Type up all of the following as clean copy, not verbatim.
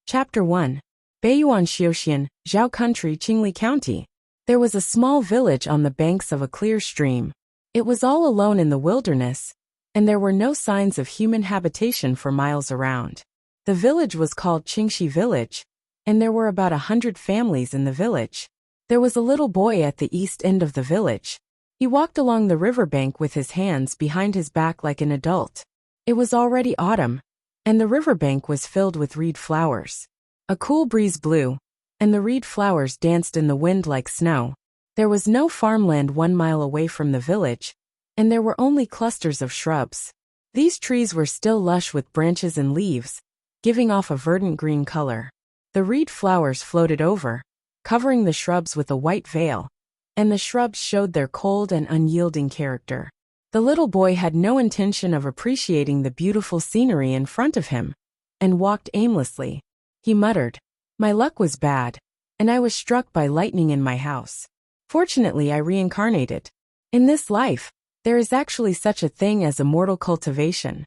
Chapter 1. Beiyuan Xiuxian, Zhao Country, Qingli County. There was a small village on the banks of a clear stream. It was all alone in the wilderness, and there were no signs of human habitation for miles around. The village was called Qingxi Village, and there were about 100 families in the village. There was a little boy at the east end of the village. He walked along the riverbank with his hands behind his back like an adult. It was already autumn, and the riverbank was filled with reed flowers. A cool breeze blew, and the reed flowers danced in the wind like snow. There was no farmland 1 mile away from the village, and there were only clusters of shrubs. These trees were still lush with branches and leaves, giving off a verdant green color. The reed flowers floated over, covering the shrubs with a white veil, and the shrubs showed their cold and unyielding character. The little boy had no intention of appreciating the beautiful scenery in front of him, and walked aimlessly. He muttered, "My luck was bad, and I was struck by lightning in my house. Fortunately, I reincarnated. In this life, there is actually such a thing as immortal cultivation."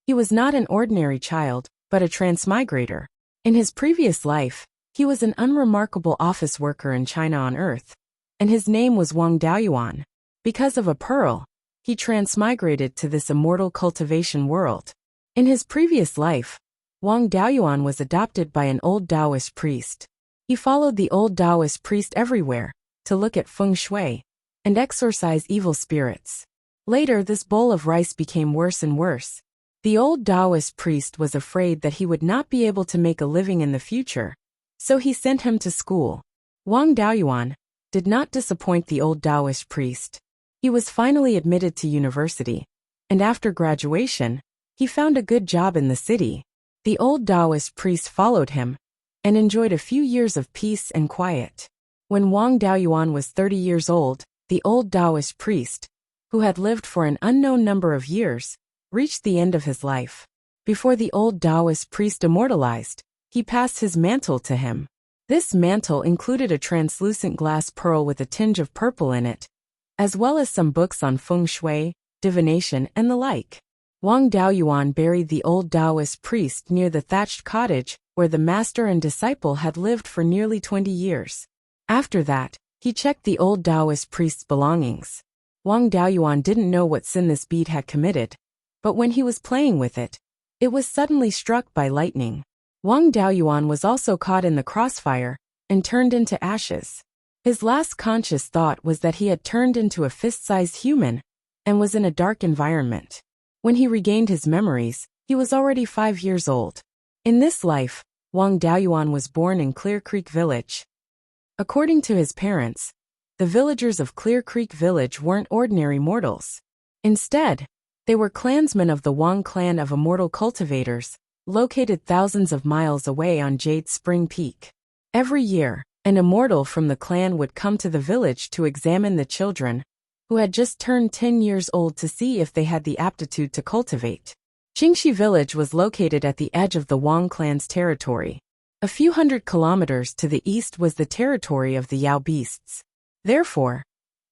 He was not an ordinary child, but a transmigrator. In his previous life, he was an unremarkable office worker in China on Earth, and his name was Wang Daoyuan. Because of a pearl, he transmigrated to this immortal cultivation world. In his previous life, Wang Daoyuan was adopted by an old Taoist priest. He followed the old Taoist priest everywhere, to look at feng shui, and exorcise evil spirits. Later, this bowl of rice became worse and worse. The old Taoist priest was afraid that he would not be able to make a living in the future, so he sent him to school. Wang Daoyuan did not disappoint the old Taoist priest. He was finally admitted to university, and after graduation, he found a good job in the city. The old Taoist priest followed him, and enjoyed a few years of peace and quiet. When Wang Daoyuan was 30 years old, the old Taoist priest, who had lived for an unknown number of years, reached the end of his life. Before the old Taoist priest immortalized, he passed his mantle to him. This mantle included a translucent glass pearl with a tinge of purple in it, as well as some books on feng shui, divination, and the like. Wang Daoyuan buried the old Taoist priest near the thatched cottage where the master and disciple had lived for nearly 20 years. After that, he checked the old Taoist priest's belongings. Wang Daoyuan didn't know what sin this bead had committed, but when he was playing with it, it was suddenly struck by lightning. Wang Daoyuan was also caught in the crossfire and turned into ashes. His last conscious thought was that he had turned into a fist-sized human and was in a dark environment. When he regained his memories, he was already 5 years old. In this life, Wang Daoyuan was born in Clear Creek Village. According to his parents, the villagers of Clear Creek Village weren't ordinary mortals. Instead, they were clansmen of the Wang clan of immortal cultivators, located thousands of miles away on Jade Spring Peak. Every year, an immortal from the clan would come to the village to examine the children, who had just turned 10 years old, to see if they had the aptitude to cultivate. Qingxi Village was located at the edge of the Wang clan's territory. A few hundred kilometers to the east was the territory of the Yao beasts. Therefore,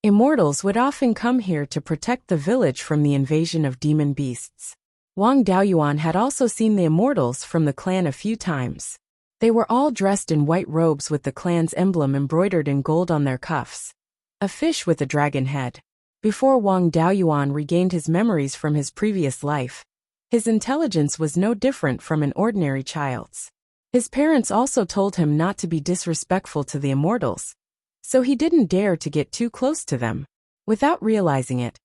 immortals would often come here to protect the village from the invasion of demon beasts. Wang Daoyuan had also seen the immortals from the clan a few times. They were all dressed in white robes with the clan's emblem embroidered in gold on their cuffs. A fish with a dragon head. Before Wang Daoyuan regained his memories from his previous life, his intelligence was no different from an ordinary child's. His parents also told him not to be disrespectful to the immortals, so he didn't dare to get too close to them. Without realizing it,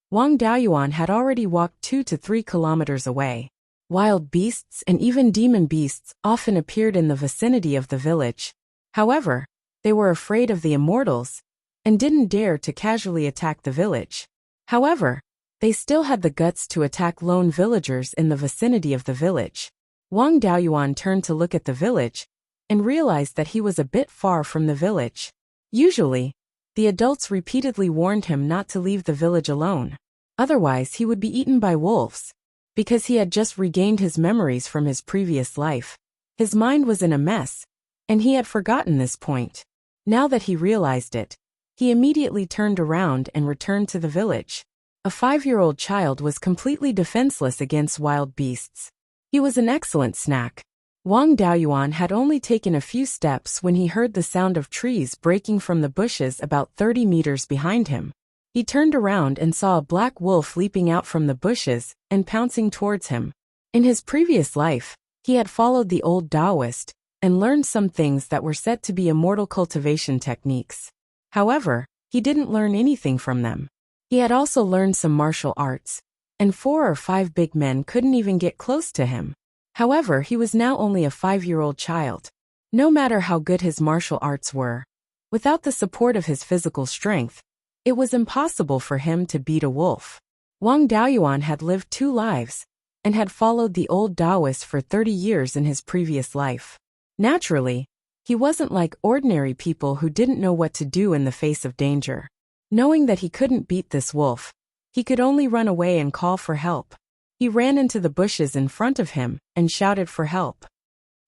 Wang Daoyuan had already walked 2 to 3 kilometers away. Wild beasts and even demon beasts often appeared in the vicinity of the village. However, they were afraid of the immortals and didn't dare to casually attack the village. However, they still had the guts to attack lone villagers in the vicinity of the village. Wang Daoyuan turned to look at the village and realized that he was a bit far from the village. Usually, the adults repeatedly warned him not to leave the village alone. Otherwise, he would be eaten by wolves. Because he had just regained his memories from his previous life, his mind was in a mess, and he had forgotten this point. Now that he realized it, he immediately turned around and returned to the village. A 5-year-old child was completely defenseless against wild beasts. He was an excellent snack. Wang Daoyuan had only taken a few steps when he heard the sound of trees breaking from the bushes about 30 meters behind him. He turned around and saw a black wolf leaping out from the bushes and pouncing towards him. In his previous life, he had followed the old Taoist and learned some things that were said to be immortal cultivation techniques. However, he didn't learn anything from them. He had also learned some martial arts, and 4 or 5 big men couldn't even get close to him. However, he was now only a 5-year-old child. No matter how good his martial arts were, without the support of his physical strength, it was impossible for him to beat a wolf. Wang Daoyuan had lived 2 lives, and had followed the old Taoist for 30 years in his previous life. Naturally, he wasn't like ordinary people who didn't know what to do in the face of danger. Knowing that he couldn't beat this wolf, he could only run away and call for help. He ran into the bushes in front of him and shouted for help.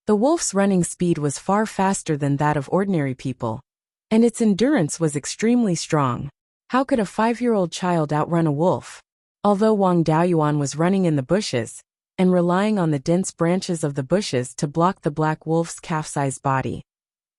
The wolf's running speed was far faster than that of ordinary people, and its endurance was extremely strong. How could a 5-year-old child outrun a wolf? Although Wang Daoyuan was running in the bushes and relying on the dense branches of the bushes to block the black wolf's calf-sized body,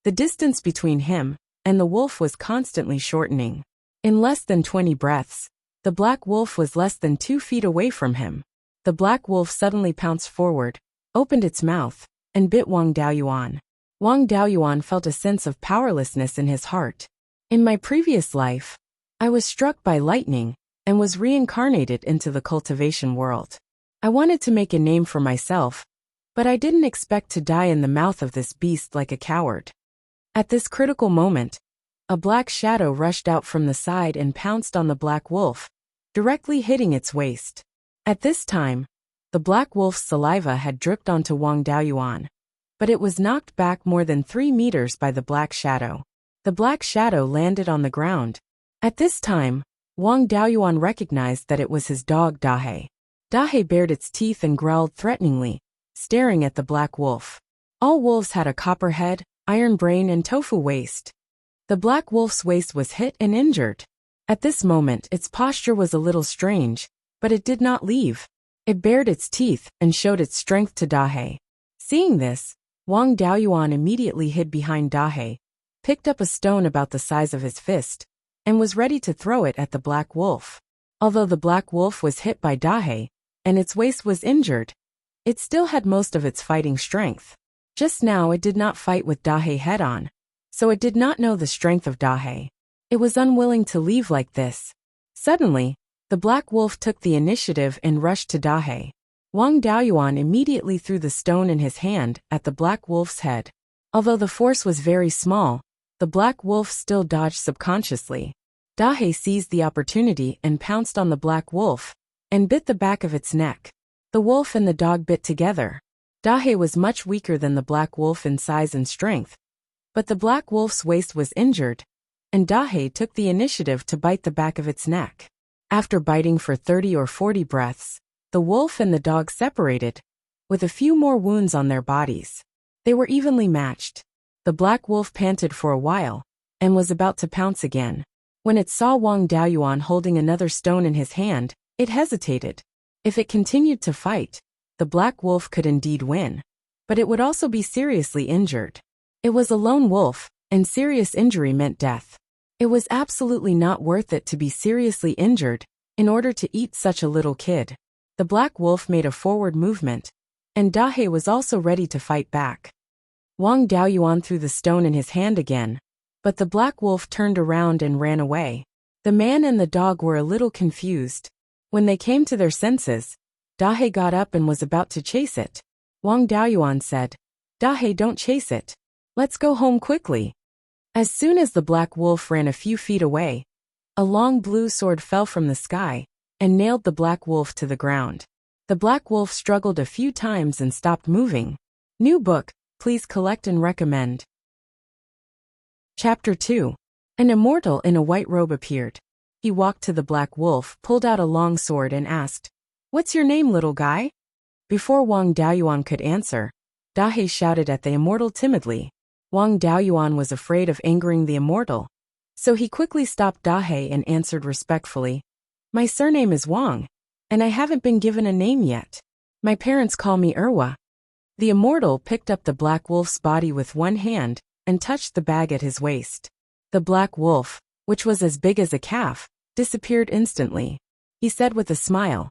the distance between him and the wolf was constantly shortening. In less than 20 breaths, the black wolf was less than 2 feet away from him. The black wolf suddenly pounced forward, opened its mouth, and bit Wang Daoyuan. Wang Daoyuan felt a sense of powerlessness in his heart. In my previous life, I was struck by lightning and was reincarnated into the cultivation world. I wanted to make a name for myself, but I didn't expect to die in the mouth of this beast like a coward. At this critical moment, a black shadow rushed out from the side and pounced on the black wolf, directly hitting its waist. At this time, the black wolf's saliva had dripped onto Wang Daoyuan, but it was knocked back more than 3 meters by the black shadow. The black shadow landed on the ground. At this time, Wang Daoyuan recognized that it was his dog Dahe. Dahe bared its teeth and growled threateningly, staring at the black wolf. All wolves had a copper head, iron brain and tofu waist. The black wolf's waist was hit and injured. At this moment its posture was a little strange, but it did not leave. It bared its teeth and showed its strength to Dahe. Seeing this, Wang Daoyuan immediately hid behind Dahe, picked up a stone about the size of his fist, and was ready to throw it at the black wolf. Although the black wolf was hit by Dahe, and its waist was injured, it still had most of its fighting strength. Just now it did not fight with Dahe head-on, so it did not know the strength of Dahe. It was unwilling to leave like this. Suddenly, the black wolf took the initiative and rushed to Dahe. Wang Daoyuan immediately threw the stone in his hand at the black wolf's head. Although the force was very small, the black wolf still dodged subconsciously. Dahe seized the opportunity and pounced on the black wolf, and bit the back of its neck. The wolf and the dog bit together. Dahe was much weaker than the black wolf in size and strength, but the black wolf's waist was injured, and Dahe took the initiative to bite the back of its neck. After biting for 30 or 40 breaths, the wolf and the dog separated, with a few more wounds on their bodies. They were evenly matched. The black wolf panted for a while, and was about to pounce again. When it saw Wang Daoyuan holding another stone in his hand, it hesitated. If it continued to fight, the black wolf could indeed win, but it would also be seriously injured. It was a lone wolf, and serious injury meant death. It was absolutely not worth it to be seriously injured in order to eat such a little kid. The black wolf made a forward movement, and Dahe was also ready to fight back. Wang Daoyuan threw the stone in his hand again, but the black wolf turned around and ran away. The man and the dog were a little confused. When they came to their senses, Dahe got up and was about to chase it. Wang Daoyuan said, "Dahe, don't chase it. Let's go home quickly." As soon as the black wolf ran a few feet away, a long blue sword fell from the sky and nailed the black wolf to the ground. The black wolf struggled a few times and stopped moving. New book, please collect and recommend. Chapter 2. An immortal in a white robe appeared. He walked to the black wolf, pulled out a long sword and asked, "What's your name, little guy?" Before Wang Daoyuan could answer, Dahe shouted at the immortal timidly. Wang Daoyuan was afraid of angering the immortal, so he quickly stopped Dahe and answered respectfully, "My surname is Wang, and I haven't been given a name yet. My parents call me Erwa." The immortal picked up the black wolf's body with one hand and touched the bag at his waist. The black wolf, which was as big as a calf, disappeared instantly. He said with a smile,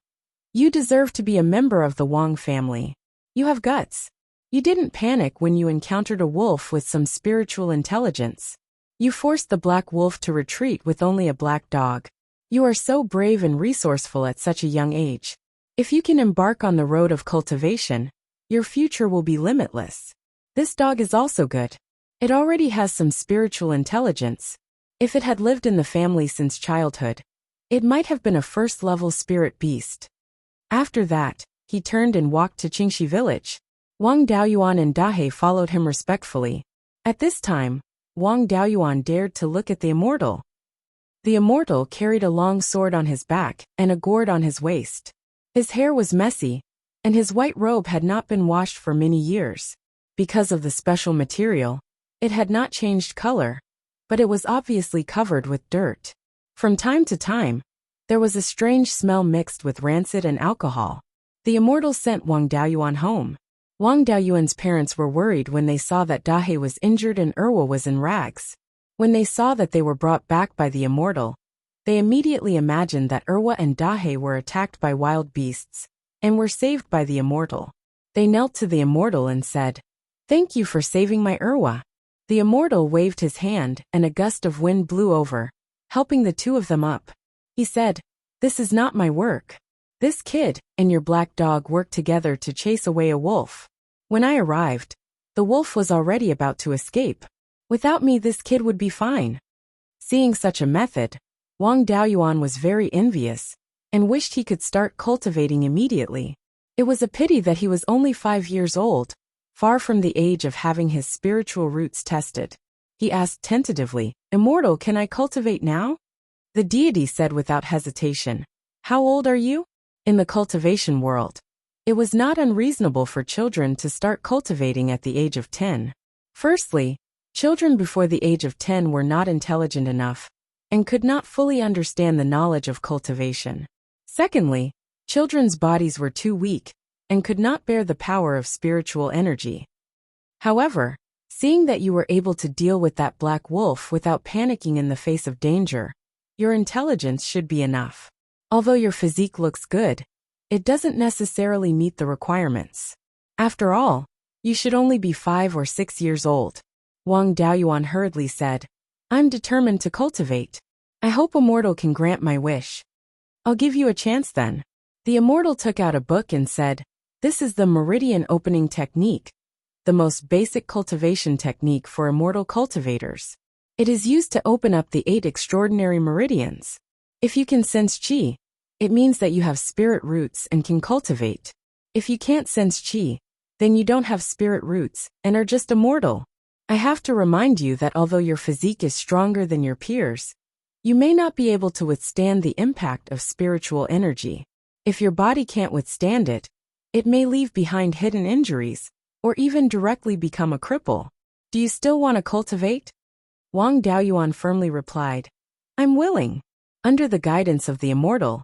"You deserve to be a member of the Wang family. You have guts. You didn't panic when you encountered a wolf with some spiritual intelligence. You forced the black wolf to retreat with only a black dog. You are so brave and resourceful at such a young age. If you can embark on the road of cultivation, your future will be limitless. This dog is also good. It already has some spiritual intelligence. If it had lived in the family since childhood, it might have been a first-level spirit beast." After that, he turned and walked to Qingxi village. Wang Daoyuan and Dahe followed him respectfully. At this time, Wang Daoyuan dared to look at the immortal. The immortal carried a long sword on his back and a gourd on his waist. His hair was messy, and his white robe had not been washed for many years. Because of the special material, it had not changed color, but it was obviously covered with dirt. From time to time, there was a strange smell mixed with rancid and alcohol. The immortal sent Wang Daoyuan home. Wang Daoyuan's parents were worried when they saw that Dahe was injured and Erwa was in rags. When they saw that they were brought back by the immortal, they immediately imagined that Erwa and Dahe were attacked by wild beasts and were saved by the immortal. They knelt to the immortal and said, "Thank you for saving my Erwa." The immortal waved his hand and a gust of wind blew over, helping the two of them up. He said, "This is not my work. This kid and your black dog worked together to chase away a wolf. When I arrived, the wolf was already about to escape. Without me, this kid would be fine." Seeing such a method, Wang Daoyuan was very envious and wished he could start cultivating immediately. It was a pity that he was only 5 years old, far from the age of having his spiritual roots tested. He asked tentatively, "Immortal, can I cultivate now?" The deity said without hesitation, "How old are you?" In the cultivation world, it was not unreasonable for children to start cultivating at the age of 10. Firstly, children before the age of 10 were not intelligent enough and could not fully understand the knowledge of cultivation. Secondly, children's bodies were too weak and could not bear the power of spiritual energy. However, seeing that you were able to deal with that black wolf without panicking in the face of danger, your intelligence should be enough. Although your physique looks good, it doesn't necessarily meet the requirements. After all, you should only be 5 or 6 years old. Wang Daoyuan hurriedly said, "I'm determined to cultivate. I hope Immortal can grant my wish. I'll give you a chance then." The immortal took out a book and said, "This is the meridian opening technique, the most basic cultivation technique for immortal cultivators. It is used to open up the 8 extraordinary meridians. If you can sense qi, it means that you have spirit roots and can cultivate. If you can't sense qi, then you don't have spirit roots and are just immortal. I have to remind you that although your physique is stronger than your peers, you may not be able to withstand the impact of spiritual energy. If your body can't withstand it, it may leave behind hidden injuries, or even directly become a cripple. Do you still want to cultivate?" Wang Daoyuan firmly replied, "I'm willing." Under the guidance of the immortal,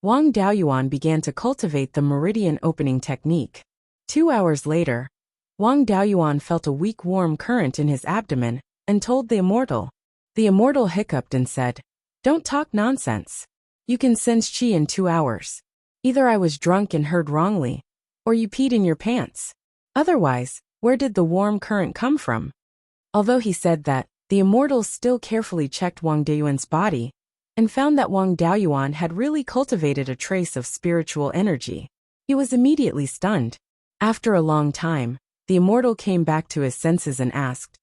Wang Daoyuan began to cultivate the meridian opening technique. 2 hours later, Wang Daoyuan felt a weak warm current in his abdomen and told the immortal. The immortal hiccuped and said, "Don't talk nonsense. You can sense qi in 2 hours. Either I was drunk and heard wrongly, or you peed in your pants. Otherwise, where did the warm current come from?" Although he said that, the immortal still carefully checked Wang Daoyuan's body and found that Wang Daoyuan had really cultivated a trace of spiritual energy. He was immediately stunned. After a long time, the immortal came back to his senses and asked,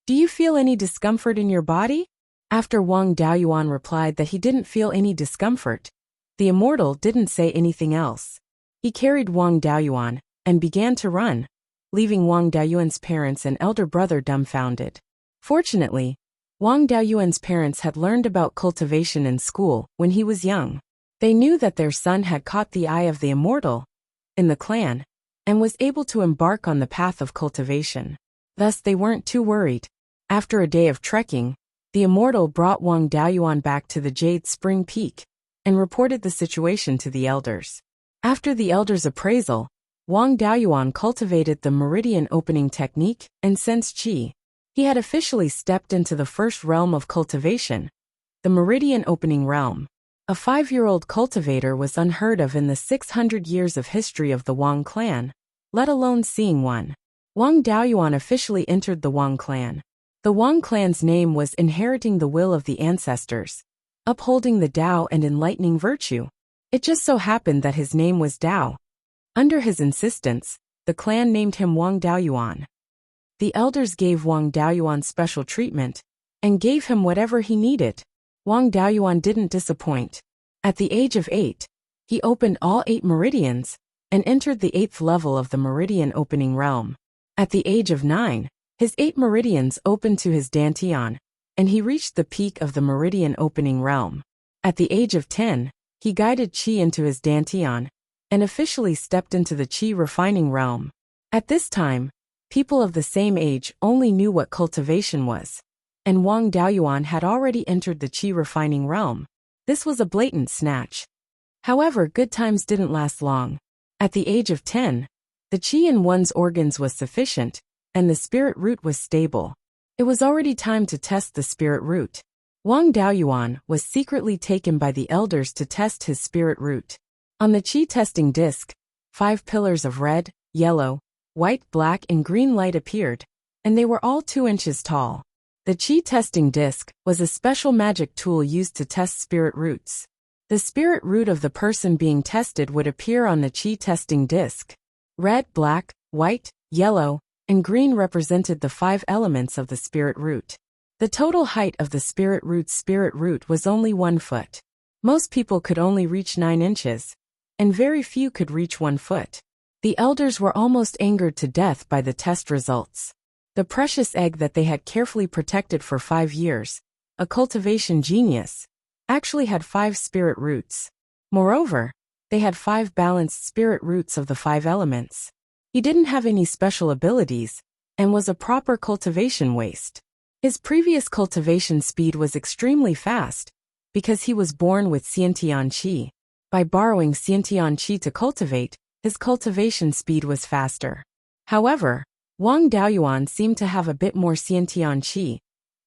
"Do you feel any discomfort in your body?" After Wang Daoyuan replied that he didn't feel any discomfort, the immortal didn't say anything else. He carried Wang Daoyuan and began to run, leaving Wang Daoyuan's parents and elder brother dumbfounded. Fortunately, Wang Daoyuan's parents had learned about cultivation in school when he was young. They knew that their son had caught the eye of the immortal in the clan and was able to embark on the path of cultivation. Thus they weren't too worried. After a day of trekking, the immortal brought Wang Daoyuan back to the Jade Spring Peak and reported the situation to the elders. After the elders' appraisal, Wang Daoyuan cultivated the meridian opening technique and sensed qi. He had officially stepped into the first realm of cultivation, the meridian opening realm. A 5-year-old cultivator was unheard of in the 600 years of history of the Wang clan, let alone seeing one. Wang Daoyuan officially entered the Wang clan. The Wang clan's name was inheriting the will of the ancestors, upholding the Tao and enlightening virtue. It just so happened that his name was Tao. Under his insistence, the clan named him Wang Daoyuan. The elders gave Wang Daoyuan special treatment and gave him whatever he needed. Wang Daoyuan didn't disappoint. At the age of 8, he opened all 8 meridians and entered the 8th level of the meridian opening realm. At the age of 9, his 8 meridians opened to his dantian, and he reached the peak of the meridian opening realm. At the age of 10, he guided qi into his dantian and officially stepped into the qi refining realm. At this time, people of the same age only knew what cultivation was, and Wang Daoyuan had already entered the qi refining realm. This was a blatant snatch. However, good times didn't last long. At the age of 10, the qi in one's organs was sufficient, and the spirit root was stable. It was already time to test the spirit root. Wang Daoyuan was secretly taken by the elders to test his spirit root. On the qi testing disc, 5 pillars of red, yellow, white, black, and green light appeared, and they were all 2 inches tall. The qi testing disc was a special magic tool used to test spirit roots. The spirit root of the person being tested would appear on the qi testing disc. Red, black, white, yellow, and green represented the 5 elements of the spirit root. The total height of the spirit root was only 1 foot. Most people could only reach 9 inches, and very few could reach 1 foot. The elders were almost angered to death by the test results. The precious egg that they had carefully protected for 5 years, a cultivation genius, actually had 5 spirit roots. Moreover, they had 5 balanced spirit roots of the 5 elements. He didn't have any special abilities, and was a proper cultivation waste. His previous cultivation speed was extremely fast, because he was born with Xiantian qi. By borrowing Xiantian qi to cultivate, his cultivation speed was faster. However, Wang Daoyuan seemed to have a bit more Xiantian qi,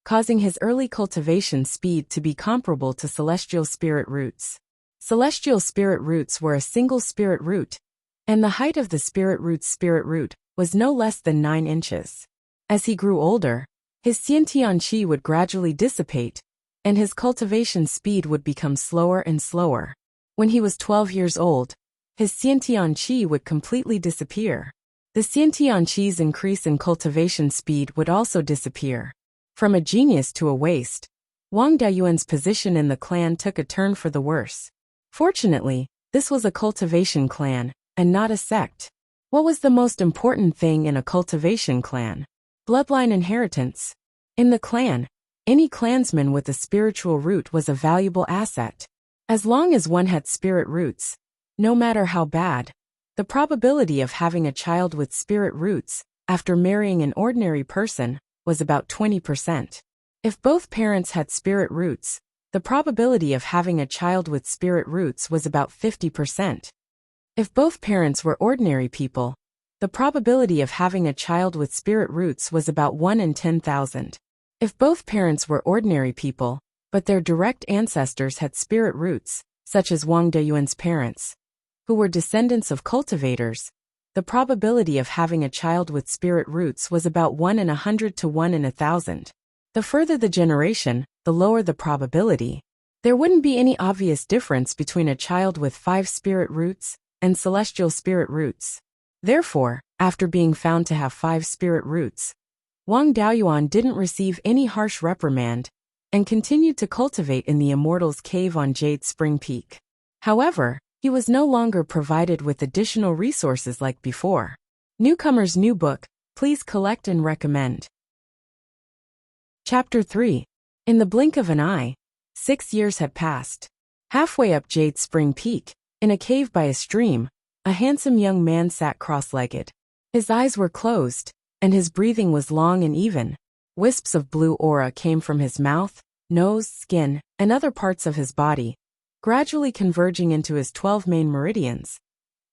causing his early cultivation speed to be comparable to celestial spirit roots. Celestial spirit roots were a single spirit root, and the height of the spirit root was no less than 9 inches. As he grew older, his Xiantian qi would gradually dissipate, and his cultivation speed would become slower and slower. When he was 12 years old, his Xiantian qi would completely disappear. The Xiantian qi's increase in cultivation speed would also disappear. From a genius to a waste, Wang Daoyuan's position in the clan took a turn for the worse. Fortunately, this was a cultivation clan, and not a sect. What was the most important thing in a cultivation clan? Bloodline inheritance. In the clan, any clansman with a spiritual root was a valuable asset. As long as one had spirit roots, no matter how bad, the probability of having a child with spirit roots, after marrying an ordinary person, was about 20%. If both parents had spirit roots, the probability of having a child with spirit roots was about 50%. If both parents were ordinary people, the probability of having a child with spirit roots was about 1 in 10,000. If both parents were ordinary people, but their direct ancestors had spirit roots, such as Wang Daoyuan's parents, who were descendants of cultivators, the probability of having a child with spirit roots was about 1 in 100 to 1 in 1,000. The further the generation, the lower the probability. There wouldn't be any obvious difference between a child with 5 spirit roots and celestial spirit roots. Therefore, after being found to have 5 spirit roots, Wang Daoyuan didn't receive any harsh reprimand and continued to cultivate in the Immortals cave on Jade Spring Peak. However, he was no longer provided with additional resources like before. Newcomer's new book, please collect and recommend. Chapter 3. In the blink of an eye, 6 years had passed. Halfway up Jade Spring Peak, in a cave by a stream, a handsome young man sat cross-legged. His eyes were closed, and his breathing was long and even. Wisps of blue aura came from his mouth, nose, skin, and other parts of his body, gradually converging into his 12 main meridians.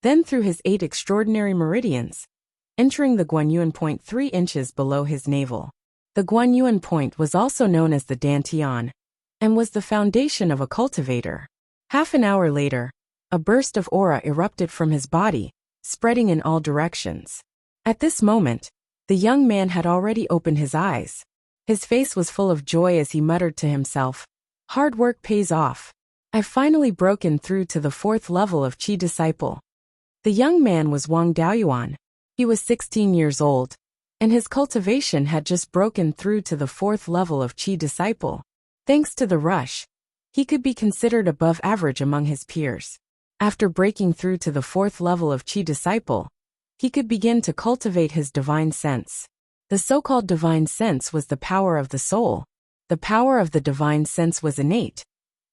then through his 8 extraordinary meridians, entering the Guanyuan point 3 inches below his navel. The Guanyuan point was also known as the Dantian, and was the foundation of a cultivator. Half an hour later, a burst of aura erupted from his body, spreading in all directions. At this moment, the young man had already opened his eyes. His face was full of joy as he muttered to himself, "Hard work pays off. I've finally broken through to the 4th level of Qi disciple." The young man was Wang Daoyuan. He was 16 years old, and his cultivation had just broken through to the 4th level of Qi disciple. Thanks to the rush, he could be considered above average among his peers. After breaking through to the 4th level of Qi disciple, he could begin to cultivate his divine sense. The so-called divine sense was the power of the soul. The power of the divine sense was innate,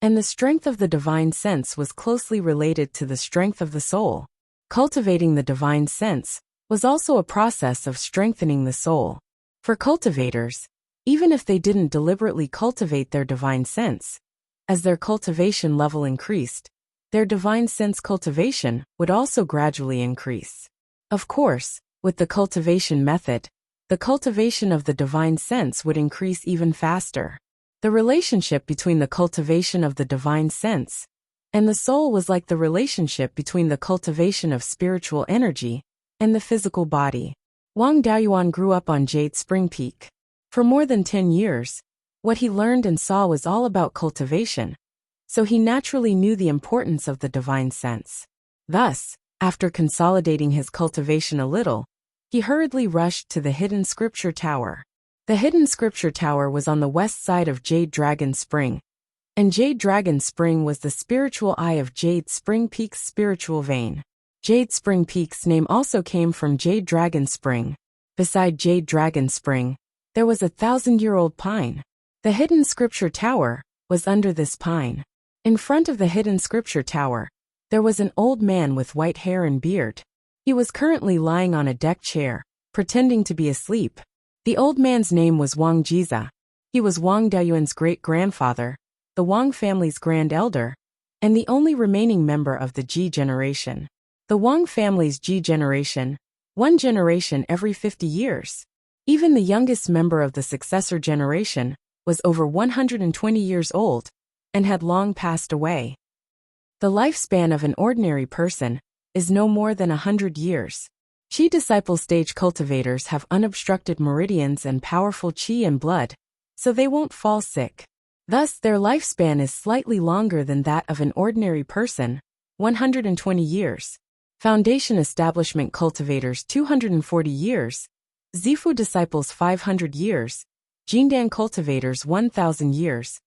and the strength of the divine sense was closely related to the strength of the soul. Cultivating the divine sense was also a process of strengthening the soul. For cultivators, even if they didn't deliberately cultivate their divine sense, as their cultivation level increased, their divine sense cultivation would also gradually increase. Of course, with the cultivation method, the cultivation of the divine sense would increase even faster. The relationship between the cultivation of the divine sense and the soul was like the relationship between the cultivation of spiritual energy and the physical body. Wang Daoyuan grew up on Jade Spring Peak. For more than 10 years, what he learned and saw was all about cultivation, so he naturally knew the importance of the divine sense. Thus, after consolidating his cultivation a little, he hurriedly rushed to the Hidden Scripture Tower. The Hidden Scripture Tower was on the west side of Jade Dragon Spring, and Jade Dragon Spring was the spiritual eye of Jade Spring Peak's spiritual vein. Jade Spring Peak's name also came from Jade Dragon Spring. Beside Jade Dragon Spring, there was a 1,000-year-old pine. The Hidden Scripture Tower was under this pine. In front of the Hidden Scripture Tower, there was an old man with white hair and beard. He was currently lying on a deck chair, pretending to be asleep. The old man's name was Wang Jiza. He was Wang Daoyuan's great-grandfather, the Wang family's grand elder, and the only remaining member of the Ji generation. The Wang family's Ji generation, one generation every 50 years. Even the youngest member of the successor generation was over 120 years old and had long passed away. The lifespan of an ordinary person is no more than 100 years. Qi disciple stage cultivators have unobstructed meridians and powerful qi and blood, so they won't fall sick. Thus, their lifespan is slightly longer than that of an ordinary person, 120 years. Foundation establishment cultivators 240 years, Zifu disciples 500 years, Jindan cultivators 1,000 years.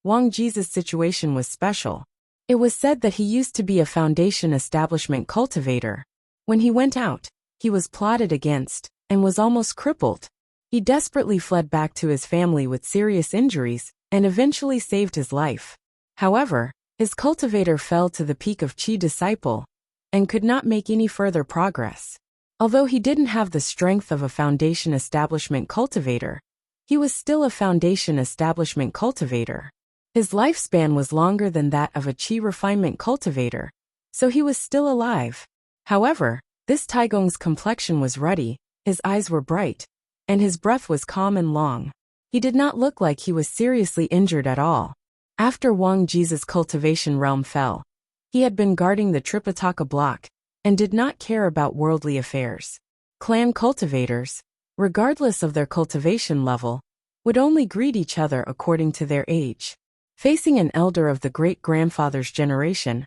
Wang Jiza's situation was special. It was said that he used to be a foundation establishment cultivator. When he went out, he was plotted against and was almost crippled. He desperately fled back to his family with serious injuries and eventually saved his life. However, his cultivator fell to the peak of Qi disciple and could not make any further progress. Although he didn't have the strength of a foundation establishment cultivator, he was still a foundation establishment cultivator. His lifespan was longer than that of a Qi refinement cultivator, so he was still alive. However, this Taigong's complexion was ruddy, his eyes were bright, and his breath was calm and long. He did not look like he was seriously injured at all. After Wang Jiza's cultivation realm fell, he had been guarding the Tripitaka block and did not care about worldly affairs. Clan cultivators, regardless of their cultivation level, would only greet each other according to their age. Facing an elder of the great-grandfather's generation,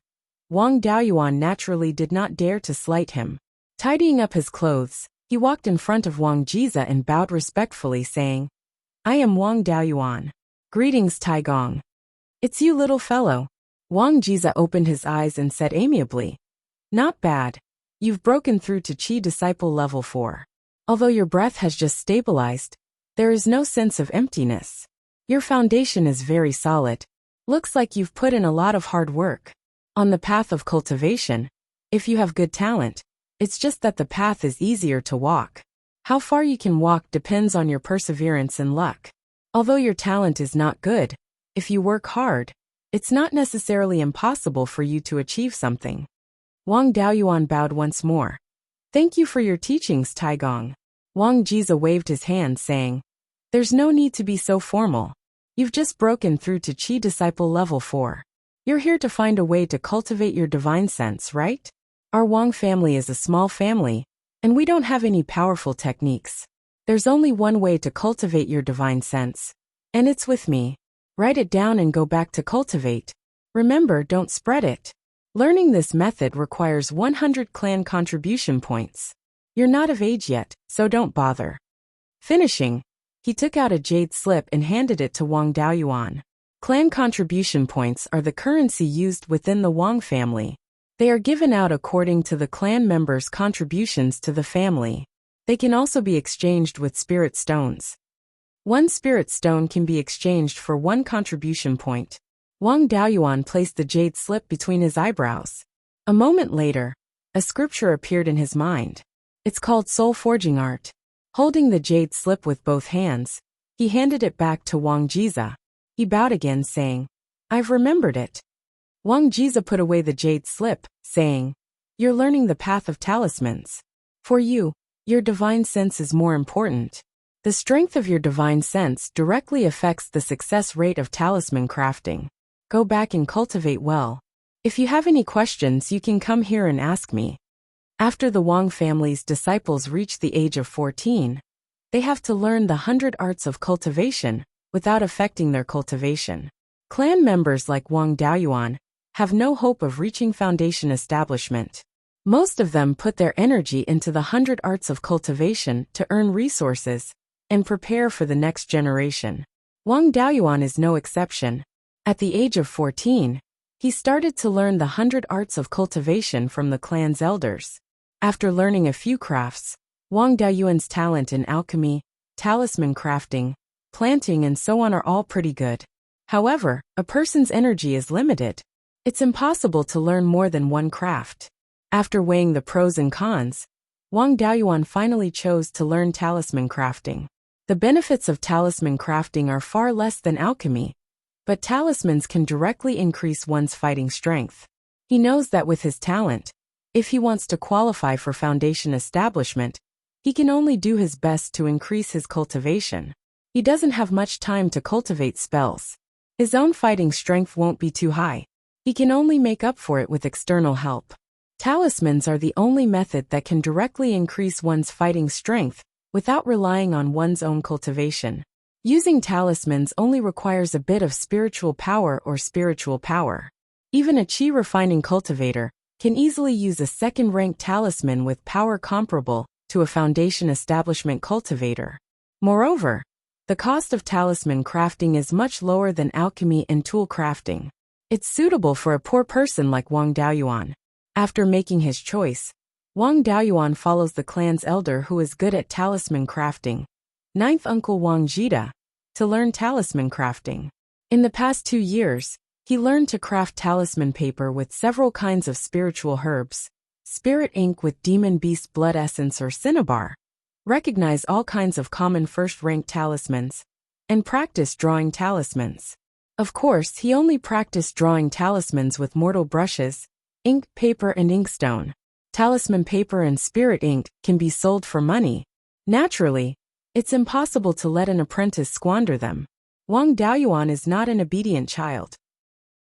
Wang Daoyuan naturally did not dare to slight him. Tidying up his clothes, he walked in front of Wang Jiza and bowed respectfully, saying, "I am Wang Daoyuan. Greetings, Taigong." "It's you, little fellow." Wang Jiza opened his eyes and said amiably, "Not bad. You've broken through to Qi disciple level 4. Although your breath has just stabilized, there is no sense of emptiness. Your foundation is very solid. Looks like you've put in a lot of hard work. On the path of cultivation, if you have good talent, it's just that the path is easier to walk. How far you can walk depends on your perseverance and luck. Although your talent is not good, if you work hard, it's not necessarily impossible for you to achieve something." Wang Daoyuan bowed once more. Thank you for your teachings, Taigong. Wang Jiza waved his hand, saying, There's no need to be so formal. You've just broken through to Qi Disciple Level 4. You're here to find a way to cultivate your divine sense, right? Our Wang family is a small family, and we don't have any powerful techniques. There's only one way to cultivate your divine sense, and it's with me. Write it down and go back to cultivate. Remember, don't spread it. Learning this method requires 100 clan contribution points. You're not of age yet, so don't bother. Finishing, he took out a jade slip and handed it to Wang Daoyuan. Clan contribution points are the currency used within the Wang family. They are given out according to the clan members' contributions to the family. They can also be exchanged with spirit stones. One spirit stone can be exchanged for one contribution point. Wang Daoyuan placed the jade slip between his eyebrows. A moment later, a scripture appeared in his mind. It's called Soul Forging Art. Holding the jade slip with both hands, he handed it back to Wang Jiza. He bowed again, saying, I've remembered it. Wang Jiza put away the jade slip, saying, You're learning the path of talismans. For you, your divine sense is more important. The strength of your divine sense directly affects the success rate of talisman crafting. Go back and cultivate well. If you have any questions, you can come here and ask me. After the Wang family's disciples reach the age of 14, they have to learn the 100 arts of cultivation without affecting their cultivation. Clan members like Wang Daoyuan have no hope of reaching foundation establishment. Most of them put their energy into the 100 arts of cultivation to earn resources and prepare for the next generation. Wang Daoyuan is no exception. At the age of 14, he started to learn the 100 arts of cultivation from the clan's elders. After learning a few crafts, Wang Daoyuan's talent in alchemy, talisman crafting, planting and so on are all pretty good. However, a person's energy is limited. It's impossible to learn more than one craft. After weighing the pros and cons, Wang Daoyuan finally chose to learn talisman crafting. The benefits of talisman crafting are far less than alchemy, but talismans can directly increase one's fighting strength. He knows that with his talent, if he wants to qualify for foundation establishment, he can only do his best to increase his cultivation. He doesn't have much time to cultivate spells. His own fighting strength won't be too high. He can only make up for it with external help. Talismans are the only method that can directly increase one's fighting strength without relying on one's own cultivation. Using talismans only requires a bit of spiritual power or spiritual power. Even a Qi refining cultivator can easily use a second-ranked talisman with power comparable to a foundation establishment cultivator. Moreover, the cost of talisman crafting is much lower than alchemy and tool crafting. It's suitable for a poor person like Wang Daoyuan. After making his choice, Wang Daoyuan follows the clan's elder who is good at talisman crafting, ninth uncle Wang Jida, to learn talisman crafting. In the past 2 years, he learned to craft talisman paper with several kinds of spiritual herbs, spirit ink with demon beast blood essence or cinnabar, recognize all kinds of common first-rank talismans, and practice drawing talismans. Of course, he only practiced drawing talismans with mortal brushes, ink, paper and inkstone. Talisman paper and spirit ink can be sold for money. Naturally, it's impossible to let an apprentice squander them. Wang Daoyuan is not an obedient child.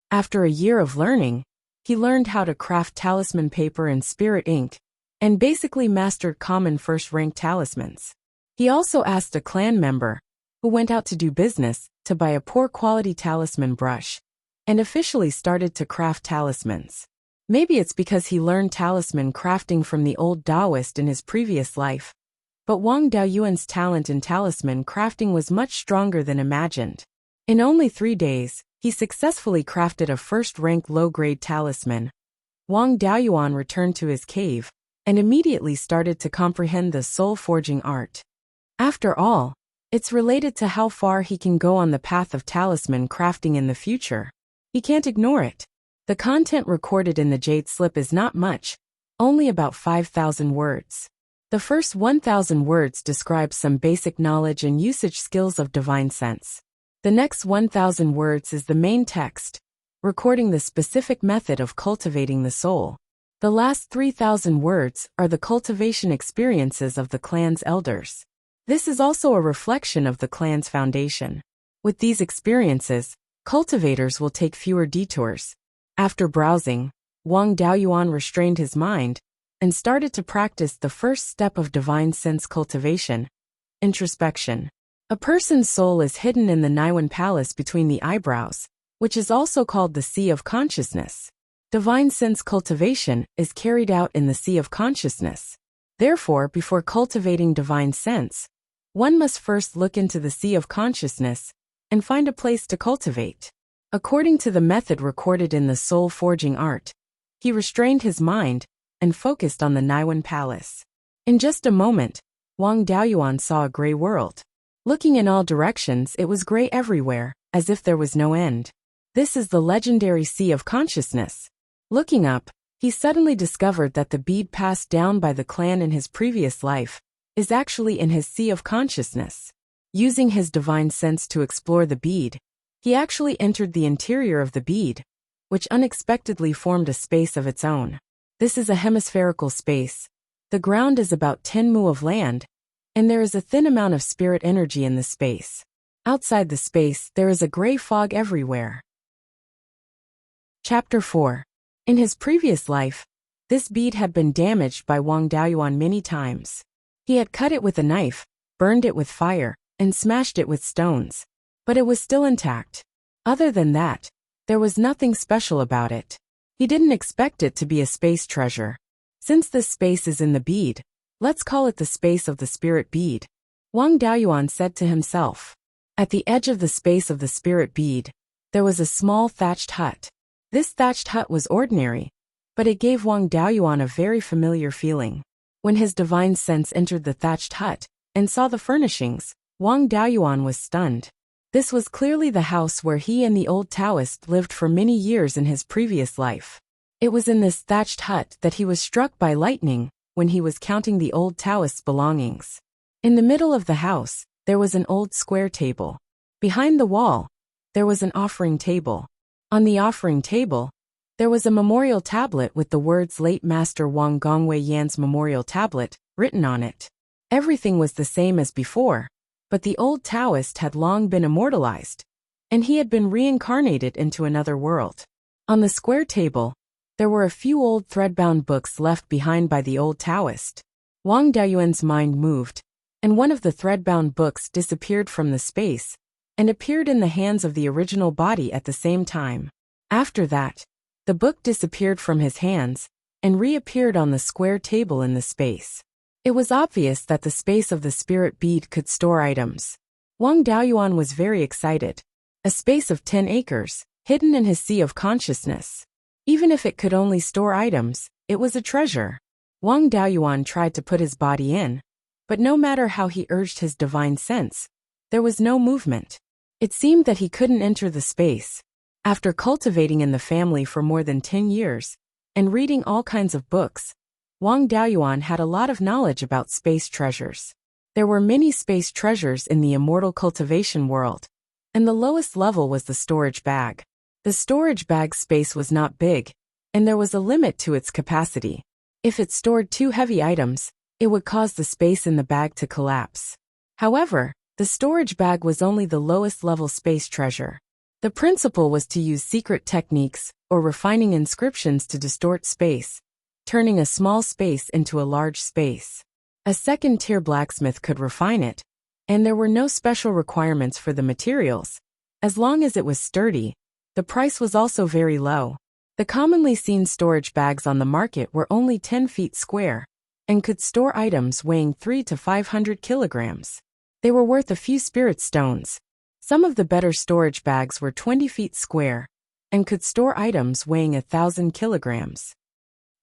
After a year of learning, he learned how to craft talisman paper and spirit ink, and basically mastered common first-rank talismans. He also asked a clan member, who went out to do business, to buy a poor-quality talisman brush, and officially started to craft talismans. Maybe it's because he learned talisman crafting from the old Taoist in his previous life, but Wang Daoyuan's talent in talisman crafting was much stronger than imagined. In only 3 days, he successfully crafted a first-rank low-grade talisman. Wang Daoyuan returned to his cave, and immediately started to comprehend the soul-forging art. After all, it's related to how far he can go on the path of talisman crafting in the future. He can't ignore it. The content recorded in the jade slip is not much, only about 5,000 words. The first 1,000 words describe some basic knowledge and usage skills of divine sense. The next 1,000 words is the main text, recording the specific method of cultivating the soul. The last 3,000 words are the cultivation experiences of the clan's elders. This is also a reflection of the clan's foundation. With these experiences, cultivators will take fewer detours. After browsing, Wang Daoyuan restrained his mind and started to practice the first step of divine sense cultivation, introspection. A person's soul is hidden in the Niwen Palace between the eyebrows, which is also called the Sea of Consciousness. Divine sense cultivation is carried out in the Sea of Consciousness. Therefore, before cultivating divine sense, one must first look into the Sea of Consciousness and find a place to cultivate. According to the method recorded in the Soul Forging Art, he restrained his mind and focused on the Niwen Palace. In just a moment, Wang Daoyuan saw a gray world. Looking in all directions, it was gray everywhere, as if there was no end. This is the legendary Sea of Consciousness. Looking up, he suddenly discovered that the bead passed down by the clan in his previous life is actually in his Sea of Consciousness. Using his divine sense to explore the bead, he actually entered the interior of the bead, which unexpectedly formed a space of its own. This is a hemispherical space. The ground is about 10 mu of land, and there is a thin amount of spirit energy in the space. Outside the space, there is a gray fog everywhere. Chapter 4. In his previous life, this bead had been damaged by Wang Daoyuan many times. He had cut it with a knife, burned it with fire, and smashed it with stones. But it was still intact. Other than that, there was nothing special about it. He didn't expect it to be a space treasure. Since this space is in the bead, let's call it the space of the spirit bead, Wang Daoyuan said to himself. At the edge of the space of the spirit bead, there was a small thatched hut. This thatched hut was ordinary, but it gave Wang Daoyuan a very familiar feeling. When his divine sense entered the thatched hut and saw the furnishings, Wang Daoyuan was stunned. This was clearly the house where he and the old Taoist lived for many years in his previous life. It was in this thatched hut that he was struck by lightning when he was counting the old Taoist's belongings. In the middle of the house, there was an old square table. Behind the wall, there was an offering table. On the offering table, there was a memorial tablet with the words Late Master Wang Gongwei Yan's memorial tablet written on it. Everything was the same as before, but the old Taoist had long been immortalized, and he had been reincarnated into another world. On the square table, there were a few old thread-bound books left behind by the old Taoist. Wang Daoyuan's mind moved, and one of the thread-bound books disappeared from the space and appeared in the hands of the original body at the same time. After that, the book disappeared from his hands and reappeared on the square table in the space. It was obvious that the space of the spirit bead could store items. Wang Daoyuan was very excited. A space of 10 acres, hidden in his Sea of Consciousness. Even if it could only store items, it was a treasure. Wang Daoyuan tried to put his body in, but no matter how he urged his divine sense, there was no movement. It seemed that he couldn't enter the space. After cultivating in the family for more than 10 years, and reading all kinds of books, Wang Daoyuan had a lot of knowledge about space treasures. There were many space treasures in the immortal cultivation world, and the lowest level was the storage bag. The storage bag's space was not big, and there was a limit to its capacity. If it stored too heavy items, it would cause the space in the bag to collapse. However, the storage bag was only the lowest level space treasure. The principle was to use secret techniques or refining inscriptions to distort space, turning a small space into a large space. A second-tier blacksmith could refine it, and there were no special requirements for the materials. As long as it was sturdy, the price was also very low. The commonly seen storage bags on the market were only 10 feet square, and could store items weighing 300 to 500 kilograms. They were worth a few spirit stones. Some of the better storage bags were 20 feet square, and could store items weighing 1,000 kilograms.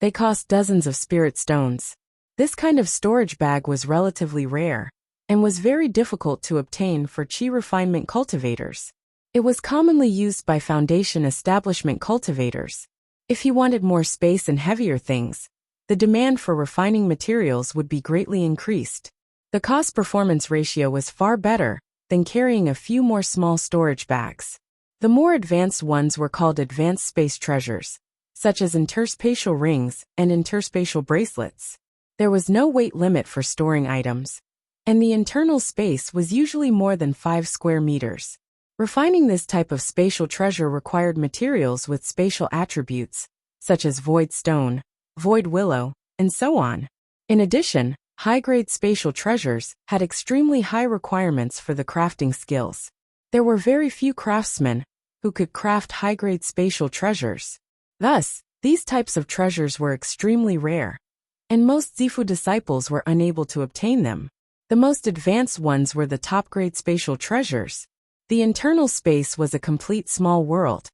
They cost dozens of spirit stones. This kind of storage bag was relatively rare, and was very difficult to obtain for chi refinement cultivators. It was commonly used by foundation establishment cultivators. If he wanted more space and heavier things, the demand for refining materials would be greatly increased. The cost-performance ratio was far better than carrying a few more small storage bags. The more advanced ones were called advanced space treasures, such as interspatial rings and interspatial bracelets. There was no weight limit for storing items, and the internal space was usually more than 5 square meters. Refining this type of spatial treasure required materials with spatial attributes, such as void stone, void willow, and so on. In addition, high-grade spatial treasures had extremely high requirements for the crafting skills. There were very few craftsmen who could craft high-grade spatial treasures. Thus, these types of treasures were extremely rare, and most Zifu disciples were unable to obtain them. The most advanced ones were the top-grade spatial treasures. The internal space was a complete small world,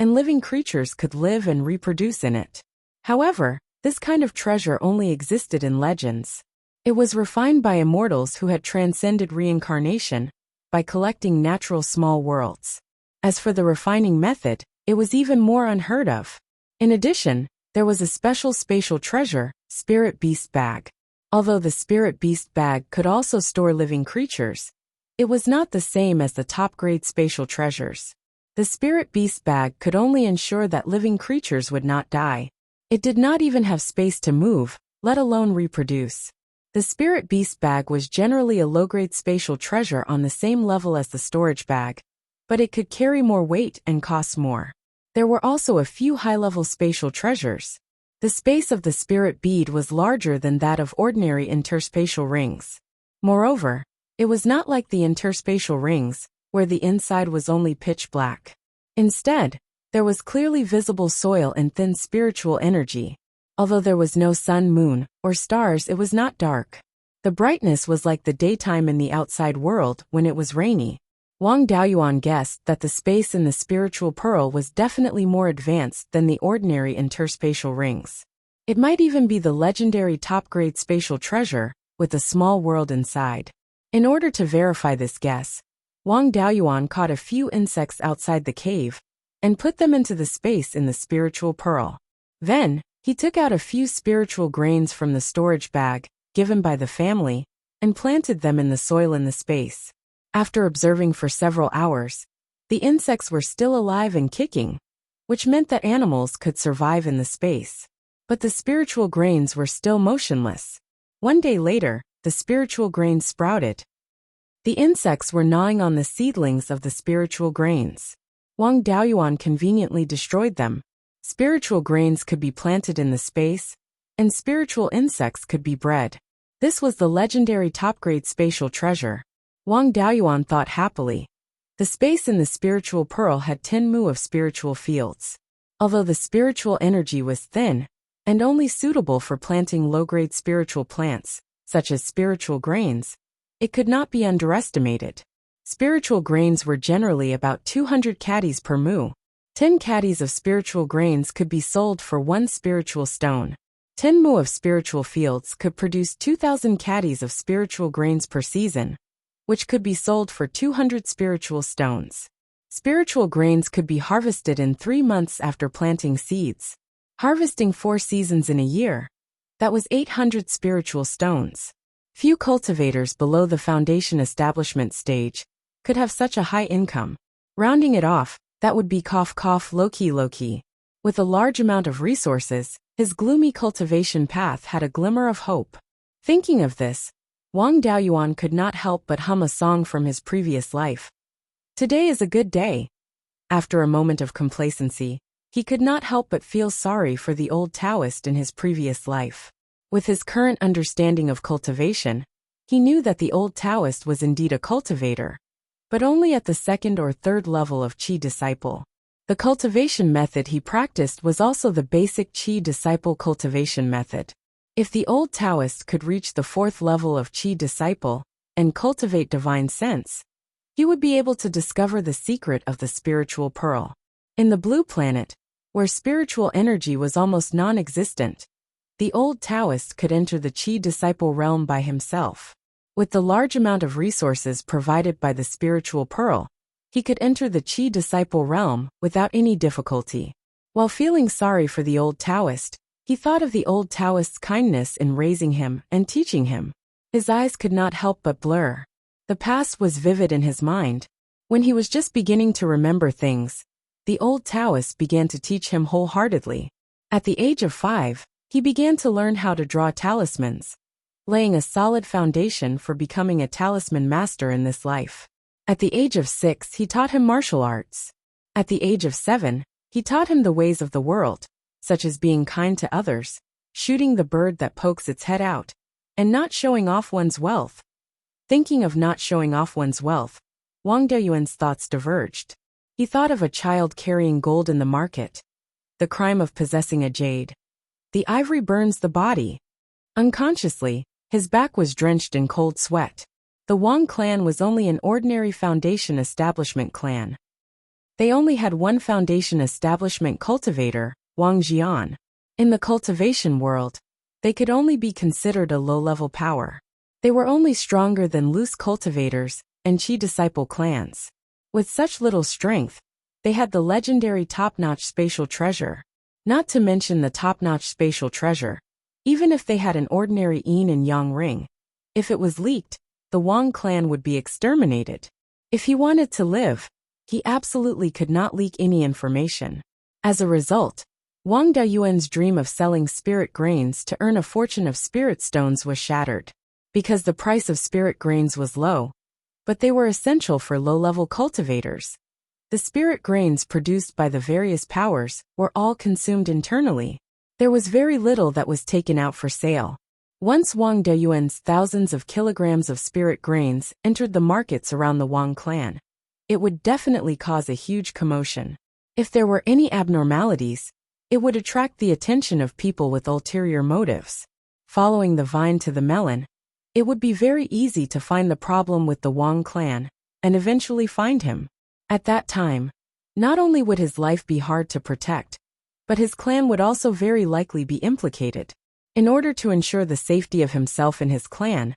and living creatures could live and reproduce in it. However, this kind of treasure only existed in legends. It was refined by immortals who had transcended reincarnation by collecting natural small worlds. As for the refining method, it was even more unheard of. In addition, there was a special spatial treasure, Spirit Beast Bag. Although the Spirit Beast Bag could also store living creatures, it was not the same as the top-grade spatial treasures. The Spirit Beast Bag could only ensure that living creatures would not die. It did not even have space to move, let alone reproduce. The Spirit Beast Bag was generally a low-grade spatial treasure on the same level as the storage bag, but it could carry more weight and cost more. There were also a few high-level spatial treasures. The space of the spirit bead was larger than that of ordinary interspatial rings. Moreover, it was not like the interspatial rings, where the inside was only pitch black. Instead, there was clearly visible soil and thin spiritual energy. Although there was no sun, moon, or stars, it was not dark. The brightness was like the daytime in the outside world when it was rainy. Wang Daoyuan guessed that the space in the spiritual pearl was definitely more advanced than the ordinary interspatial rings. It might even be the legendary top-grade spatial treasure, with a small world inside. In order to verify this guess, Wang Daoyuan caught a few insects outside the cave and put them into the space in the spiritual pearl. Then, he took out a few spiritual grains from the storage bag, given by the family, and planted them in the soil in the space. After observing for several hours, the insects were still alive and kicking, which meant that animals could survive in the space. But the spiritual grains were still motionless. One day later, the spiritual grains sprouted. The insects were gnawing on the seedlings of the spiritual grains. Wang Daoyuan conveniently destroyed them. Spiritual grains could be planted in the space, and spiritual insects could be bred. This was the legendary top-grade spatial treasure. Wang Daoyuan thought happily. The space in the spiritual pearl had 10 mu of spiritual fields. Although the spiritual energy was thin, and only suitable for planting low-grade spiritual plants, such as spiritual grains, it could not be underestimated. Spiritual grains were generally about 200 caddies per mu. 10 caddies of spiritual grains could be sold for 1 spiritual stone. 10 mu of spiritual fields could produce 2,000 caddies of spiritual grains per season, which could be sold for 200 spiritual stones. Spiritual grains could be harvested in 3 months after planting seeds. Harvesting 4 seasons in a year, that was 800 spiritual stones. Few cultivators below the foundation establishment stage could have such a high income. Rounding it off, that would be low-key. With a large amount of resources, his gloomy cultivation path had a glimmer of hope. Thinking of this, Wang Daoyuan could not help but hum a song from his previous life. Today is a good day. After a moment of complacency, he could not help but feel sorry for the old Taoist in his previous life. With his current understanding of cultivation, he knew that the old Taoist was indeed a cultivator, but only at the 2nd or 3rd level of Qi disciple. The cultivation method he practiced was also the basic Qi disciple cultivation method. If the old Taoist could reach the 4th level of Qi disciple and cultivate divine sense, he would be able to discover the secret of the spiritual pearl. In the blue planet, where spiritual energy was almost non-existent, the old Taoist could enter the Qi disciple realm by himself. With the large amount of resources provided by the spiritual pearl, he could enter the Qi disciple realm without any difficulty. While feeling sorry for the old Taoist, he thought of the old Taoist's kindness in raising him and teaching him. His eyes could not help but blur. The past was vivid in his mind. When he was just beginning to remember things, the old Taoist began to teach him wholeheartedly. At the age of 5, he began to learn how to draw talismans, laying a solid foundation for becoming a talisman master in this life. At the age of 6, he taught him martial arts. At the age of 7, he taught him the ways of the world, such as being kind to others, shooting the bird that pokes its head out, and not showing off one's wealth. Thinking of not showing off one's wealth, Wang Dayuan's thoughts diverged. He thought of a child carrying gold in the market, the crime of possessing a jade. The ivory burns the body. Unconsciously, his back was drenched in cold sweat. The Wang clan was only an ordinary foundation establishment clan. They only had one foundation establishment cultivator, Wang Jian. In the cultivation world, they could only be considered a low-level power. They were only stronger than loose cultivators and Qi disciple clans. With such little strength, they had the legendary top-notch spatial treasure. Not to mention the top-notch spatial treasure. Even if they had an ordinary yin and yang ring, if it was leaked, the Wang clan would be exterminated. If he wanted to live, he absolutely could not leak any information. As a result, Wang Dayuan's dream of selling spirit grains to earn a fortune of spirit stones was shattered. Because the price of spirit grains was low, but they were essential for low-level cultivators. The spirit grains produced by the various powers were all consumed internally. There was very little that was taken out for sale. Once Wang Dayuan's thousands of kilograms of spirit grains entered the markets around the Wang clan, it would definitely cause a huge commotion. If there were any abnormalities, it would attract the attention of people with ulterior motives. Following the vine to the melon, it would be very easy to find the problem with the Wang clan, and eventually find him. At that time, not only would his life be hard to protect, but his clan would also very likely be implicated. In order to ensure the safety of himself and his clan,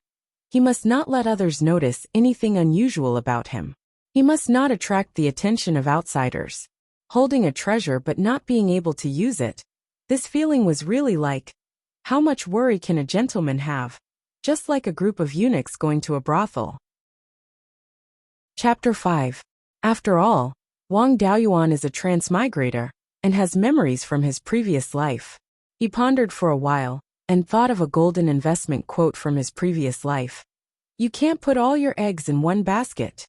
he must not let others notice anything unusual about him. He must not attract the attention of outsiders. Holding a treasure but not being able to use it, this feeling was really like, how much worry can a gentleman have? Just like a group of eunuchs going to a brothel. Chapter 5. After all, Wang Dayuan is a transmigrator and has memories from his previous life. He pondered for a while and thought of a golden investment quote from his previous life. You can't put all your eggs in one basket.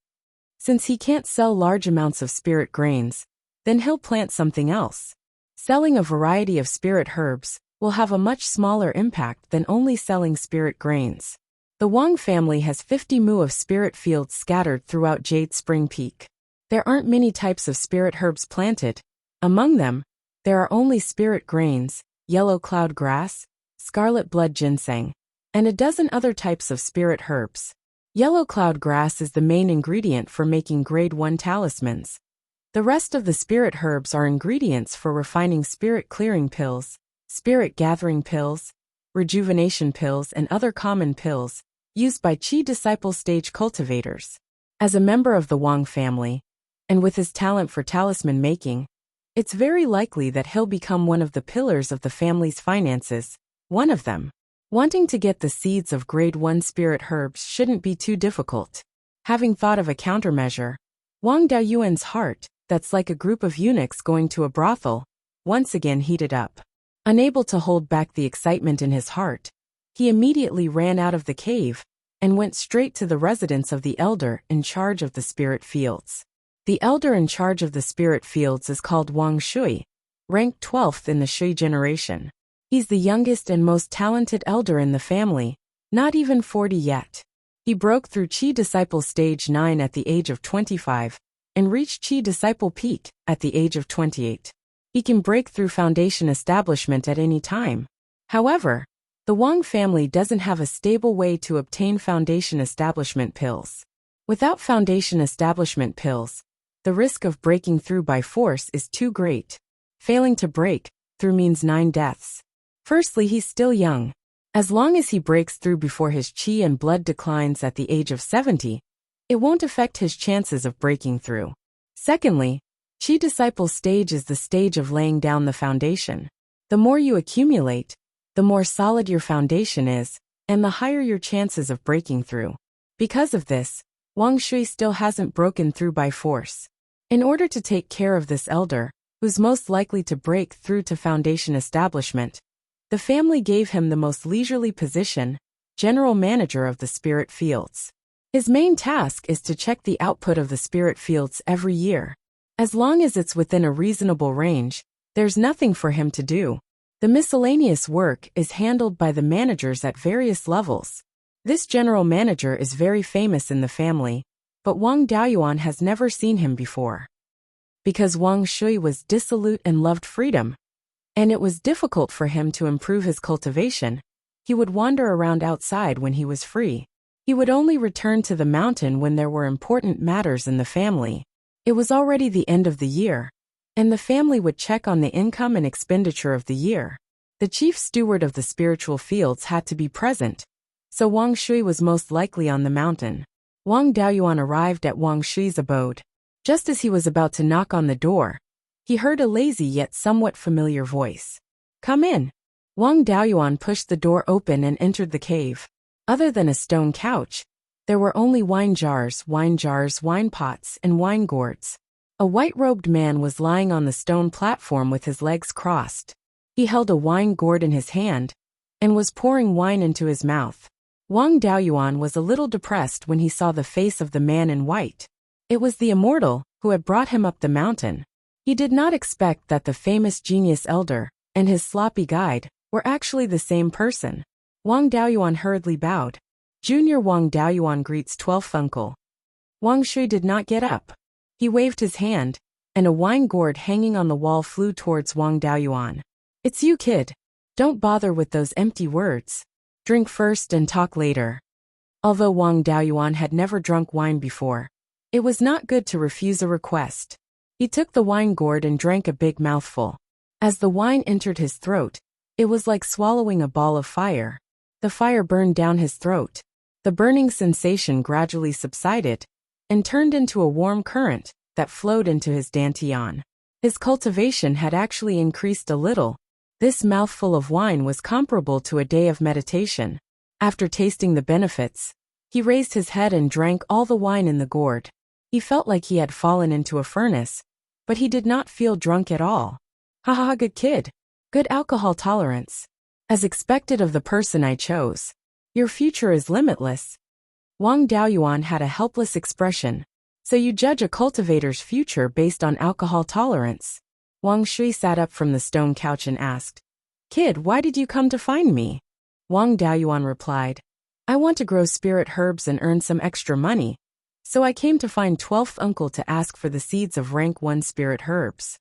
Since he can't sell large amounts of spirit grains, then he'll plant something else. Selling a variety of spirit herbs will have a much smaller impact than only selling spirit grains. The Wang family has 50 mu of spirit fields scattered throughout Jade Spring Peak. There aren't many types of spirit herbs planted. Among them, there are only spirit grains, yellow cloud grass, scarlet blood ginseng, and a dozen other types of spirit herbs. Yellow cloud grass is the main ingredient for making grade 1 talismans. The rest of the spirit herbs are ingredients for refining spirit clearing pills, spirit gathering pills, rejuvenation pills and other common pills, used by Qi disciple stage cultivators. As a member of the Wang family, and with his talent for talisman making, it's very likely that he'll become one of the pillars of the family's finances. One of them. Wanting to get the seeds of grade 1 spirit herbs shouldn't be too difficult. Having thought of a countermeasure, Wang Dayuan's heart, that's like a group of eunuchs going to a brothel, once again heated up. Unable to hold back the excitement in his heart, he immediately ran out of the cave and went straight to the residence of the elder in charge of the spirit fields. The elder in charge of the spirit fields is called Wang Shui, ranked 12th in the Shui generation. He's the youngest and most talented elder in the family, not even 40 yet. He broke through Qi disciple stage 9 at the age of 25, and reached Qi disciple peak at the age of 28. He can break through foundation establishment at any time. However, the Wang family doesn't have a stable way to obtain foundation establishment pills. Without foundation establishment pills, the risk of breaking through by force is too great. Failing to break through means 9 deaths. Firstly, he's still young. As long as he breaks through before his qi and blood declines at the age of 70, it won't affect his chances of breaking through. Secondly, Qi disciple stage is the stage of laying down the foundation. The more you accumulate, the more solid your foundation is, and the higher your chances of breaking through. Because of this, Wang Shui still hasn't broken through by force. In order to take care of this elder, who's most likely to break through to foundation establishment. The family gave him the most leisurely position, general manager of the spirit fields. His main task is to check the output of the spirit fields every year. As long as it's within a reasonable range, there's nothing for him to do. The miscellaneous work is handled by the managers at various levels. This general manager is very famous in the family, but Wang Daoyuan has never seen him before. Because Wang Shui was dissolute and loved freedom, and it was difficult for him to improve his cultivation, he would wander around outside when he was free. He would only return to the mountain when there were important matters in the family. It was already the end of the year, and the family would check on the income and expenditure of the year. The chief steward of the spiritual fields had to be present, so Wang Shui was most likely on the mountain. Wang Daoyuan arrived at Wang Shui's abode. Just as he was about to knock on the door, he heard a lazy yet somewhat familiar voice. "Come in." Wang Daoyuan pushed the door open and entered the cave. Other than a stone couch, there were only wine jars, wine pots, and wine gourds. A white-robed man was lying on the stone platform with his legs crossed. He held a wine gourd in his hand and was pouring wine into his mouth. Wang Daoyuan was a little depressed when he saw the face of the man in white. It was the immortal who had brought him up the mountain. He did not expect that the famous genius elder and his sloppy guide were actually the same person. Wang Daoyuan hurriedly bowed. Junior Wang Daoyuan greets 12th uncle. Wang Shui did not get up. He waved his hand, and a wine gourd hanging on the wall flew towards Wang Daoyuan. "It's you, kid. Don't bother with those empty words. Drink first and talk later." Although Wang Daoyuan had never drunk wine before, it was not good to refuse a request. He took the wine gourd and drank a big mouthful. As the wine entered his throat, it was like swallowing a ball of fire. The fire burned down his throat. The burning sensation gradually subsided and turned into a warm current that flowed into his dantian. His cultivation had actually increased a little. This mouthful of wine was comparable to a day of meditation. After tasting the benefits, he raised his head and drank all the wine in the gourd. He felt like he had fallen into a furnace, but he did not feel drunk at all. "Ha ha, good kid. Good alcohol tolerance. As expected of the person I chose. Your future is limitless." Wang Daoyuan had a helpless expression. "So you judge a cultivator's future based on alcohol tolerance?" Wang Shui sat up from the stone couch and asked, "Kid, why did you come to find me?" Wang Daoyuan replied, "I want to grow spirit herbs and earn some extra money, so I came to find 12th uncle to ask for the seeds of rank 1 spirit herbs."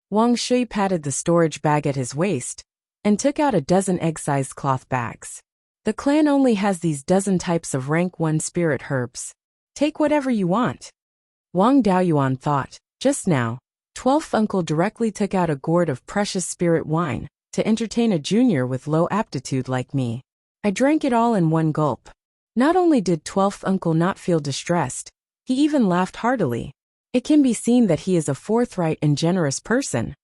Wang Shui patted the storage bag at his waist and took out a dozen egg-sized cloth bags. "The clan only has these dozen types of rank 1 spirit herbs. Take whatever you want." Wang Daoyuan thought, just now, 12th uncle directly took out a gourd of precious spirit wine to entertain a junior with low aptitude like me. I drank it all in one gulp. Not only did 12th uncle not feel distressed, he even laughed heartily. It can be seen that he is a forthright and generous person.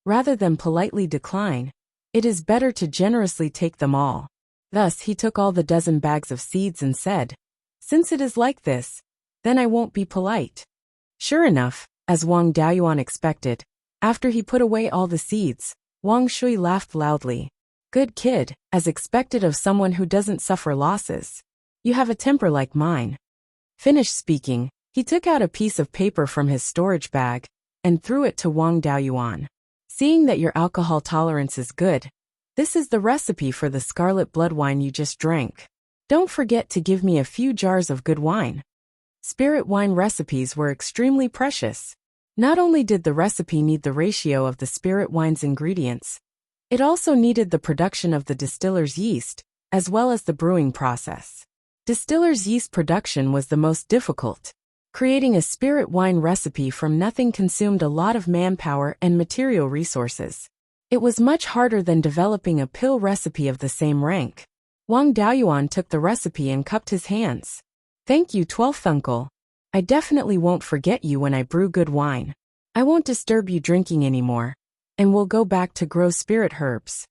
Rather than politely decline, it is better to generously take them all. Thus he took all the dozen bags of seeds and said, "Since it is like this, then I won't be polite." Sure enough, as Wang Daoyuan expected, after he put away all the seeds, Wang Shui laughed loudly. "Good kid, as expected of someone who doesn't suffer losses. You have a temper like mine." Finished speaking, he took out a piece of paper from his storage bag and threw it to Wang Daoyuan. "Seeing that your alcohol tolerance is good, this is the recipe for the scarlet blood wine you just drank. Don't forget to give me a few jars of good wine." Spirit wine recipes were extremely precious. Not only did the recipe need the ratio of the spirit wine's ingredients, it also needed the production of the distiller's yeast, as well as the brewing process. Distiller's yeast production was the most difficult. Creating a spirit wine recipe from nothing consumed a lot of manpower and material resources. It was much harder than developing a pill recipe of the same rank. Wang Daoyuan took the recipe and cupped his hands. "Thank you, 12th uncle. I definitely won't forget you when I brew good wine. I won't disturb you drinking anymore, and we'll go back to grow spirit herbs."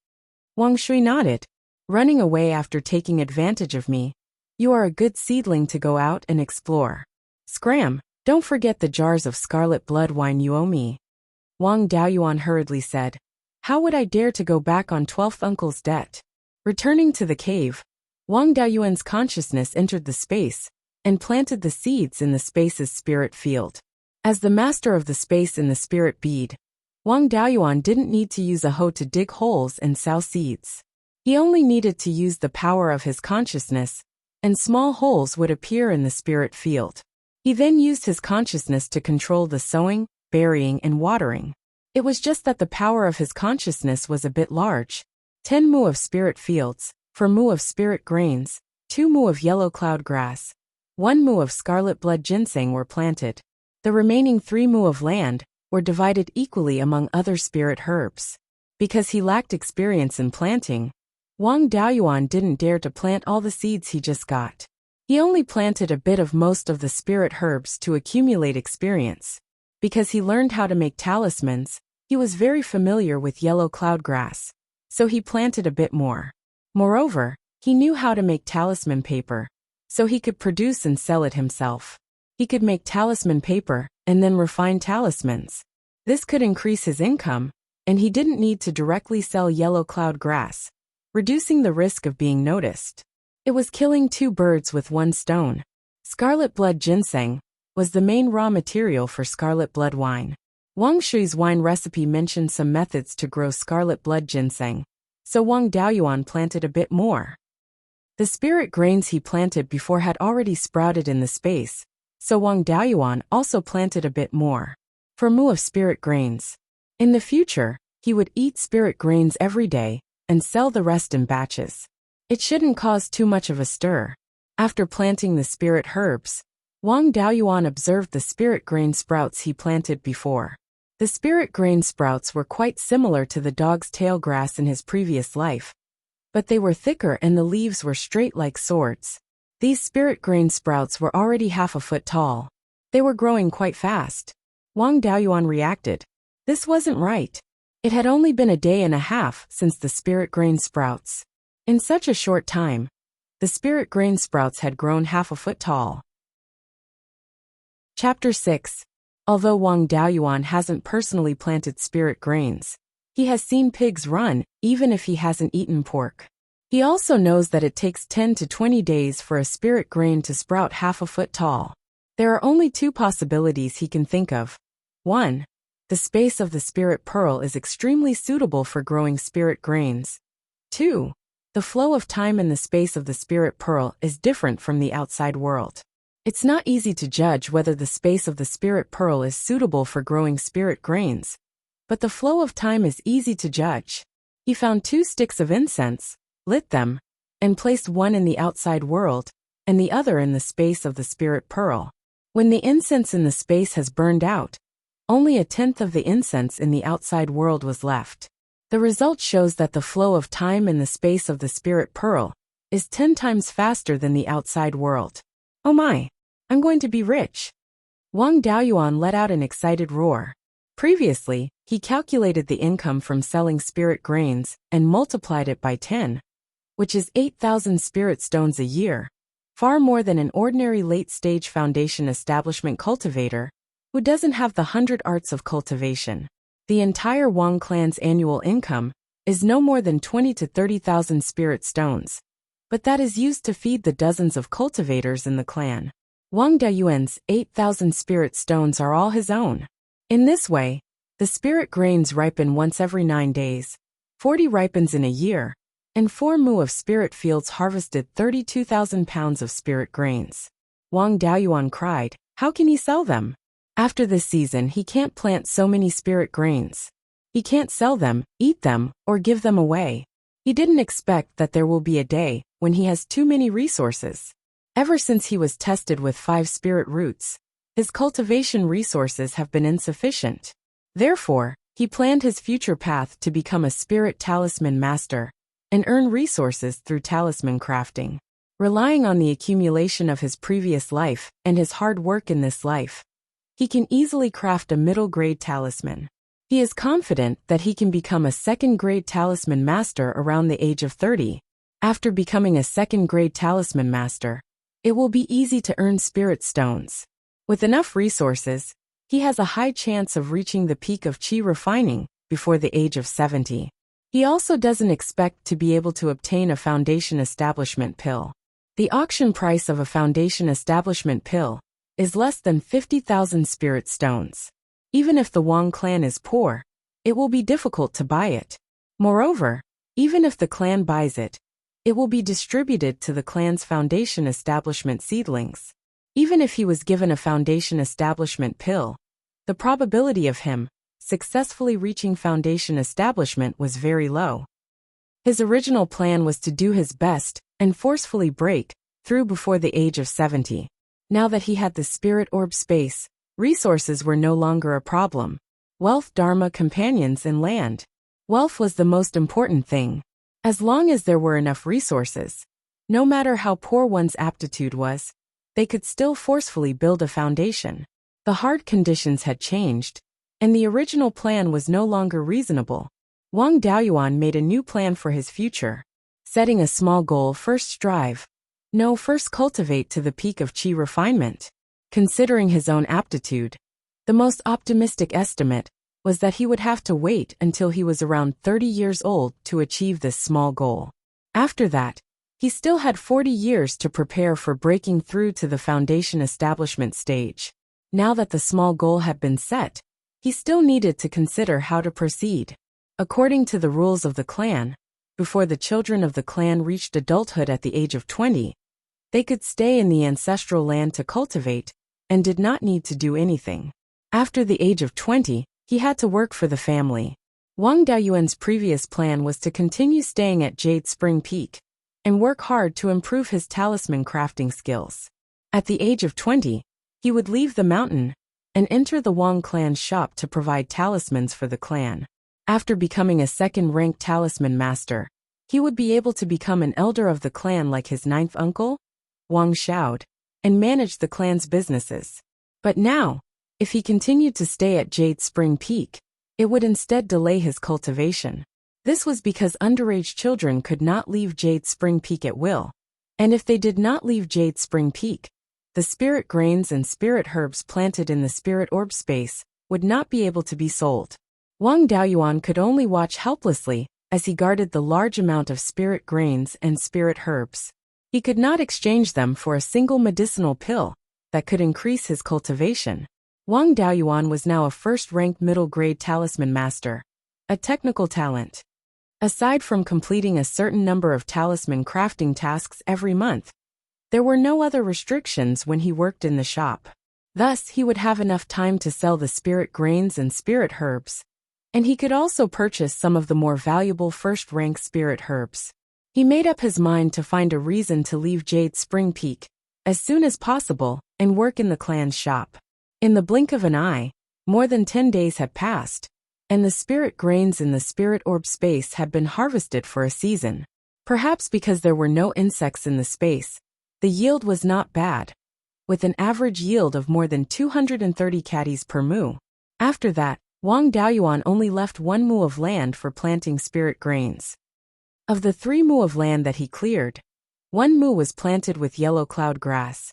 Wang Shui nodded, running away after taking advantage of me. "You are a good seedling to go out and explore. Scram, don't forget the jars of scarlet blood wine you owe me." Wang Daoyuan hurriedly said. How would I dare to go back on 12th uncle's debt? Returning to the cave, Wang Daoyuan's consciousness entered the space and planted the seeds in the space's spirit field. As the master of the space in the spirit bead, Wang Daoyuan didn't need to use a hoe to dig holes and sow seeds. He only needed to use the power of his consciousness, and small holes would appear in the spirit field. He then used his consciousness to control the sowing, burying, and watering. It was just that the power of his consciousness was a bit large. 10 mu of spirit fields, 4 mu of spirit grains, 2 mu of yellow cloud grass, 1 mu of scarlet blood ginseng were planted. The remaining 3 mu of land were divided equally among other spirit herbs. Because he lacked experience in planting, Wang Daoyuan didn't dare to plant all the seeds he just got. He only planted a bit of most of the spirit herbs to accumulate experience. Because he learned how to make talismans, he was very familiar with yellow cloud grass, so he planted a bit more. Moreover, he knew how to make talisman paper, so he could produce and sell it himself. He could make talisman paper and then refine talismans. This could increase his income, and he didn't need to directly sell yellow cloud grass, reducing the risk of being noticed. It was killing 2 birds with 1 stone. Scarlet blood ginseng was the main raw material for scarlet blood wine. Wang Shui's wine recipe mentioned some methods to grow scarlet blood ginseng, so Wang Daoyuan planted a bit more. The spirit grains he planted before had already sprouted in the space, so Wang Daoyuan also planted a bit more. 4 mu of spirit grains. In the future, he would eat spirit grains every day and sell the rest in batches. It shouldn't cause too much of a stir. After planting the spirit herbs, Wang Daoyuan observed the spirit grain sprouts he planted before. The spirit grain sprouts were quite similar to the dog's tail grass in his previous life, but they were thicker and the leaves were straight like swords. These spirit grain sprouts were already half a foot tall. They were growing quite fast. Wang Daoyuan reacted. This wasn't right. It had only been a day and a half since the spirit grain sprouts. In such a short time, the spirit grain sprouts had grown half a foot tall. Chapter 6. Although Wang Daoyuan hasn't personally planted spirit grains, he has seen pigs run, even if he hasn't eaten pork. He also knows that it takes 10 to 20 days for a spirit grain to sprout half a foot tall. There are only 2 possibilities he can think of. 1. The space of the spirit pearl is extremely suitable for growing spirit grains. 2. The flow of time in the space of the spirit pearl is different from the outside world. It's not easy to judge whether the space of the spirit pearl is suitable for growing spirit grains, but the flow of time is easy to judge. He found 2 sticks of incense, lit them, and placed one in the outside world, and the other in the space of the spirit pearl. When the incense in the space has burned out, only 1/10 of the incense in the outside world was left. The result shows that the flow of time in the space of the spirit pearl is 10 times faster than the outside world. Oh my! I'm going to be rich. Wang Daoyuan let out an excited roar. Previously, he calculated the income from selling spirit grains and multiplied it by 10, which is 8,000 spirit stones a year, far more than an ordinary late-stage foundation establishment cultivator who doesn't have the 100 arts of cultivation. The entire Wang clan's annual income is no more than 20 to 30,000 spirit stones, but that is used to feed the dozens of cultivators in the clan. Wang Daoyuan's 8,000 spirit stones are all his own. In this way, the spirit grains ripen once every 9 days, 40 ripens in a year, and 4 mu of spirit fields harvested 32,000 pounds of spirit grains. Wang Daoyuan cried, how can he sell them? After this season he can't plant so many spirit grains. He can't sell them, eat them, or give them away. He didn't expect that there will be a day when he has too many resources. Ever since he was tested with 5 spirit roots, his cultivation resources have been insufficient. Therefore, he planned his future path to become a spirit talisman master and earn resources through talisman crafting. Relying on the accumulation of his previous life and his hard work in this life, he can easily craft a middle-grade talisman. He is confident that he can become a second-grade talisman master around the age of 30. After becoming a second-grade talisman master, it will be easy to earn spirit stones. With enough resources, He has a high chance of reaching the peak of qi refining before the age of 70. He also doesn't expect to be able to obtain a foundation establishment pill. The auction price of a foundation establishment pill is less than 50,000 spirit stones. Even if the Wang clan is poor, it will be difficult to buy it. Moreover, even if the clan buys it, it will be distributed to the clan's foundation establishment seedlings. Even if he was given a foundation establishment pill, the probability of him successfully reaching foundation establishment was very low. His original plan was to do his best and forcefully break through before the age of 70. Now that he had the spirit orb space, resources were no longer a problem. Wealth, dharma, companions, and land. Wealth was the most important thing. As long as there were enough resources, no matter how poor one's aptitude was, they could still forcefully build a foundation. The hard conditions had changed, and the original plan was no longer reasonable. Wang Daoyuan made a new plan for his future. Setting a small goal, first strive. No, first cultivate to the peak of qi refinement. Considering his own aptitude, the most optimistic estimate was that he would have to wait until he was around 30 years old to achieve this small goal. After that, he still had 40 years to prepare for breaking through to the foundation establishment stage. Now that the small goal had been set, he still needed to consider how to proceed. According to the rules of the clan, before the children of the clan reached adulthood at the age of 20, they could stay in the ancestral land to cultivate and did not need to do anything. After the age of 20, he had to work for the family. Wang Daoyuan's previous plan was to continue staying at Jade Spring Peak and work hard to improve his talisman crafting skills. At the age of 20, he would leave the mountain and enter the Wang clan's shop to provide talismans for the clan. After becoming a second-ranked talisman master, he would be able to become an elder of the clan like his ninth uncle, Wang Xiaod, and manage the clan's businesses. But now, if he continued to stay at Jade Spring Peak, it would instead delay his cultivation. This was because underage children could not leave Jade Spring Peak at will, and if they did not leave Jade Spring Peak, the spirit grains and spirit herbs planted in the spirit orb space would not be able to be sold. Wang Daoyuan could only watch helplessly as he guarded the large amount of spirit grains and spirit herbs. He could not exchange them for a single medicinal pill that could increase his cultivation. Wang Daoyuan was now a first-ranked middle-grade talisman master, a technical talent. Aside from completing a certain number of talisman crafting tasks every month, there were no other restrictions when he worked in the shop. Thus, he would have enough time to sell the spirit grains and spirit herbs, and he could also purchase some of the more valuable first-rank spirit herbs. He made up his mind to find a reason to leave Jade Spring Peak as soon as possible and work in the clan's shop. In the blink of an eye, more than 10 days had passed, and the spirit grains in the spirit orb space had been harvested for a season. Perhaps because there were no insects in the space, the yield was not bad, with an average yield of more than 230 caddies per mu. After that, Wang Daoyuan only left 1 mu of land for planting spirit grains. Of the 3 mu of land that he cleared, 1 mu was planted with yellow cloud grass,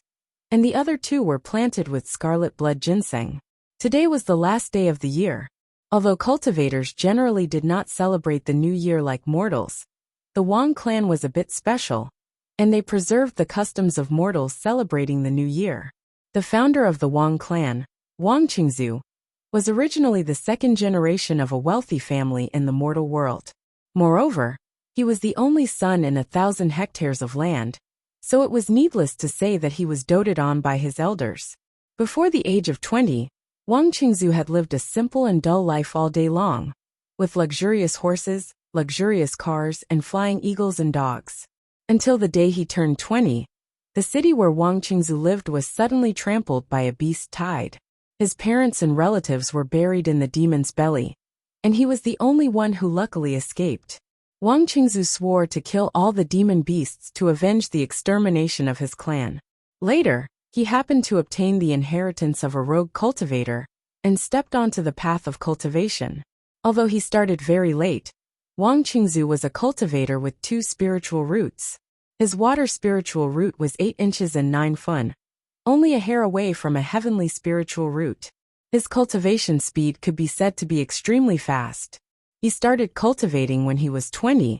and the other 2 were planted with scarlet blood ginseng. Today was the last day of the year. Although cultivators generally did not celebrate the new year like mortals, the Wang clan was a bit special, and they preserved the customs of mortals celebrating the new year. The founder of the Wang clan, Wang Qingzu, was originally the second generation of a wealthy family in the mortal world. Moreover, he was the only son in 1,000 hectares of land, so it was needless to say that he was doted on by his elders. Before the age of 20, Wang Qingzu had lived a simple and dull life all day long, with luxurious horses, luxurious cars, and flying eagles and dogs. Until the day he turned 20, the city where Wang Qingzu lived was suddenly trampled by a beast tide. His parents and relatives were buried in the demon's belly, and he was the only one who luckily escaped. Wang Qingzu swore to kill all the demon beasts to avenge the extermination of his clan. Later, he happened to obtain the inheritance of a rogue cultivator and stepped onto the path of cultivation. Although he started very late, Wang Qingzu was a cultivator with 2 spiritual roots. His water spiritual root was 8 inches and 9 fun, only a hair away from a heavenly spiritual root. His cultivation speed could be said to be extremely fast. He started cultivating when he was 20,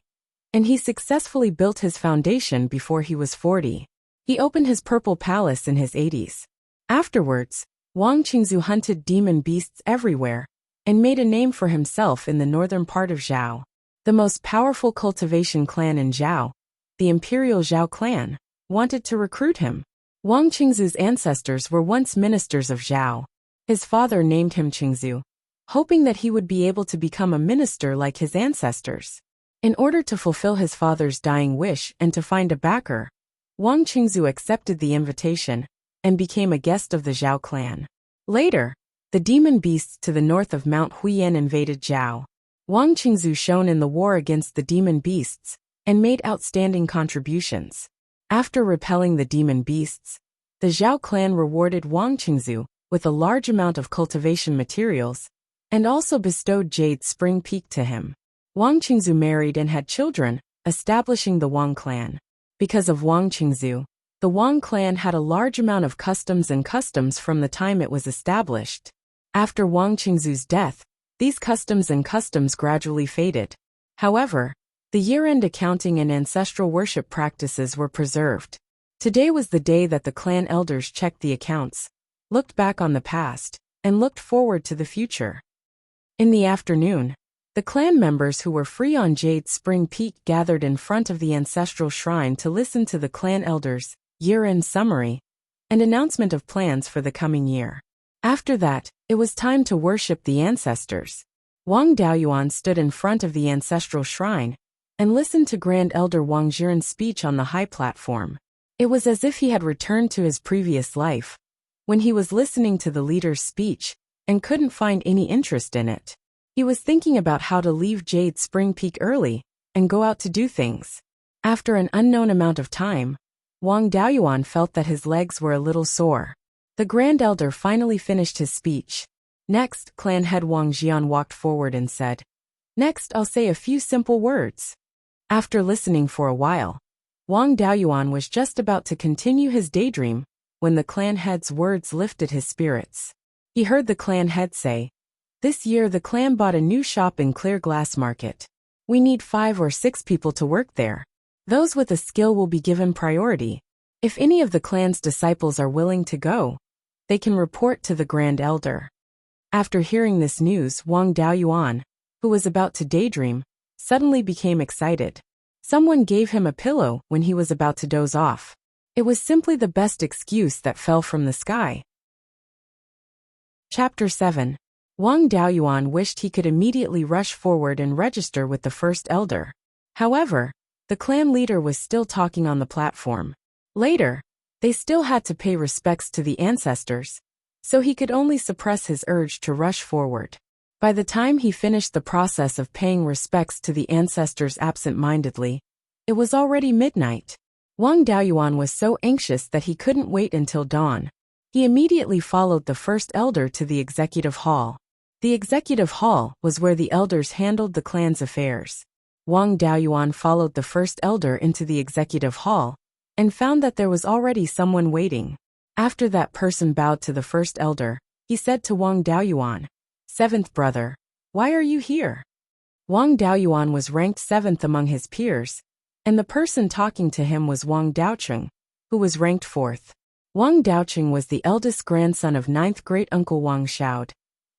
and he successfully built his foundation before he was 40. He opened his purple palace in his 80s. Afterwards, Wang Qingzu hunted demon beasts everywhere and made a name for himself in the northern part of Zhao. The most powerful cultivation clan in Zhao, the Imperial Zhao clan, wanted to recruit him. Wang Qingzu's ancestors were once ministers of Zhao. His father named him Qingzu, hoping that he would be able to become a minister like his ancestors. In order to fulfill his father's dying wish and to find a backer, Wang Qingzu accepted the invitation and became a guest of the Zhao clan. Later, the demon beasts to the north of Mount Huiyan invaded Zhao. Wang Qingzu shone in the war against the demon beasts and made outstanding contributions. After repelling the demon beasts, the Zhao clan rewarded Wang Qingzu with a large amount of cultivation materials and also bestowed Jade Spring Peak to him. Wang Qingzu married and had children, establishing the Wang clan. Because of Wang Qingzu, the Wang clan had a large amount of customs from the time it was established. After Wang Qingzu's death, these customs gradually faded. However, the year-end accounting and ancestral worship practices were preserved. Today was the day that the clan elders checked the accounts, looked back on the past, and looked forward to the future. In the afternoon, the clan members who were free on Jade Spring Peak gathered in front of the ancestral shrine to listen to the clan elders' year-end summary and announcement of plans for the coming year. After that, it was time to worship the ancestors. Wang Daoyuan stood in front of the ancestral shrine and listened to Grand Elder Wang Zhiren's speech on the high platform. It was as if he had returned to his previous life, when he was listening to the leader's speech and couldn't find any interest in it. He was thinking about how to leave Jade Spring Peak early and go out to do things. After an unknown amount of time, Wang Daoyuan felt that his legs were a little sore. The Grand Elder finally finished his speech. Next, clan head Wang Jian walked forward and said, "Next, I'll say a few simple words." After listening for a while, Wang Daoyuan was just about to continue his daydream when the clan head's words lifted his spirits. He heard the clan head say, "This year the clan bought a new shop in Clear Glass Market. We need 5 or 6 people to work there. Those with a skill will be given priority. If any of the clan's disciples are willing to go, they can report to the Grand Elder." After hearing this news, Wang Daoyuan, who was about to daydream, suddenly became excited. Someone gave him a pillow when he was about to doze off. It was simply the best excuse that fell from the sky. Chapter 7. Wang Daoyuan wished he could immediately rush forward and register with the first elder. However, the clan leader was still talking on the platform. Later, they still had to pay respects to the ancestors, so he could only suppress his urge to rush forward. By the time he finished the process of paying respects to the ancestors absent-mindedly, it was already midnight. Wang Daoyuan was so anxious that he couldn't wait until dawn. He immediately followed the first elder to the executive hall. The executive hall was where the elders handled the clan's affairs. Wang Daoyuan followed the first elder into the executive hall and found that there was already someone waiting. After that person bowed to the first elder, he said to Wang Daoyuan, "Seventh brother, why are you here?" Wang Daoyuan was ranked 7th among his peers, and the person talking to him was Wang Daocheng, who was ranked 4th. Wang Daocheng was the eldest grandson of 9th great-uncle Wang Shaod,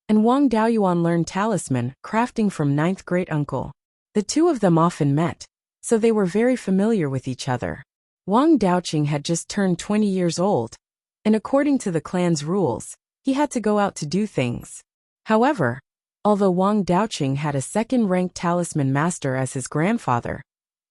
and Wang Daoyuan learned talisman crafting from 9th great-uncle. The two of them often met, so they were very familiar with each other. Wang Daocheng had just turned 20 years old, and according to the clan's rules, he had to go out to do things. However, although Wang Daocheng had a second-ranked talisman master as his grandfather,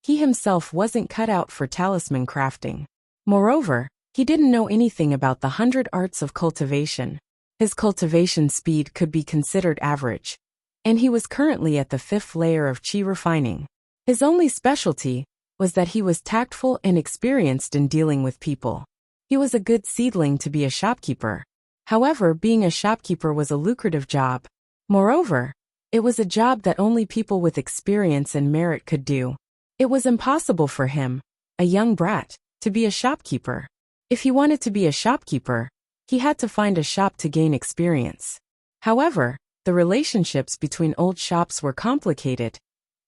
he himself wasn't cut out for talisman crafting. Moreover, he didn't know anything about the 100 arts of cultivation. His cultivation speed could be considered average, and he was currently at the 5th layer of qi refining. His only specialty was that he was tactful and experienced in dealing with people. He was a good seedling to be a shopkeeper. However, being a shopkeeper was a lucrative job. Moreover, it was a job that only people with experience and merit could do. It was impossible for him, a young brat, to be a shopkeeper. If he wanted to be a shopkeeper, he had to find a shop to gain experience. However, the relationships between old shops were complicated,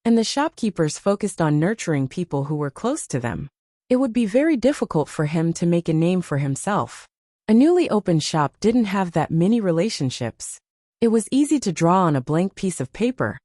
and the shopkeepers focused on nurturing people who were close to them. It would be very difficult for him to make a name for himself. A newly opened shop didn't have that many relationships. It was easy to draw on a blank piece of paper,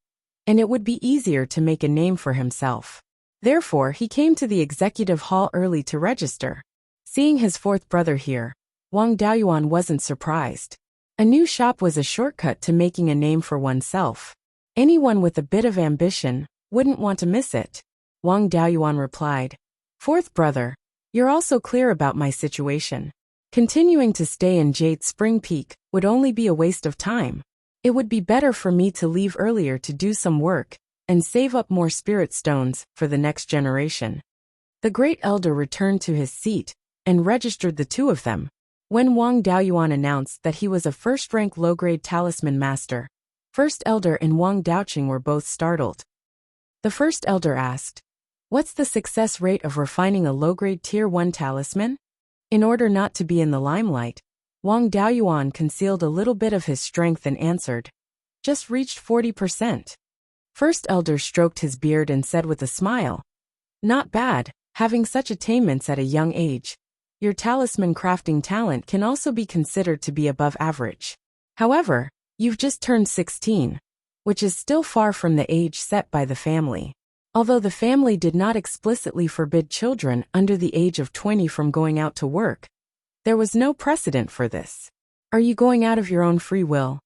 and it would be easier to make a name for himself. Therefore, he came to the executive hall early to register. Seeing his fourth brother here, Wang Daoyuan wasn't surprised. A new shop was a shortcut to making a name for oneself. Anyone with a bit of ambition wouldn't want to miss it. Wang Daoyuan replied, "Fourth brother, you're also clear about my situation. Continuing to stay in Jade Spring Peak would only be a waste of time. It would be better for me to leave earlier to do some work and save up more spirit stones for the next generation." The great elder returned to his seat and registered the two of them. When Wang Daoyuan announced that he was a first-rank low-grade talisman master, First Elder and Wang Daoqing were both startled. The First Elder asked, "What's the success rate of refining a low-grade Tier 1 talisman?" In order not to be in the limelight, Wang Daoyuan concealed a little bit of his strength and answered, "Just reached 40%. First Elder stroked his beard and said with a smile, "Not bad, having such attainments at a young age. Your talisman crafting talent can also be considered to be above average. However, you've just turned 16, which is still far from the age set by the family. Although the family did not explicitly forbid children under the age of 20 from going out to work, there was no precedent for this. Are you going out of your own free will?"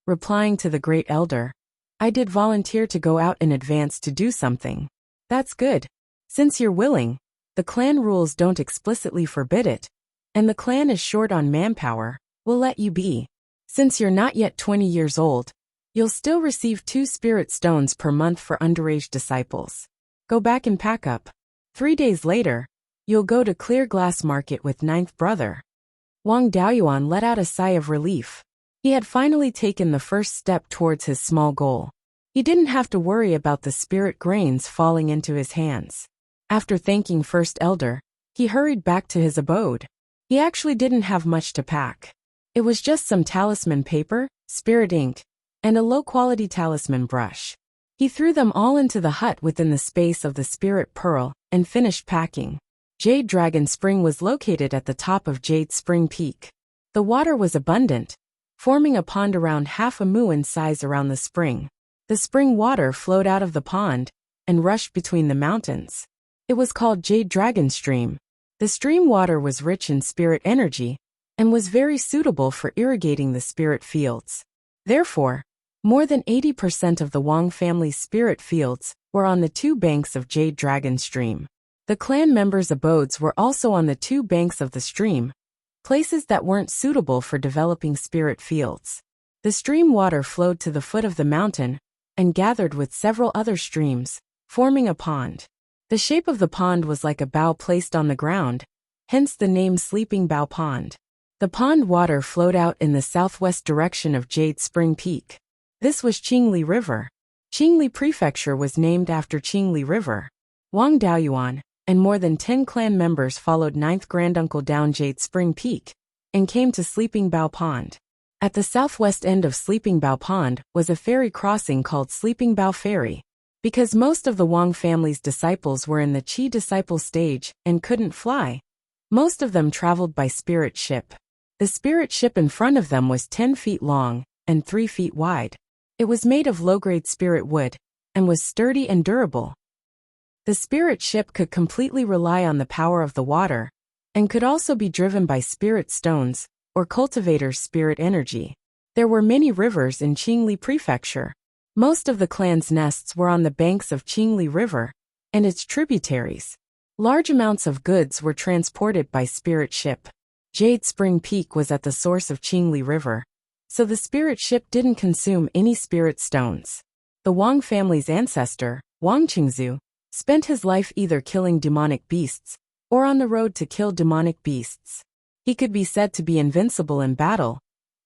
Replying to the great elder, "I did volunteer to go out in advance to do something." "That's good. Since you're willing, the clan rules don't explicitly forbid it, and the clan is short on manpower, we'll let you be. Since you're not yet 20 years old, you'll still receive 2 spirit stones per month for underage disciples. Go back and pack up. 3 days later, you'll go to Clear Glass Market with ninth brother." Wang Daoyuan let out a sigh of relief. He had finally taken the first step towards his small goal. He didn't have to worry about the spirit grains falling into his hands. After thanking First Elder, he hurried back to his abode. He actually didn't have much to pack. It was just some talisman paper, spirit ink, and a low-quality talisman brush. He threw them all into the hut within the space of the spirit pearl and finished packing. Jade Dragon Spring was located at the top of Jade Spring Peak. The water was abundant, forming a pond around half a mu in size around the spring. The spring water flowed out of the pond and rushed between the mountains. It was called Jade Dragon Stream. The stream water was rich in spirit energy and was very suitable for irrigating the spirit fields. Therefore, more than 80% of the Wang family's spirit fields were on the 2 banks of Jade Dragon Stream. The clan members' abodes were also on the 2 banks of the stream, places that weren't suitable for developing spirit fields. The stream water flowed to the foot of the mountain and gathered with several other streams, forming a pond. The shape of the pond was like a bow placed on the ground, hence the name Sleeping Bow Pond. The pond water flowed out in the southwest direction of Jade Spring Peak. This was Qingli River. Qingli Prefecture was named after Qingli River. Wang Daoyuan and more than 10 clan members followed ninth granduncle down Jade Spring Peak and came to Sleeping Bow Pond. At the southwest end of Sleeping Bow Pond was a ferry crossing called Sleeping Bow Ferry. Because most of the Wang family's disciples were in the Qi disciple stage and couldn't fly, most of them traveled by spirit ship. The spirit ship in front of them was 10 feet long and 3 feet wide. It was made of low-grade spirit wood and was sturdy and durable. The spirit ship could completely rely on the power of the water and could also be driven by spirit stones or cultivators' spirit energy. There were many rivers in Qingli Prefecture. Most of the clan's nests were on the banks of Qingli River and its tributaries. Large amounts of goods were transported by spirit ship. Jade Spring Peak was at the source of Qingli River, so the spirit ship didn't consume any spirit stones. The Wang family's ancestor, Wang Qingzu, spent his life either killing demonic beasts or on the road to kill demonic beasts. He could be said to be invincible in battle,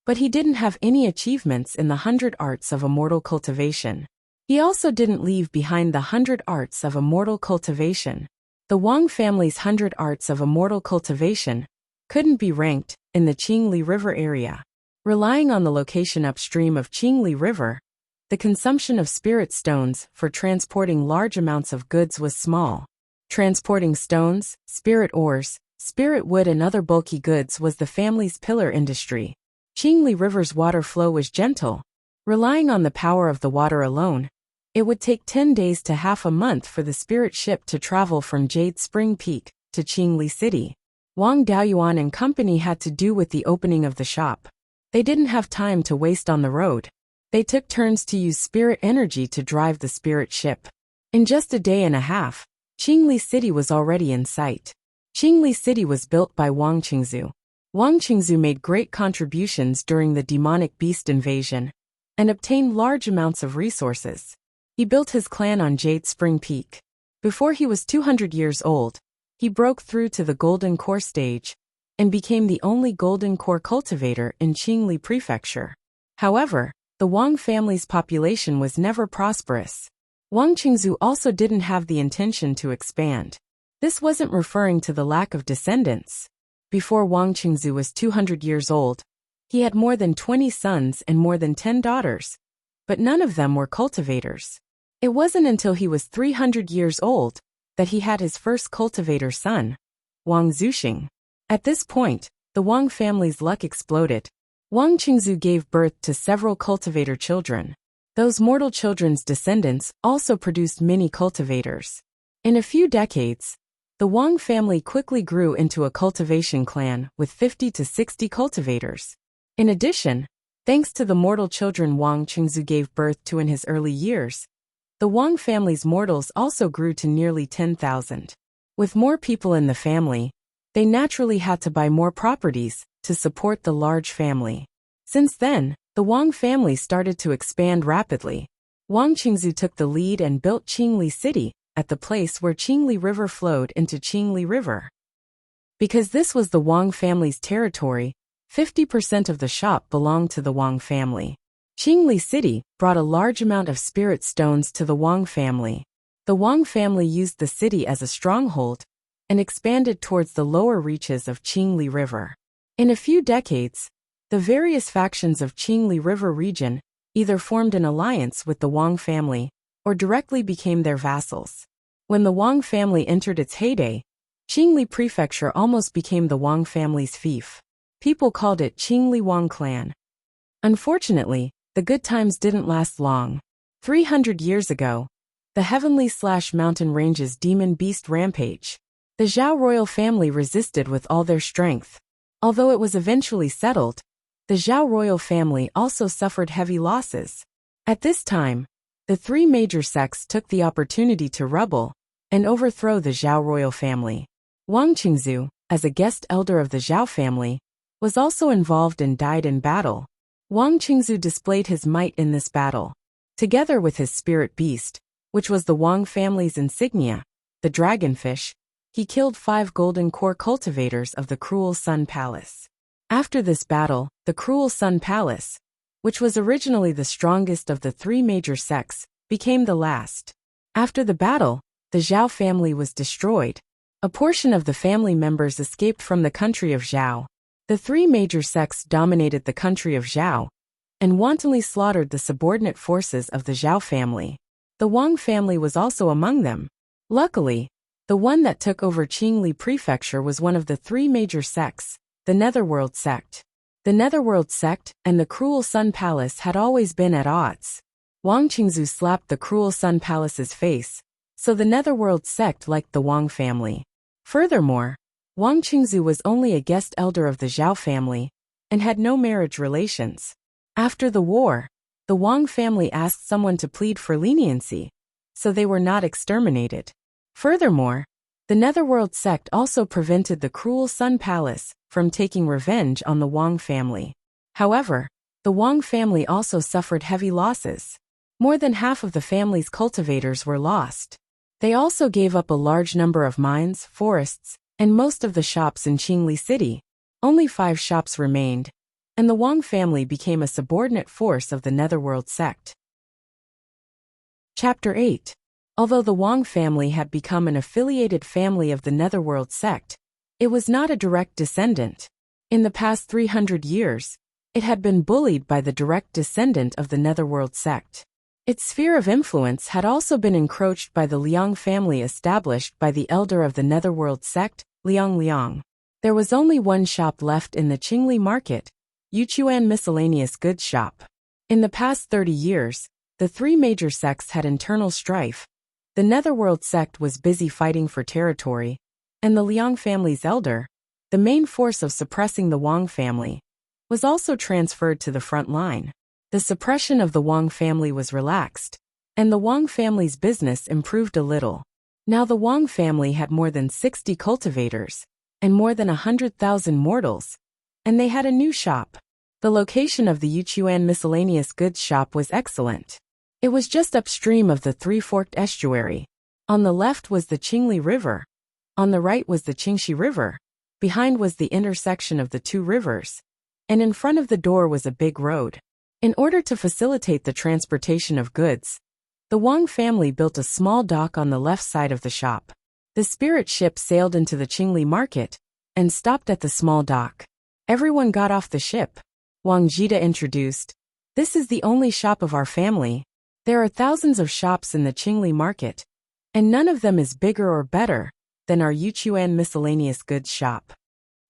but he didn't have any achievements in the 100 arts of immortal cultivation. He also didn't leave behind the 100 arts of immortal cultivation. The Wang family's 100 arts of immortal cultivation couldn't be ranked in the Qingli River area. Relying on the location upstream of Qingli River, the consumption of spirit stones for transporting large amounts of goods was small. Transporting stones, spirit ores, spirit wood and other bulky goods was the family's pillar industry. Qingli River's water flow was gentle. Relying on the power of the water alone, it would take 10 days to half a month for the spirit ship to travel from Jade Spring Peak to Qingli City. Wang Daoyuan and company had to do with the opening of the shop. They didn't have time to waste on the road. They took turns to use spirit energy to drive the spirit ship. In just a day and a half, Qingli City was already in sight. Qingli City was built by Wang Qingzu. Wang Qingzu made great contributions during the demonic beast invasion and obtained large amounts of resources. He built his clan on Jade Spring Peak. Before he was 200 years old, he broke through to the Golden Core stage and became the only Golden Core cultivator in Qingli Prefecture. However, the Wang family's population was never prosperous. Wang Qingzu also didn't have the intention to expand. This wasn't referring to the lack of descendants. Before Wang Qingzu was 200 years old, he had more than 20 sons and more than 10 daughters, but none of them were cultivators. It wasn't until he was 300 years old that he had his first cultivator son, Wang Zuxing. At this point, the Wang family's luck exploded. Wang Qingzu gave birth to several cultivator children. Those mortal children's descendants also produced many cultivators. In a few decades, the Wang family quickly grew into a cultivation clan with 50 to 60 cultivators. In addition, thanks to the mortal children Wang Qingzu gave birth to in his early years, the Wang family's mortals also grew to nearly 10,000. With more people in the family, they naturally had to buy more properties to support the large family. Since then, the Wang family started to expand rapidly. Wang Qingzu took the lead and built Qingli City at the place where Qingli River flowed into Qingli River. Because this was the Wang family's territory, 50% of the shop belonged to the Wang family. Qingli City brought a large amount of spirit stones to the Wang family. The Wang family used the city as a stronghold and expanded towards the lower reaches of Qingli River. In a few decades, the various factions of Qingli River region either formed an alliance with the Wang family or directly became their vassals. When the Wang family entered its heyday, Qingli Prefecture almost became the Wang family's fief. People called it Qingli Wang Clan. Unfortunately, the good times didn't last long. 300 years ago, the Heavenly/Mountain Ranges demon beast rampage. The Zhao royal family resisted with all their strength. Although it was eventually settled, the Zhao royal family also suffered heavy losses. At this time, the three major sects took the opportunity to rebel and overthrow the Zhao royal family. Wang Qingzu, as a guest elder of the Zhao family, was also involved and died in battle. Wang Qingzu displayed his might in this battle. Together with his spirit beast, which was the Wang family's insignia, the dragonfish, he killed 5 golden core cultivators of the Cruel Sun Palace. After this battle, the Cruel Sun Palace, which was originally the strongest of the 3 major sects, became the last. After the battle, the Zhao family was destroyed. A portion of the family members escaped from the country of Zhao. The 3 major sects dominated the country of Zhao and wantonly slaughtered the subordinate forces of the Zhao family. The Wang family was also among them. Luckily, the one that took over Qingli Prefecture was one of the 3 major sects, the Netherworld sect. The Netherworld sect and the Cruel Sun Palace had always been at odds. Wang Qingzu slapped the Cruel Sun Palace's face, so the Netherworld sect liked the Wang family. Furthermore, Wang Qingzu was only a guest elder of the Zhao family and had no marriage relations. After the war, the Wang family asked someone to plead for leniency, so they were not exterminated. Furthermore, the Netherworld sect also prevented the Cruel Sun Palace from taking revenge on the Wang family. However, the Wang family also suffered heavy losses. More than half of the family's cultivators were lost. They also gave up a large number of mines, forests, and most of the shops in Qingli City. Only 5 shops remained, and the Wang family became a subordinate force of the Netherworld sect. Chapter 8. Although the Wang family had become an affiliated family of the Netherworld sect, it was not a direct descendant. In the past 300 years, It had been bullied by the direct descendant of the Netherworld sect. Its sphere of influence had also been encroached by the Liang family established by the elder of the Netherworld sect, Liang. There was only one shop left in the Qingli market, Yuchuan Miscellaneous Goods Shop. In the past 30 years, the three major sects had internal strife. The Netherworld sect was busy fighting for territory, and the Liang family's elder, the main force of suppressing the Wang family, was also transferred to the front line. The suppression of the Wang family was relaxed, and the Wang family's business improved a little. Now the Wang family had more than 60 cultivators, and more than 100,000 mortals, and they had a new shop. The location of the Yuchuan Miscellaneous Goods Shop was excellent. It was just upstream of the three-forked estuary. On the left was the Qingli River. On the right was the Qingxi River. Behind was the intersection of the two rivers. And in front of the door was a big road. In order to facilitate the transportation of goods, the Wang family built a small dock on the left side of the shop. The spirit ship sailed into the Qingli market and stopped at the small dock. Everyone got off the ship. Wang Jida introduced, "This is the only shop of our family. There are thousands of shops in the Qingli market, and none of them is bigger or better than our Yuchuan Miscellaneous Goods Shop."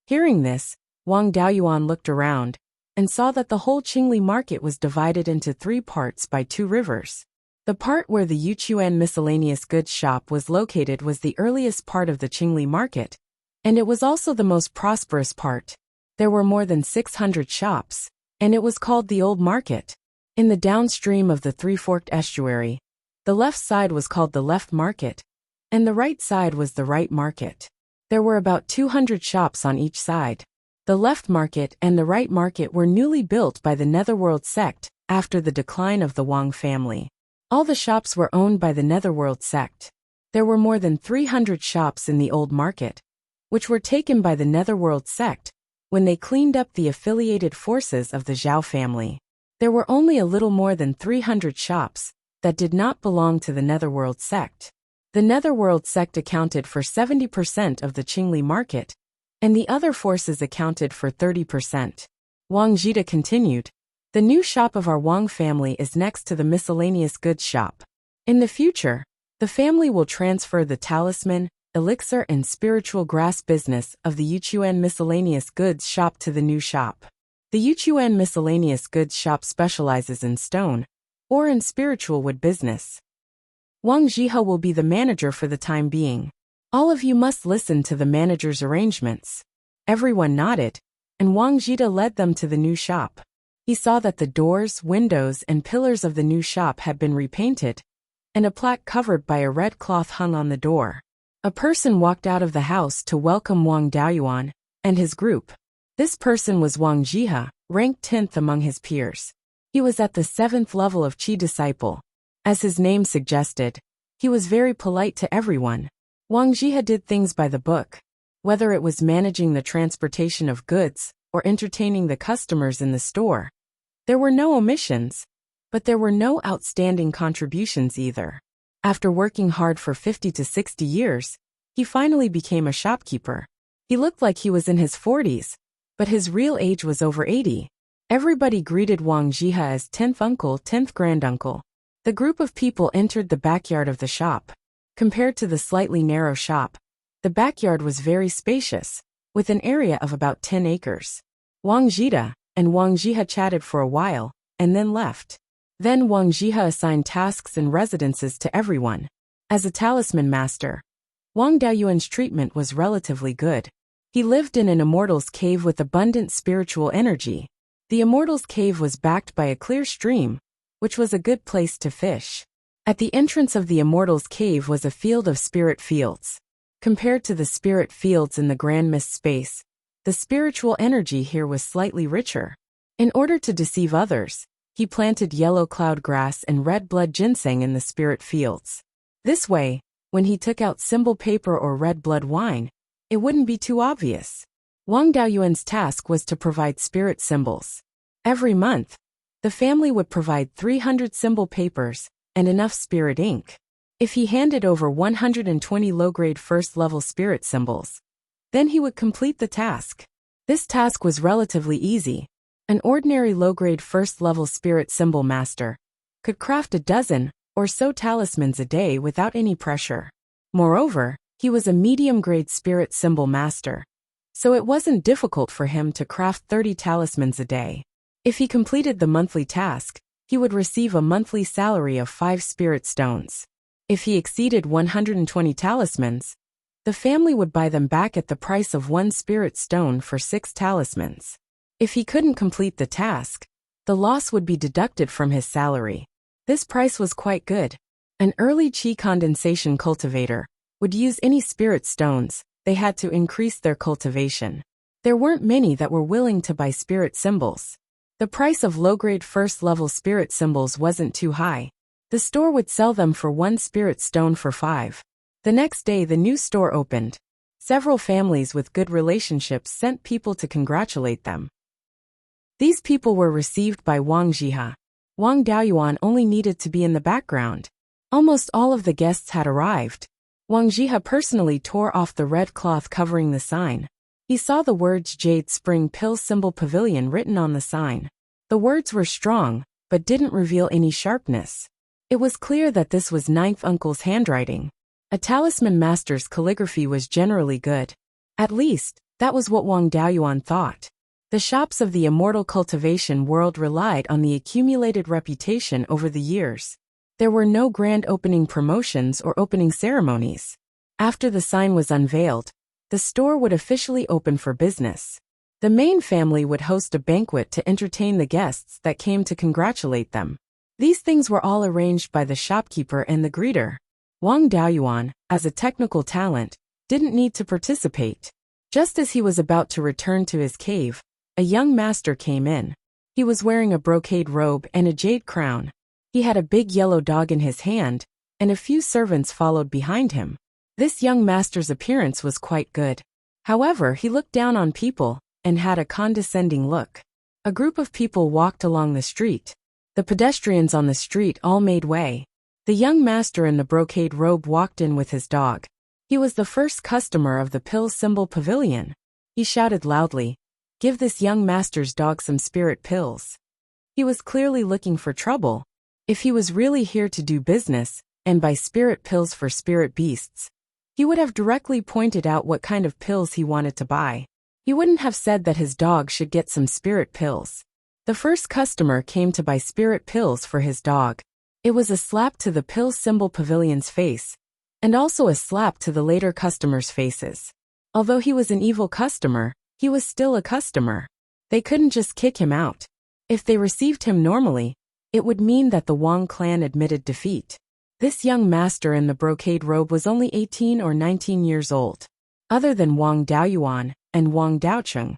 Hearing this, Wang Daoyuan looked around and saw that the whole Qingli market was divided into three parts by two rivers. The part where the Yuchuan Miscellaneous Goods Shop was located was the earliest part of the Qingli market, and it was also the most prosperous part. There were more than 600 shops, and it was called the Old Market. In the downstream of the three-forked estuary, the left side was called the Left Market, and the right side was the Right Market. There were about 200 shops on each side. The Left Market and the Right Market were newly built by the Netherworld sect after the decline of the Wang family. All the shops were owned by the Netherworld sect. There were more than 300 shops in the Old Market, which were taken by the Netherworld sect when they cleaned up the affiliated forces of the Zhao family. There were only a little more than 300 shops that did not belong to the Netherworld sect. The Netherworld sect accounted for 70% of the Qingli market, and the other forces accounted for 30%. Wang Jida continued, "The new shop of our Wang family is next to the miscellaneous goods shop. In the future, the family will transfer the talisman, elixir and spiritual grass business of the Yuchuan Miscellaneous Goods Shop to the new shop. The Yuchuan Miscellaneous Goods Shop specializes in stone, or in spiritual wood business. Wang Jihe will be the manager for the time being. All of you must listen to the manager's arrangements." Everyone nodded, and Wang Jida led them to the new shop. He saw that the doors, windows, and pillars of the new shop had been repainted, and a plaque covered by a red cloth hung on the door. A person walked out of the house to welcome Wang Daoyuan and his group. This person was Wang Jihe, ranked 10th among his peers. He was at the 7th level of Qi disciple. As his name suggested, he was very polite to everyone. Wang Jihe did things by the book. Whether it was managing the transportation of goods or entertaining the customers in the store, there were no omissions, but there were no outstanding contributions either. After working hard for 50 to 60 years, he finally became a shopkeeper. He looked like he was in his 40s, but his real age was over 80. Everybody greeted Wang Jihe as 10th uncle, 10th granduncle. The group of people entered the backyard of the shop. Compared to the slightly narrow shop, the backyard was very spacious, with an area of about 10 acres. Wang Jida and Wang Jihe chatted for a while, and then left. Then Wang Jihe assigned tasks and residences to everyone. As a talisman master, Wang Daoyuan's treatment was relatively good. He lived in an Immortals cave with abundant spiritual energy. The Immortals cave was backed by a clear stream, which was a good place to fish. At the entrance of the Immortals cave was a field of spirit fields. Compared to the spirit fields in the Grand Mist space, the spiritual energy here was slightly richer. In order to deceive others, he planted yellow cloud grass and red blood ginseng in the spirit fields. This way, when he took out symbol paper or red blood wine, it wouldn't be too obvious. Wang Daoyuan's task was to provide spirit symbols. Every month, the family would provide 300 symbol papers and enough spirit ink. If he handed over 120 low-grade first-level spirit symbols, then he would complete the task. This task was relatively easy. An ordinary low-grade first-level spirit symbol master could craft a dozen or so talismans a day without any pressure. Moreover, he was a medium-grade spirit symbol master, so it wasn't difficult for him to craft 30 talismans a day. If he completed the monthly task, he would receive a monthly salary of 5 spirit stones. If he exceeded 120 talismans, the family would buy them back at the price of 1 spirit stone for 6 talismans. If he couldn't complete the task, the loss would be deducted from his salary. This price was quite good. An early chi condensation cultivator would use any spirit stones. They had to increase their cultivation. There weren't many that were willing to buy spirit symbols. The price of low-grade first-level spirit symbols wasn't too high. The store would sell them for 1 spirit stone for 5. The next day the new store opened. Several families with good relationships sent people to congratulate them. These people were received by Wang Jiha. Wang Daoyuan only needed to be in the background. Almost all of the guests had arrived. Wang Jiha personally tore off the red cloth covering the sign. He saw the words Jade Spring Pill Symbol Pavilion written on the sign. The words were strong, but didn't reveal any sharpness. It was clear that this was Ninth Uncle's handwriting. A talisman master's calligraphy was generally good. At least, that was what Wang Daoyuan thought. The shops of the immortal cultivation world relied on the accumulated reputation over the years. There were no grand opening promotions or opening ceremonies. After the sign was unveiled, the store would officially open for business. The main family would host a banquet to entertain the guests that came to congratulate them. These things were all arranged by the shopkeeper and the greeter. Wang Daoyuan, as a technical talent, didn't need to participate. Just as he was about to return to his cave, a young master came in. He was wearing a brocade robe and a jade crown. He had a big yellow dog in his hand, and a few servants followed behind him. This young master's appearance was quite good. However, he looked down on people and had a condescending look. A group of people walked along the street. The pedestrians on the street all made way. The young master in the brocade robe walked in with his dog. He was the first customer of the Pill Symbol Pavilion. He shouted loudly, "Give this young master's dog some spirit pills." He was clearly looking for trouble. If he was really here to do business and buy spirit pills for spirit beasts, he would have directly pointed out what kind of pills he wanted to buy. He wouldn't have said that his dog should get some spirit pills. The first customer came to buy spirit pills for his dog. It was a slap to the Pill Symbol Pavilion's face, and also a slap to the later customers' faces. Although he was an evil customer, he was still a customer. They couldn't just kick him out. If they received him normally, it would mean that the Wang clan admitted defeat. This young master in the brocade robe was only 18 or 19 years old. Other than Wang Daoyuan and Wang Daocheng,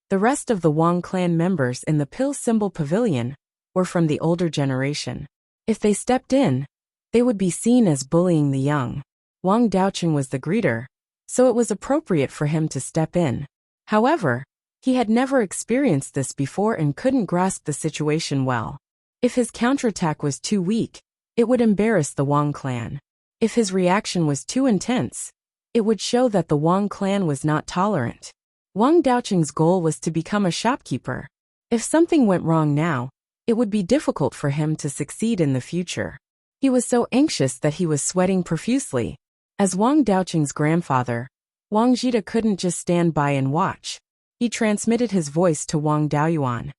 the rest of the Wang clan members in the Pill Symbol Pavilion were from the older generation. If they stepped in, they would be seen as bullying the young. Wang Daocheng was the greeter, so it was appropriate for him to step in. However, he had never experienced this before and couldn't grasp the situation well. If his counterattack was too weak, it would embarrass the Wang clan. If his reaction was too intense, it would show that the Wang clan was not tolerant. Wang Daocheng's goal was to become a shopkeeper. If something went wrong now, it would be difficult for him to succeed in the future. He was so anxious that he was sweating profusely. As Wang Daocheng's grandfather, Wang Jita couldn't just stand by and watch. He transmitted his voice to Wang Daoyuan.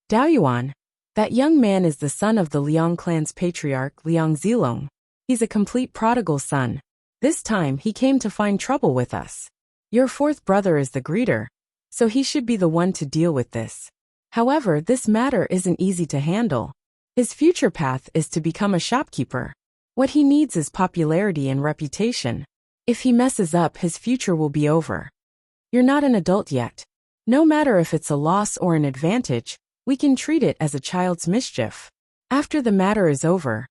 "Daoyuan, that young man is the son of the Liang clan's patriarch Liang Zilong. He's a complete prodigal son. This time he came to find trouble with us. Your fourth brother is the greeter, so he should be the one to deal with this. However, this matter isn't easy to handle. His future path is to become a shopkeeper. What he needs is popularity and reputation. If he messes up, his future will be over. You're not an adult yet. No matter if it's a loss or an advantage, we can treat it as a child's mischief. After the matter is over,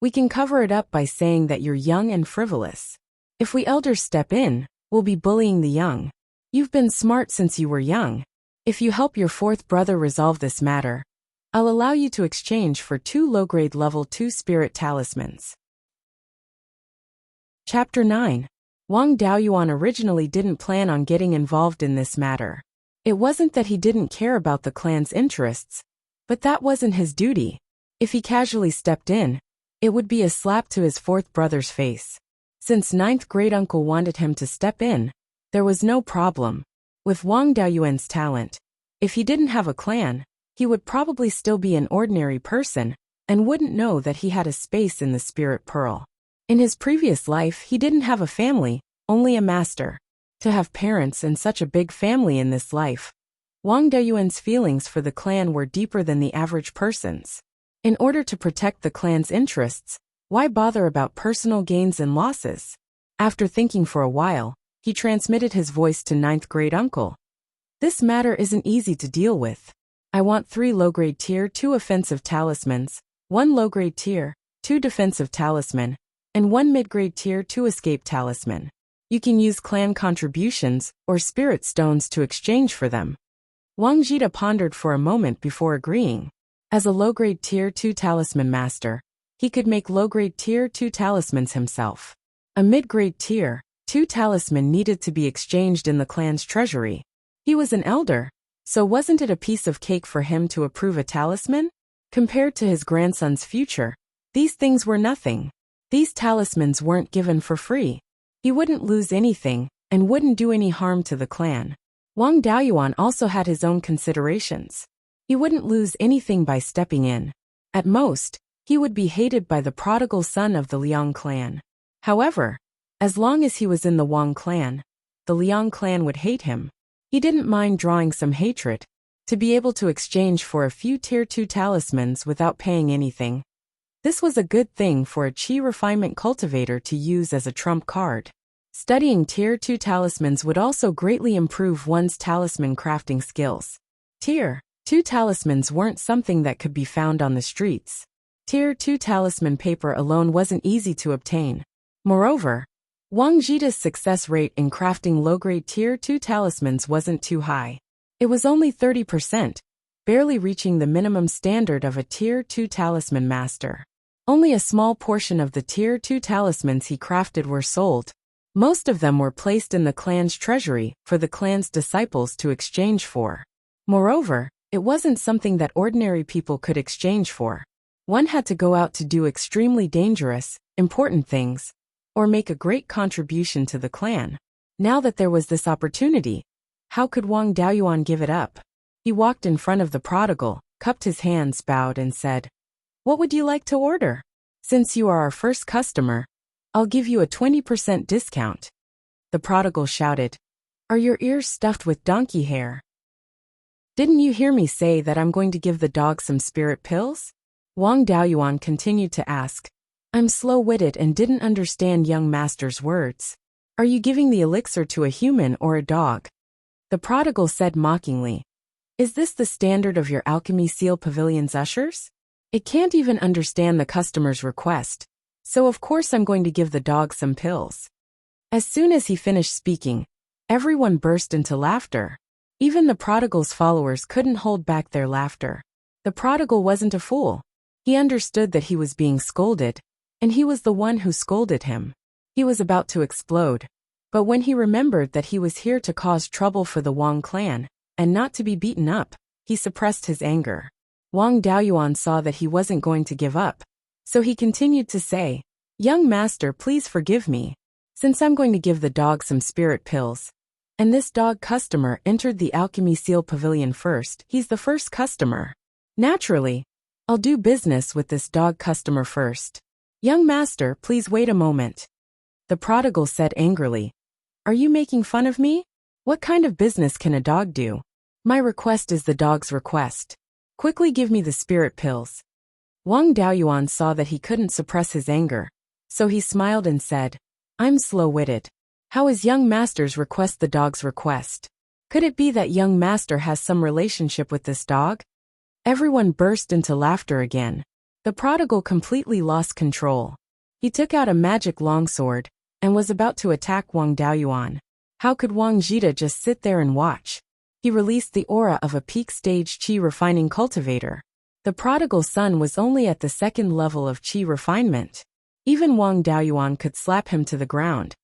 we can cover it up by saying that you're young and frivolous. If we elders step in, we'll be bullying the young. You've been smart since you were young. If you help your fourth brother resolve this matter, I'll allow you to exchange for 2 low-grade level 2 spirit talismans." Chapter 9. Wang Daoyuan originally didn't plan on getting involved in this matter. It wasn't that he didn't care about the clan's interests, but that wasn't his duty. If he casually stepped in, it would be a slap to his fourth brother's face. Since ninth great-uncle wanted him to step in, there was no problem. With Wang Daoyuan's talent, if he didn't have a clan, he would probably still be an ordinary person and wouldn't know that he had a space in the Spirit Pearl. In his previous life, he didn't have a family, only a master. To have parents and such a big family in this life, Wang Daoyuan's feelings for the clan were deeper than the average person's. In order to protect the clan's interests, why bother about personal gains and losses? After thinking for a while, he transmitted his voice to ninth great-uncle. This matter isn't easy to deal with. I want 3 low-grade tier 2 offensive talismans, 1 low-grade tier 2 defensive talisman, and 1 mid-grade tier 2 escape talisman. You can use clan contributions or spirit stones to exchange for them. Wang Jita pondered for a moment before agreeing. As a low-grade tier 2 talisman master, he could make low-grade tier 2 talismans himself. A mid-grade tier 2 talisman needed to be exchanged in the clan's treasury. He was an elder, so wasn't it a piece of cake for him to approve a talisman? Compared to his grandson's future, these things were nothing. These talismans weren't given for free. He wouldn't lose anything and wouldn't do any harm to the clan. Wang Daoyuan also had his own considerations. He wouldn't lose anything by stepping in. At most, he would be hated by the prodigal son of the Liang clan. However, as long as he was in the Wang clan, the Liang clan would hate him. He didn't mind drawing some hatred. To be able to exchange for a few tier 2 talismans without paying anything. This was a good thing for a chi refinement cultivator to use as a trump card. Studying tier 2 talismans would also greatly improve one's talisman crafting skills. Tier 2 talismans weren't something that could be found on the streets. Tier 2 talisman paper alone wasn't easy to obtain. Moreover, Wang Jita's success rate in crafting low-grade tier 2 talismans wasn't too high. It was only 30%, barely reaching the minimum standard of a tier 2 talisman master. Only a small portion of the tier 2 talismans he crafted were sold. Most of them were placed in the clan's treasury for the clan's disciples to exchange for. Moreover, it wasn't something that ordinary people could exchange for. One had to go out to do extremely dangerous, important things, or make a great contribution to the clan. Now that there was this opportunity, how could Wang Daoyuan give it up? He walked in front of the prodigal, cupped his hands, bowed and said, "What would you like to order? Since you are our first customer, I'll give you a 20% discount." The prodigal shouted, "Are your ears stuffed with donkey hair? Didn't you hear me say that I'm going to give the dog some spirit pills?" Wang Daoyuan continued to ask. "I'm slow-witted and didn't understand young master's words. Are you giving the elixir to a human or a dog?" The prodigal said mockingly, "Is this the standard of your alchemy seal pavilion's ushers? It can't even understand the customer's request, so of course I'm going to give the dog some pills." As soon as he finished speaking, everyone burst into laughter. Even the prodigal's followers couldn't hold back their laughter. The prodigal wasn't a fool. He understood that he was being scolded, and he was the one who scolded him. He was about to explode, but when he remembered that he was here to cause trouble for the Wang clan, and not to be beaten up, he suppressed his anger. Wang Daoyuan saw that he wasn't going to give up, so he continued to say, "Young master, please forgive me. Since I'm going to give the dog some spirit pills, and this dog customer entered the alchemy seal pavilion first, he's the first customer. Naturally, I'll do business with this dog customer first. Young master, please wait a moment." The prodigal said angrily, "Are you making fun of me? What kind of business can a dog do? My request is the dog's request. Quickly give me the spirit pills." Wang Daoyuan saw that he couldn't suppress his anger, so he smiled and said, "I'm slow-witted. How is young master's request the dog's request? Could it be that young master has some relationship with this dog?" Everyone burst into laughter again. The prodigal completely lost control. He took out a magic longsword and was about to attack Wang Daoyuan. How could Wang Jita just sit there and watch? He released the aura of a peak stage chi refining cultivator. The prodigal son was only at the 2nd level of chi refinement. Even Wang Daoyuan could slap him to the ground.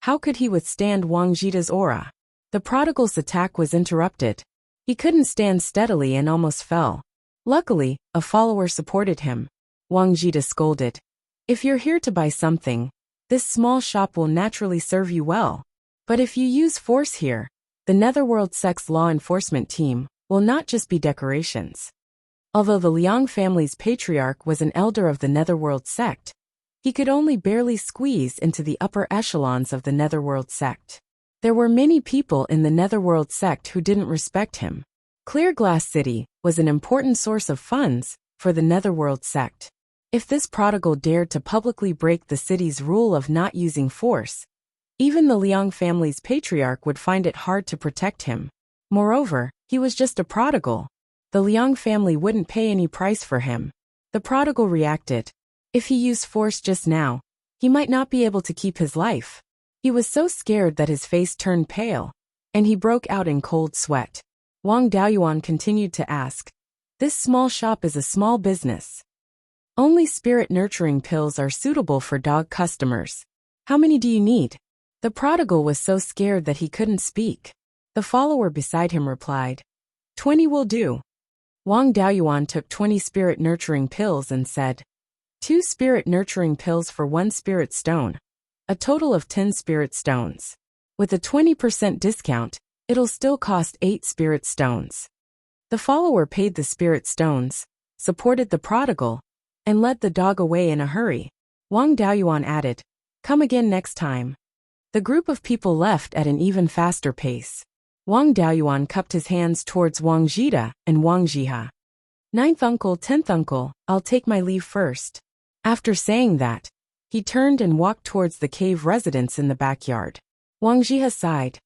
How could he withstand Wang Jita's aura? The prodigal's attack was interrupted. He couldn't stand steadily and almost fell. Luckily, a follower supported him. Wang Jida scolded. If you're here to buy something, this small shop will naturally serve you well. But if you use force here, the Netherworld sect's law enforcement team will not just be decorations. Although the Liang family's patriarch was an elder of the Netherworld sect, he could only barely squeeze into the upper echelons of the Netherworld sect. There were many people in the Netherworld sect who didn't respect him. Clear Glass City was an important source of funds for the Netherworld sect. If this prodigal dared to publicly break the city's rule of not using force, even the Liang family's patriarch would find it hard to protect him. Moreover, he was just a prodigal. The Liang family wouldn't pay any price for him. The prodigal reacted. If he used force just now, he might not be able to keep his life. He was so scared that his face turned pale, and he broke out in cold sweat. Wang Daoyuan continued to ask, "This small shop is a small business. Only spirit-nurturing pills are suitable for dog customers. How many do you need?" The prodigal was so scared that he couldn't speak. The follower beside him replied, 20 will do." Wang Daoyuan took 20 spirit-nurturing pills and said, 2 spirit-nurturing pills for 1 spirit stone. A total of 10 spirit stones. With a 20% discount, it'll still cost 8 spirit stones. The follower paid the spirit stones, supported the prodigal, and led the dog away in a hurry. Wang Daoyuan added, "Come again next time." The group of people left at an even faster pace. Wang Daoyuan cupped his hands towards Wang Jida and Wang Jiha. "Ninth uncle, 10th uncle, I'll take my leave first." After saying that, he turned and walked towards the cave residence in the backyard. Wang Jiha sighed.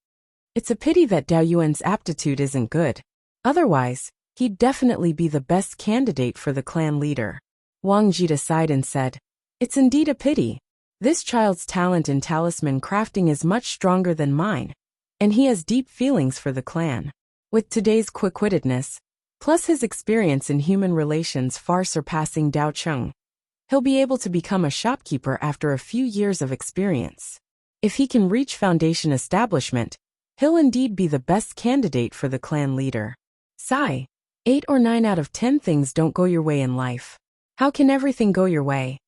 It's a pity that Daoyuan's aptitude isn't good. Otherwise, he'd definitely be the best candidate for the clan leader. Wang Jida sighed and said, "It's indeed a pity. This child's talent in talisman crafting is much stronger than mine, and he has deep feelings for the clan. With today's quick-wittedness, plus his experience in human relations far surpassing Dao Cheng, he'll be able to become a shopkeeper after a few years of experience. If he can reach foundation establishment, he'll indeed be the best candidate for the clan leader." Sigh. 8 or 9 out of 10 things don't go your way in life. How can everything go your way?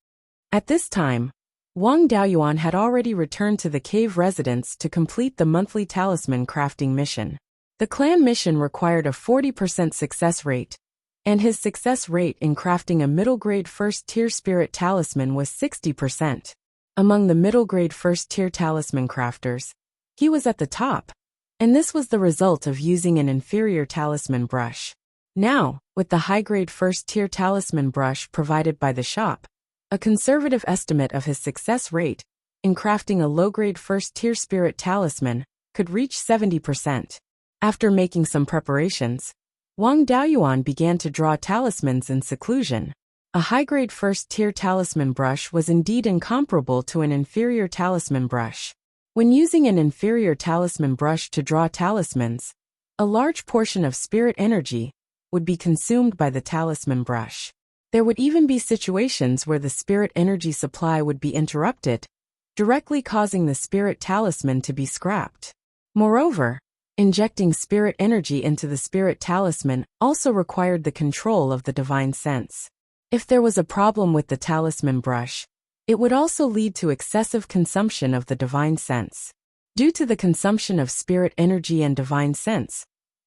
At this time, Wang Daoyuan had already returned to the cave residence to complete the monthly talisman crafting mission. The clan mission required a 40% success rate, and his success rate in crafting a middle-grade first-tier spirit talisman was 60%. Among the middle-grade first-tier talisman crafters, he was at the top, and this was the result of using an inferior talisman brush. Now, with the high-grade first-tier talisman brush provided by the shop, a conservative estimate of his success rate in crafting a low-grade first-tier spirit talisman could reach 70%. After making some preparations, Wang Daoyuan began to draw talismans in seclusion. A high-grade first-tier talisman brush was indeed incomparable to an inferior talisman brush. When using an inferior talisman brush to draw talismans, a large portion of spirit energy would be consumed by the talisman brush. There would even be situations where the spirit energy supply would be interrupted, directly causing the spirit talisman to be scrapped. Moreover, injecting spirit energy into the spirit talisman also required the control of the divine sense. If there was a problem with the talisman brush, it would also lead to excessive consumption of the divine sense. Due to the consumption of spirit energy and divine sense,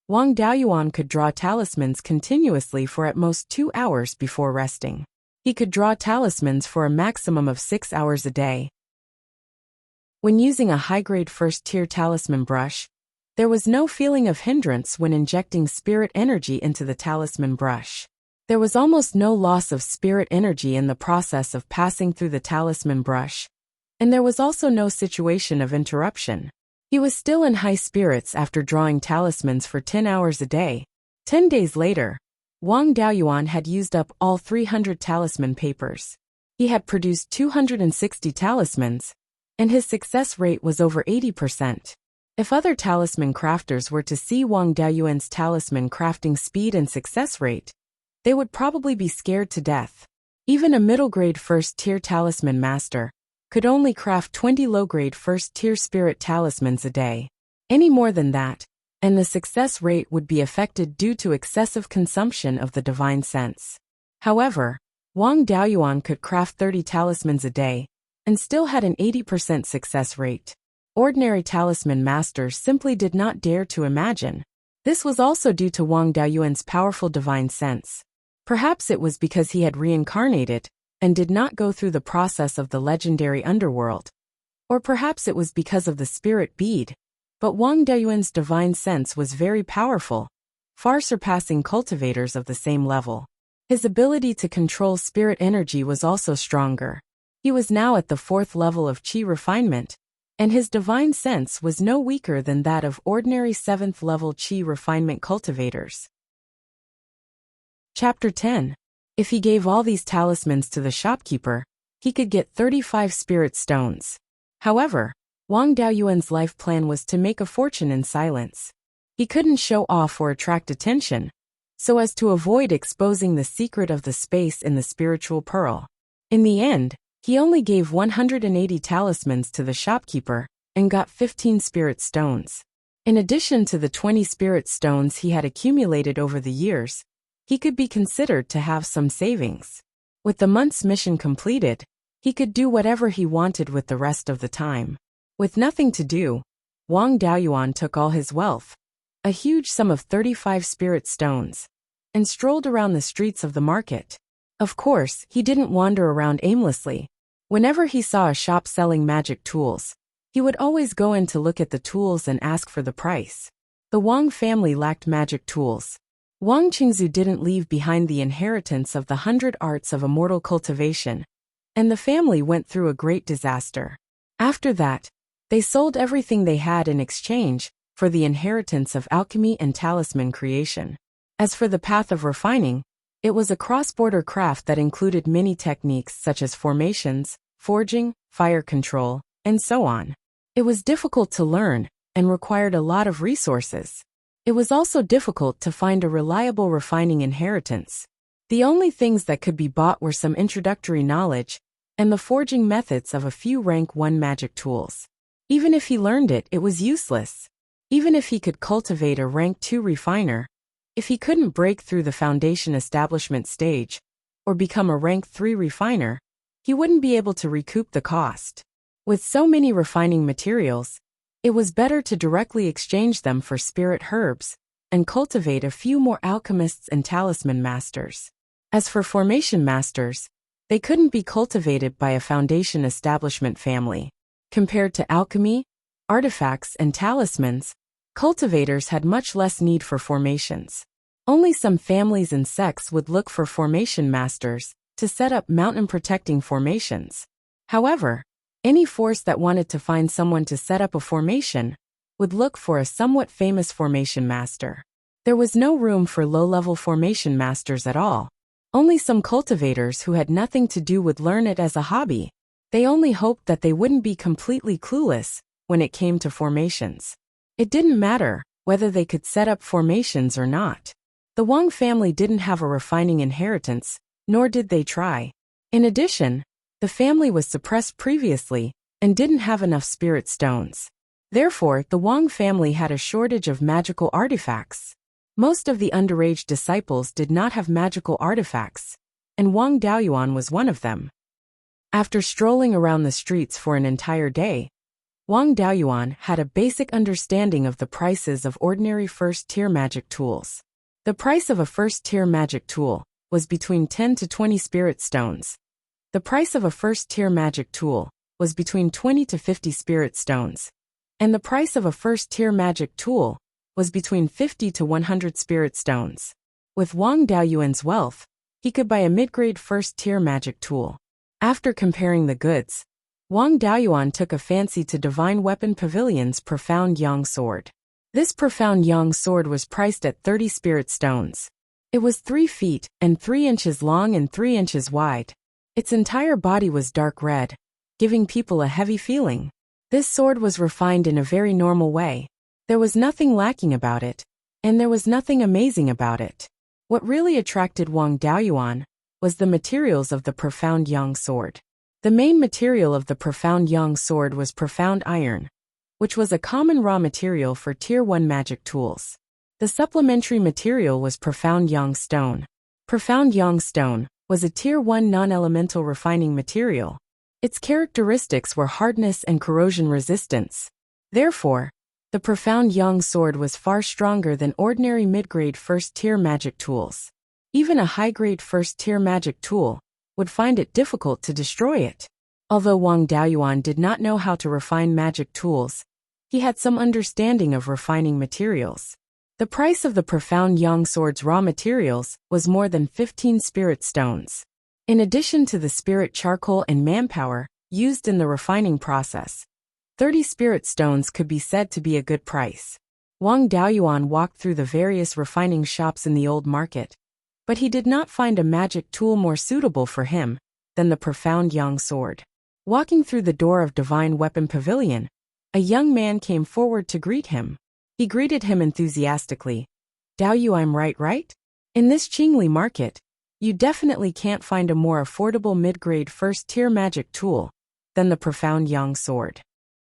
Wang Daoyuan could draw talismans continuously for at most 2 hours before resting. He could draw talismans for a maximum of 6 hours a day. When using a high-grade first-tier talisman brush, there was no feeling of hindrance when injecting spirit energy into the talisman brush. There was almost no loss of spirit energy in the process of passing through the talisman brush, and there was also no situation of interruption. He was still in high spirits after drawing talismans for 10 hours a day. 10 days later, Wang Daoyuan had used up all 300 talisman papers. He had produced 260 talismans, and his success rate was over 80%. If other talisman crafters were to see Wang Daoyuan's talisman crafting speed and success rate, they would probably be scared to death. Even a middle-grade first-tier talisman master could only craft 20 low-grade first-tier spirit talismans a day. Any more than that, and the success rate would be affected due to excessive consumption of the divine sense. However, Wang Daoyuan could craft 30 talismans a day and still had an 80% success rate. Ordinary talisman masters simply did not dare to imagine. This was also due to Wang Daoyuan's powerful divine sense. Perhaps it was because he had reincarnated and did not go through the process of the legendary underworld. Or perhaps it was because of the spirit bead. But Wang Daoyuan's divine sense was very powerful, far surpassing cultivators of the same level. His ability to control spirit energy was also stronger. He was now at the 4th level of qi refinement, and his divine sense was no weaker than that of ordinary 7th level qi refinement cultivators. Chapter 10. If he gave all these talismans to the shopkeeper, he could get 35 spirit stones. However, Wang Daoyuan's life plan was to make a fortune in silence. He couldn't show off or attract attention, so as to avoid exposing the secret of the space in the spiritual pearl. In the end, he only gave 180 talismans to the shopkeeper and got 15 spirit stones. In addition to the 20 spirit stones he had accumulated over the years, he could be considered to have some savings. With the month's mission completed, he could do whatever he wanted with the rest of the time. With nothing to do, Wang Daoyuan took all his wealth, a huge sum of 35 spirit stones, and strolled around the streets of the market. Of course, he didn't wander around aimlessly. Whenever he saw a shop selling magic tools, he would always go in to look at the tools and ask for the price. The Wang family lacked magic tools. Wang Qingzu didn't leave behind the inheritance of the 100 arts of immortal cultivation, and the family went through a great disaster. After that, they sold everything they had in exchange for the inheritance of alchemy and talisman creation. As for the path of refining, it was a cross-border craft that included many techniques such as formations, forging, fire control, and so on. It was difficult to learn and required a lot of resources. It was also difficult to find a reliable refining inheritance. The only things that could be bought were some introductory knowledge and the forging methods of a few rank 1 magic tools. Even if he learned it, it was useless. Even if he could cultivate a rank 2 refiner, if he couldn't break through the foundation establishment stage or become a rank 3 refiner, he wouldn't be able to recoup the cost. With so many refining materials, it was better to directly exchange them for spirit herbs and cultivate a few more alchemists and talisman masters. As for formation masters, they couldn't be cultivated by a foundation establishment family. Compared to alchemy, artifacts, and talismans, cultivators had much less need for formations. Only some families and sects would look for formation masters to set up mountain-protecting formations. However, any force that wanted to find someone to set up a formation would look for a somewhat famous formation master. There was no room for low-level formation masters at all. Only some cultivators who had nothing to do would learn it as a hobby. They only hoped that they wouldn't be completely clueless when it came to formations. It didn't matter whether they could set up formations or not. The Wang family didn't have a refining inheritance, nor did they try. In addition, the family was suppressed previously and didn't have enough spirit stones. Therefore, the Wang family had a shortage of magical artifacts. Most of the underage disciples did not have magical artifacts, and Wang Daoyuan was one of them. After strolling around the streets for an entire day, Wang Daoyuan had a basic understanding of the prices of ordinary first-tier magic tools. The price of a first-tier magic tool was between 10 to 20 spirit stones. The price of a first-tier magic tool was between 20 to 50 spirit stones. And the price of a first-tier magic tool was between 50 to 100 spirit stones. With Wang Daoyuan's wealth, he could buy a mid-grade first-tier magic tool. After comparing the goods, Wang Daoyuan took a fancy to Divine Weapon Pavilion's Profound Yang Sword. This Profound Yang Sword was priced at 30 spirit stones. It was 3 feet and 3 inches long and 3 inches wide. Its entire body was dark red, giving people a heavy feeling. This sword was refined in a very normal way. There was nothing lacking about it, and there was nothing amazing about it. What really attracted Wang Daoyuan was the materials of the Profound Yang Sword. The main material of the Profound Yang Sword was profound iron, which was a common raw material for Tier 1 magic tools. The supplementary material was Profound Yang Stone. Profound Yang Stone was a Tier 1 non-elemental refining material. Its characteristics were hardness and corrosion resistance. Therefore, the Profound Yang sword was far stronger than ordinary mid-grade first-tier magic tools. Even a high-grade first-tier magic tool would find it difficult to destroy it. Although Wang Daoyuan did not know how to refine magic tools, he had some understanding of refining materials. The price of the Profound Yang sword's raw materials was more than 15 spirit stones. In addition to the spirit charcoal and manpower used in the refining process, 30 spirit stones could be said to be a good price. Wang Daoyuan walked through the various refining shops in the old market, but he did not find a magic tool more suitable for him than the Profound Yang sword. Walking through the door of Divine Weapon Pavilion, a young man came forward to greet him. He greeted him enthusiastically. "Daoyu, I'm right? In this Qingli market, you definitely can't find a more affordable mid-grade first-tier magic tool than the Profound Yang sword."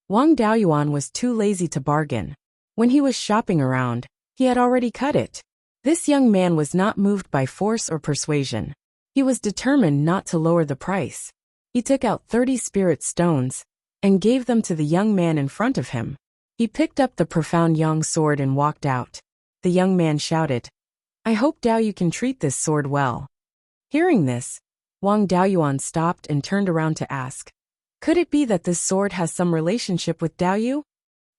Wang Daoyuan was too lazy to bargain. When he was shopping around, he had already cut it. This young man was not moved by force or persuasion. He was determined not to lower the price. He took out 30 spirit stones and gave them to the young man in front of him. He picked up the Profound Yang sword and walked out. The young man shouted, "I hope Daoyu can treat this sword well." Hearing this, Wang Daoyuan stopped and turned around to ask, "Could it be that this sword has some relationship with Daoyu?"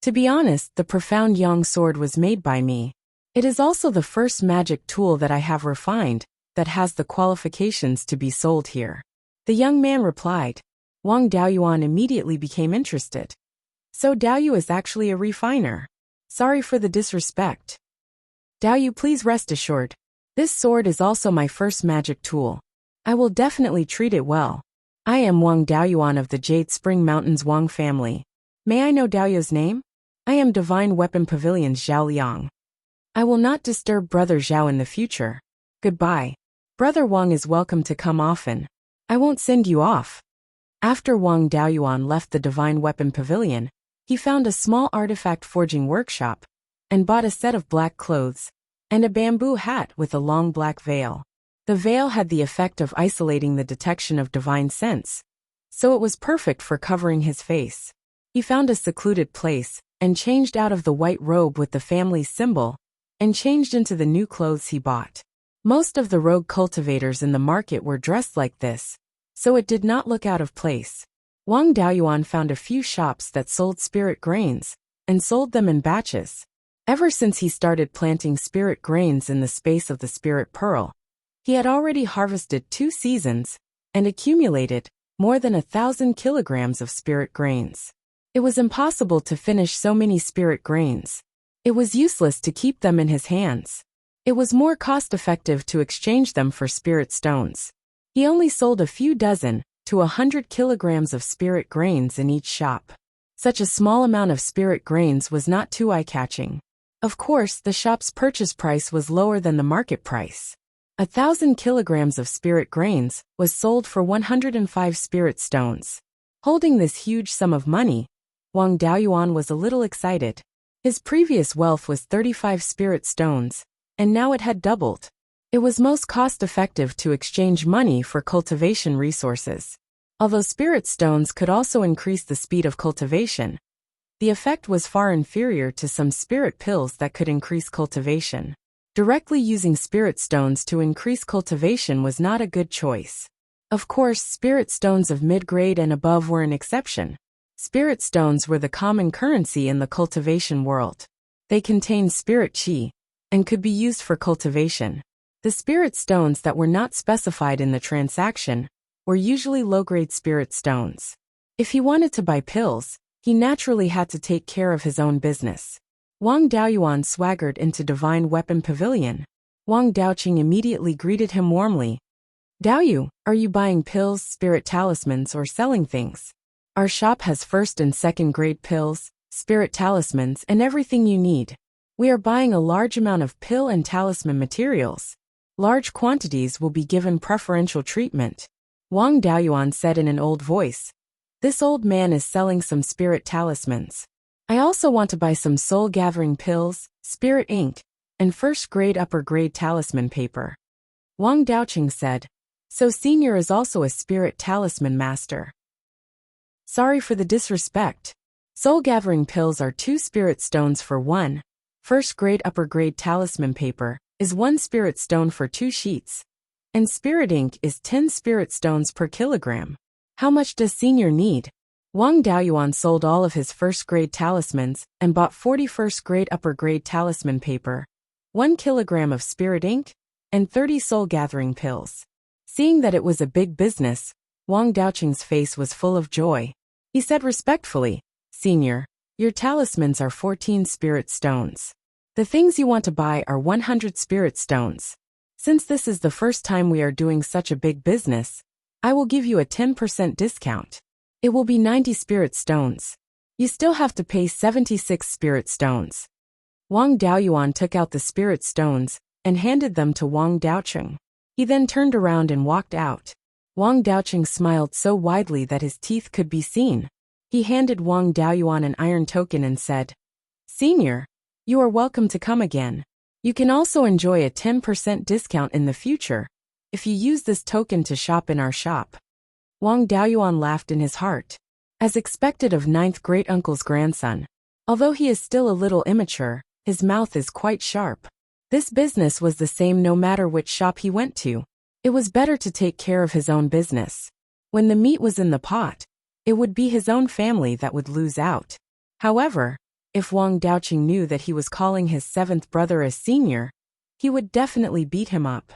To be honest, the Profound Yang sword was made by me. It is also the first magic tool that I have refined that has the qualifications to be sold here. The young man replied. Wang Daoyuan immediately became interested. "So Daoyu is actually a refiner. Sorry for the disrespect. Daoyu, please rest assured. This sword is also my first magic tool. I will definitely treat it well. I am Wang Daoyuan of the Jade Spring Mountains Wang family. May I know Daoyu's name? I am Divine Weapon Pavilion's Zhao Liang. I will not disturb Brother Zhao in the future. Goodbye. Brother Wang is welcome to come often. I won't send you off." After Wang Daoyuan left the Divine Weapon Pavilion, he found a small artifact forging workshop and bought a set of black clothes and a bamboo hat with a long black veil. The veil had the effect of isolating the detection of divine sense, so it was perfect for covering his face. He found a secluded place and changed out of the white robe with the family's symbol and changed into the new clothes he bought. Most of the rogue cultivators in the market were dressed like this, so it did not look out of place. Wang Daoyuan found a few shops that sold spirit grains and sold them in batches. Ever since he started planting spirit grains in the space of the spirit pearl, he had already harvested 2 seasons and accumulated more than 1,000 kilograms of spirit grains. It was impossible to finish so many spirit grains. It was useless to keep them in his hands. It was more cost-effective to exchange them for spirit stones. He only sold a few dozen to 100 kilograms of spirit grains in each shop. Such a small amount of spirit grains was not too eye-catching. Of course, the shop's purchase price was lower than the market price. 1,000 kilograms of spirit grains was sold for 105 spirit stones. Holding this huge sum of money, Wang Daoyuan was a little excited. His previous wealth was 35 spirit stones, and now it had doubled. It was most cost-effective to exchange money for cultivation resources. Although spirit stones could also increase the speed of cultivation, the effect was far inferior to some spirit pills that could increase cultivation. Directly using spirit stones to increase cultivation was not a good choice. Of course, spirit stones of mid-grade and above were an exception. Spirit stones were the common currency in the cultivation world. They contained spirit qi and could be used for cultivation. The spirit stones that were not specified in the transaction were usually low-grade spirit stones. If he wanted to buy pills, he naturally had to take care of his own business. Wang Daoyuan swaggered into Divine Weapon Pavilion. Wang Daoqing immediately greeted him warmly. "Daoyu, are you buying pills, spirit talismans, or selling things? Our shop has first and second grade pills, spirit talismans, and everything you need. We are buying a large amount of pill and talisman materials. Large quantities will be given preferential treatment," Wang Daoyuan said in an old voice. This old man is selling some spirit talismans. I also want to buy some soul-gathering pills, spirit ink, and first-grade upper-grade talisman paper. Wang Daoqing said. So Senior is also a spirit talisman master. Sorry for the disrespect. Soul-gathering pills are 2 spirit stones for 1. First-grade upper-grade talisman paper is 1 spirit stone for 2 sheets. And spirit ink is 10 spirit stones per kilogram. How much does Senior need? Wang Daoyuan sold all of his first-grade talismans and bought 40 first-grade upper-grade talisman paper, 1 kilogram of spirit ink, and 30 soul-gathering pills. Seeing that it was a big business, Wang Daoqing's face was full of joy. He said respectfully, Senior, your talismans are 14 spirit stones. The things you want to buy are 100 spirit stones. Since this is the first time we are doing such a big business, I will give you a 10% discount. It will be 90 spirit stones. You still have to pay 76 spirit stones. Wang Daoyuan took out the spirit stones and handed them to Wang Daoqing. He then turned around and walked out. Wang Daoqing smiled so widely that his teeth could be seen. He handed Wang Daoyuan an iron token and said, Senior, you are welcome to come again. You can also enjoy a 10% discount in the future if you use this token to shop in our shop. Wang Daoyuan laughed in his heart. As expected of 9th great-uncle's grandson, although he is still a little immature, his mouth is quite sharp. This business was the same no matter which shop he went to. It was better to take care of his own business. When the meat was in the pot, it would be his own family that would lose out. However, if Wang Daoqing knew that he was calling his 7th brother as Senior, he would definitely beat him up.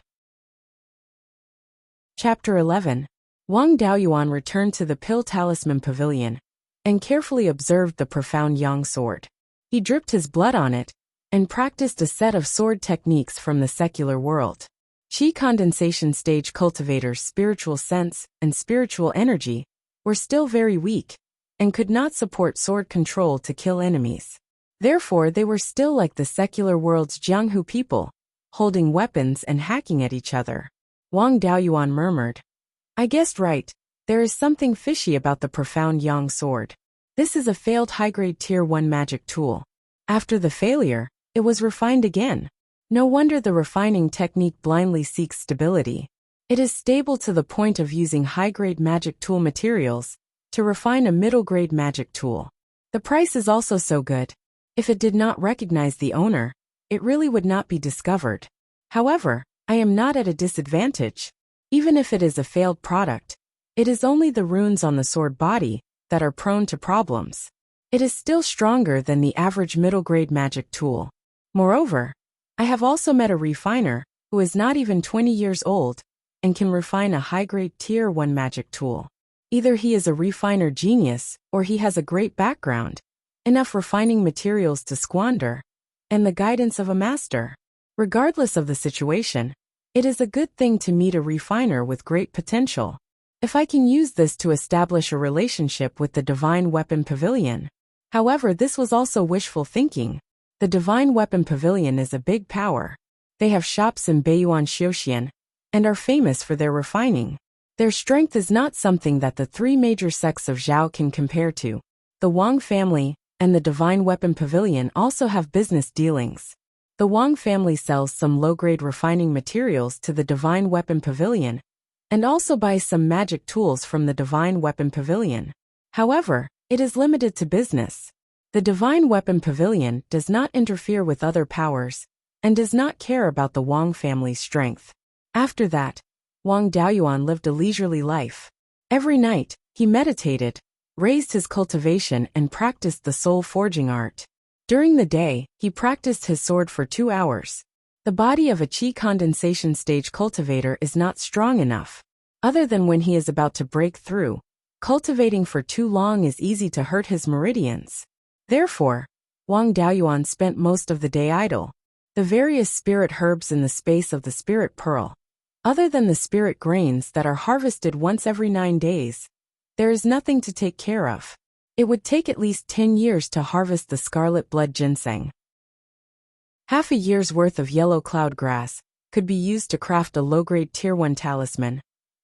Chapter 11. Wang Daoyuan returned to the Pill Talisman Pavilion and carefully observed the profound Yang sword. He dripped his blood on it and practiced a set of sword techniques from the secular world. Qi condensation stage cultivators' spiritual sense and spiritual energy were still very weak and could not support sword control to kill enemies. Therefore, they were still like the secular world's Jianghu people, holding weapons and hacking at each other. Wang Daoyuan murmured, I guessed right. There is something fishy about the profound Yang sword. This is a failed high-grade Tier 1 magic tool. After the failure, it was refined again. No wonder the refining technique blindly seeks stability. It is stable to the point of using high-grade magic tool materials to refine a middle-grade magic tool. The price is also so good. If it did not recognize the owner, it really would not be discovered. However, I am not at a disadvantage. Even if it is a failed product, it is only the runes on the sword body that are prone to problems. It is still stronger than the average middle-grade magic tool. Moreover, I have also met a refiner who is not even 20 years old and can refine a high-grade Tier 1 magic tool. Either he is a refiner genius or he has a great background, enough refining materials to squander, and the guidance of a master. Regardless of the situation, it is a good thing to meet a refiner with great potential. If I can use this to establish a relationship with the Divine Weapon Pavilion. However, this was also wishful thinking. The Divine Weapon Pavilion is a big power. They have shops in Beiyuan Xiuxian and are famous for their refining. Their strength is not something that the 3 major sects of Zhao can compare to. The Wang family and the Divine Weapon Pavilion also have business dealings. The Wang family sells some low-grade refining materials to the Divine Weapon Pavilion and also buys some magic tools from the Divine Weapon Pavilion. However, it is limited to business. The Divine Weapon Pavilion does not interfere with other powers and does not care about the Wang family's strength. After that, Wang Daoyuan lived a leisurely life. Every night, he meditated, raised his cultivation and practiced the soul forging art. During the day, he practiced his sword for 2 hours. The body of a Qi condensation stage cultivator is not strong enough. Other than when he is about to break through, cultivating for too long is easy to hurt his meridians. Therefore, Wang Daoyuan spent most of the day idle. The various spirit herbs in the space of the spirit pearl. Other than the spirit grains that are harvested once every 9 days, there is nothing to take care of. It would take at least 10 years to harvest the scarlet blood ginseng. Half a year's worth of yellow cloud grass could be used to craft a low-grade Tier 1 talisman.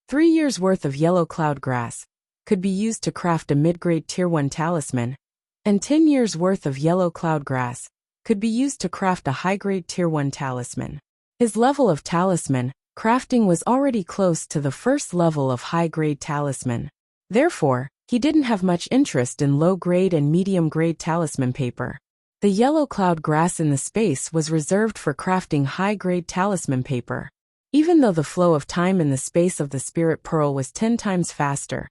3 years' worth of yellow cloud grass could be used to craft a mid-grade Tier 1 talisman, and 10 years' worth of yellow cloudgrass could be used to craft a high-grade Tier 1 talisman. His level of talisman crafting was already close to the first level of high-grade talisman. Therefore, he didn't have much interest in low-grade and medium-grade talisman paper. The yellow cloud grass in the space was reserved for crafting high-grade talisman paper. Even though the flow of time in the space of the spirit pearl was 10 times faster,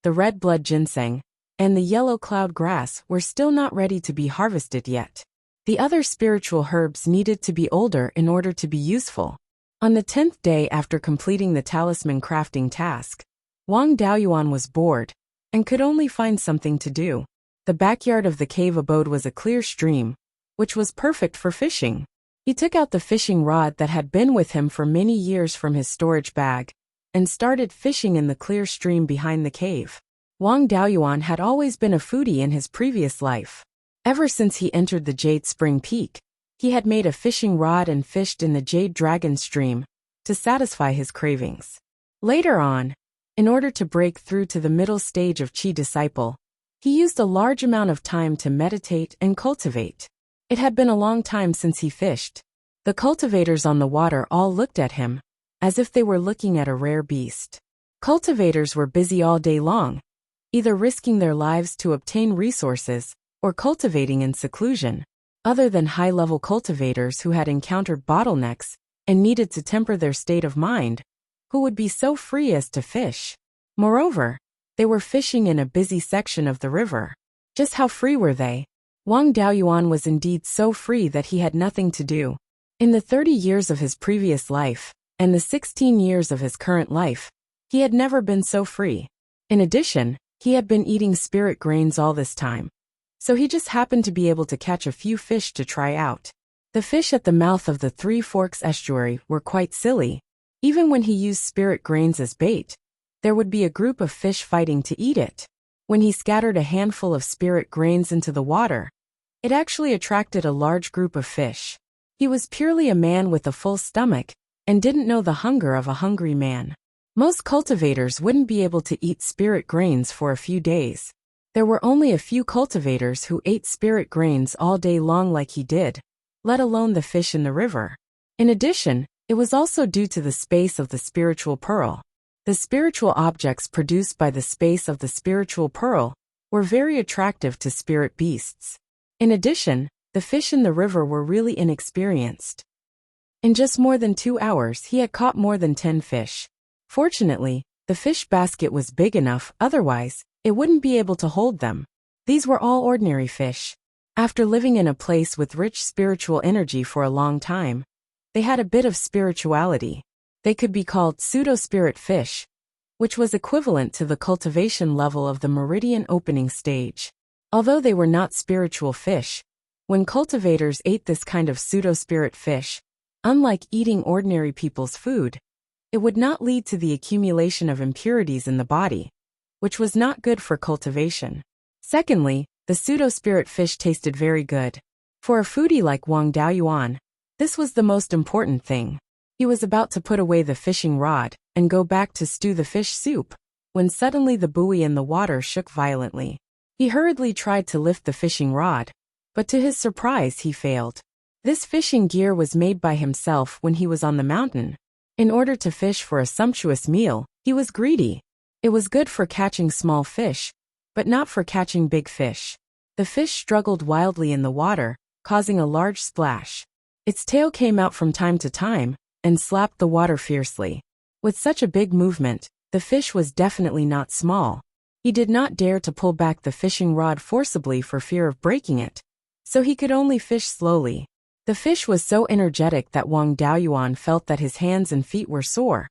the red blood ginseng and the yellow cloud grass were still not ready to be harvested yet. The other spiritual herbs needed to be older in order to be useful. On the 10th day after completing the talisman crafting task, Wang Daoyuan was bored and could only find something to do. The backyard of the cave abode was a clear stream, which was perfect for fishing. He took out the fishing rod that had been with him for many years from his storage bag and started fishing in the clear stream behind the cave. Wang Daoyuan had always been a foodie in his previous life. Ever since he entered the Jade Spring Peak, he had made a fishing rod and fished in the Jade Dragon Stream to satisfy his cravings. Later on, in order to break through to the middle stage of Qi Disciple, he used a large amount of time to meditate and cultivate. It had been a long time since he fished. The cultivators on the water all looked at him, as if they were looking at a rare beast. Cultivators were busy all day long, either risking their lives to obtain resources or cultivating in seclusion. Other than high-level cultivators who had encountered bottlenecks and needed to temper their state of mind, who would be so free as to fish. Moreover, they were fishing in a busy section of the river. Just how free were they? Wang Daoyuan was indeed so free that he had nothing to do. In the 30 years of his previous life, and the 16 years of his current life, he had never been so free. In addition, he had been eating spirit grains all this time. So he just happened to be able to catch a few fish to try out. The fish at the mouth of the Three Forks estuary were quite silly. Even when he used spirit grains as bait, there would be a group of fish fighting to eat it. When he scattered a handful of spirit grains into the water, it actually attracted a large group of fish. He was purely a man with a full stomach and didn't know the hunger of a hungry man. Most cultivators wouldn't be able to eat spirit grains for a few days. There were only a few cultivators who ate spirit grains all day long like he did, let alone the fish in the river. In addition, it was also due to the space of the spiritual pearl. The spiritual objects produced by the space of the spiritual pearl were very attractive to spirit beasts. In addition, the fish in the river were really inexperienced. In just more than 2 hours, he had caught more than 10 fish. Fortunately, the fish basket was big enough, otherwise, it wouldn't be able to hold them. These were all ordinary fish. After living in a place with rich spiritual energy for a long time, they had a bit of spirituality. They could be called pseudo-spirit fish, which was equivalent to the cultivation level of the meridian opening stage. Although they were not spiritual fish, when cultivators ate this kind of pseudo-spirit fish, unlike eating ordinary people's food, it would not lead to the accumulation of impurities in the body, which was not good for cultivation. Secondly, the pseudo-spirit fish tasted very good. For a foodie like Wang Daoyuan, this was the most important thing. He was about to put away the fishing rod and go back to stew the fish soup, when suddenly the buoy in the water shook violently. He hurriedly tried to lift the fishing rod, but to his surprise he failed. This fishing gear was made by himself when he was on the mountain. In order to fish for a sumptuous meal, he was greedy. It was good for catching small fish, but not for catching big fish. The fish struggled wildly in the water, causing a large splash. Its tail came out from time to time and slapped the water fiercely. With such a big movement, the fish was definitely not small. He did not dare to pull back the fishing rod forcibly for fear of breaking it, so he could only fish slowly. The fish was so energetic that Wang Daoyuan felt that his hands and feet were sore,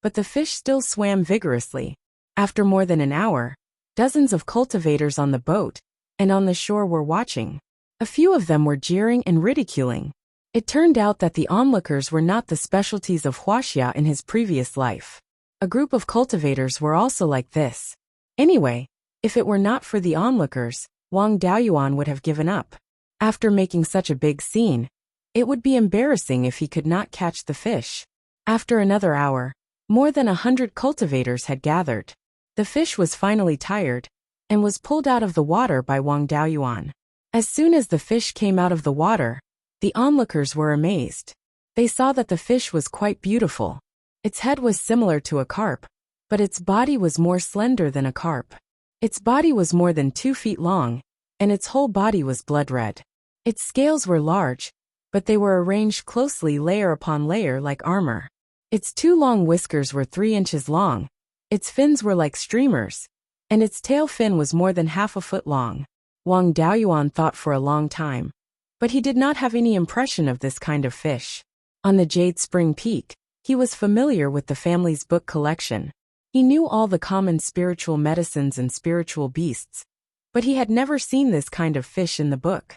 but the fish still swam vigorously. After more than an hour, dozens of cultivators on the boat and on the shore were watching. A few of them were jeering and ridiculing. It turned out that the onlookers were not the specialties of Huaxia in his previous life. A group of cultivators were also like this. Anyway, if it were not for the onlookers, Wang Daoyuan would have given up. After making such a big scene, it would be embarrassing if he could not catch the fish. After another hour, more than 100 cultivators had gathered. The fish was finally tired, and was pulled out of the water by Wang Daoyuan. As soon as the fish came out of the water, the onlookers were amazed. They saw that the fish was quite beautiful. Its head was similar to a carp, but its body was more slender than a carp. Its body was more than 2 feet long, and its whole body was blood red. Its scales were large, but they were arranged closely layer upon layer like armor. Its 2 long whiskers were 3 inches long, its fins were like streamers, and its tail fin was more than half a foot long. Wang Daoyuan thought for a long time, but he did not have any impression of this kind of fish. On the Jade Spring Peak, he was familiar with the family's book collection. He knew all the common spiritual medicines and spiritual beasts, but he had never seen this kind of fish in the book.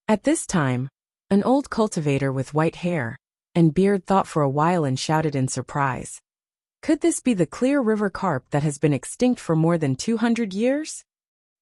At this time, an old cultivator with white hair and beard thought for a while and shouted in surprise. Could this be the clear river carp that has been extinct for more than 200 years?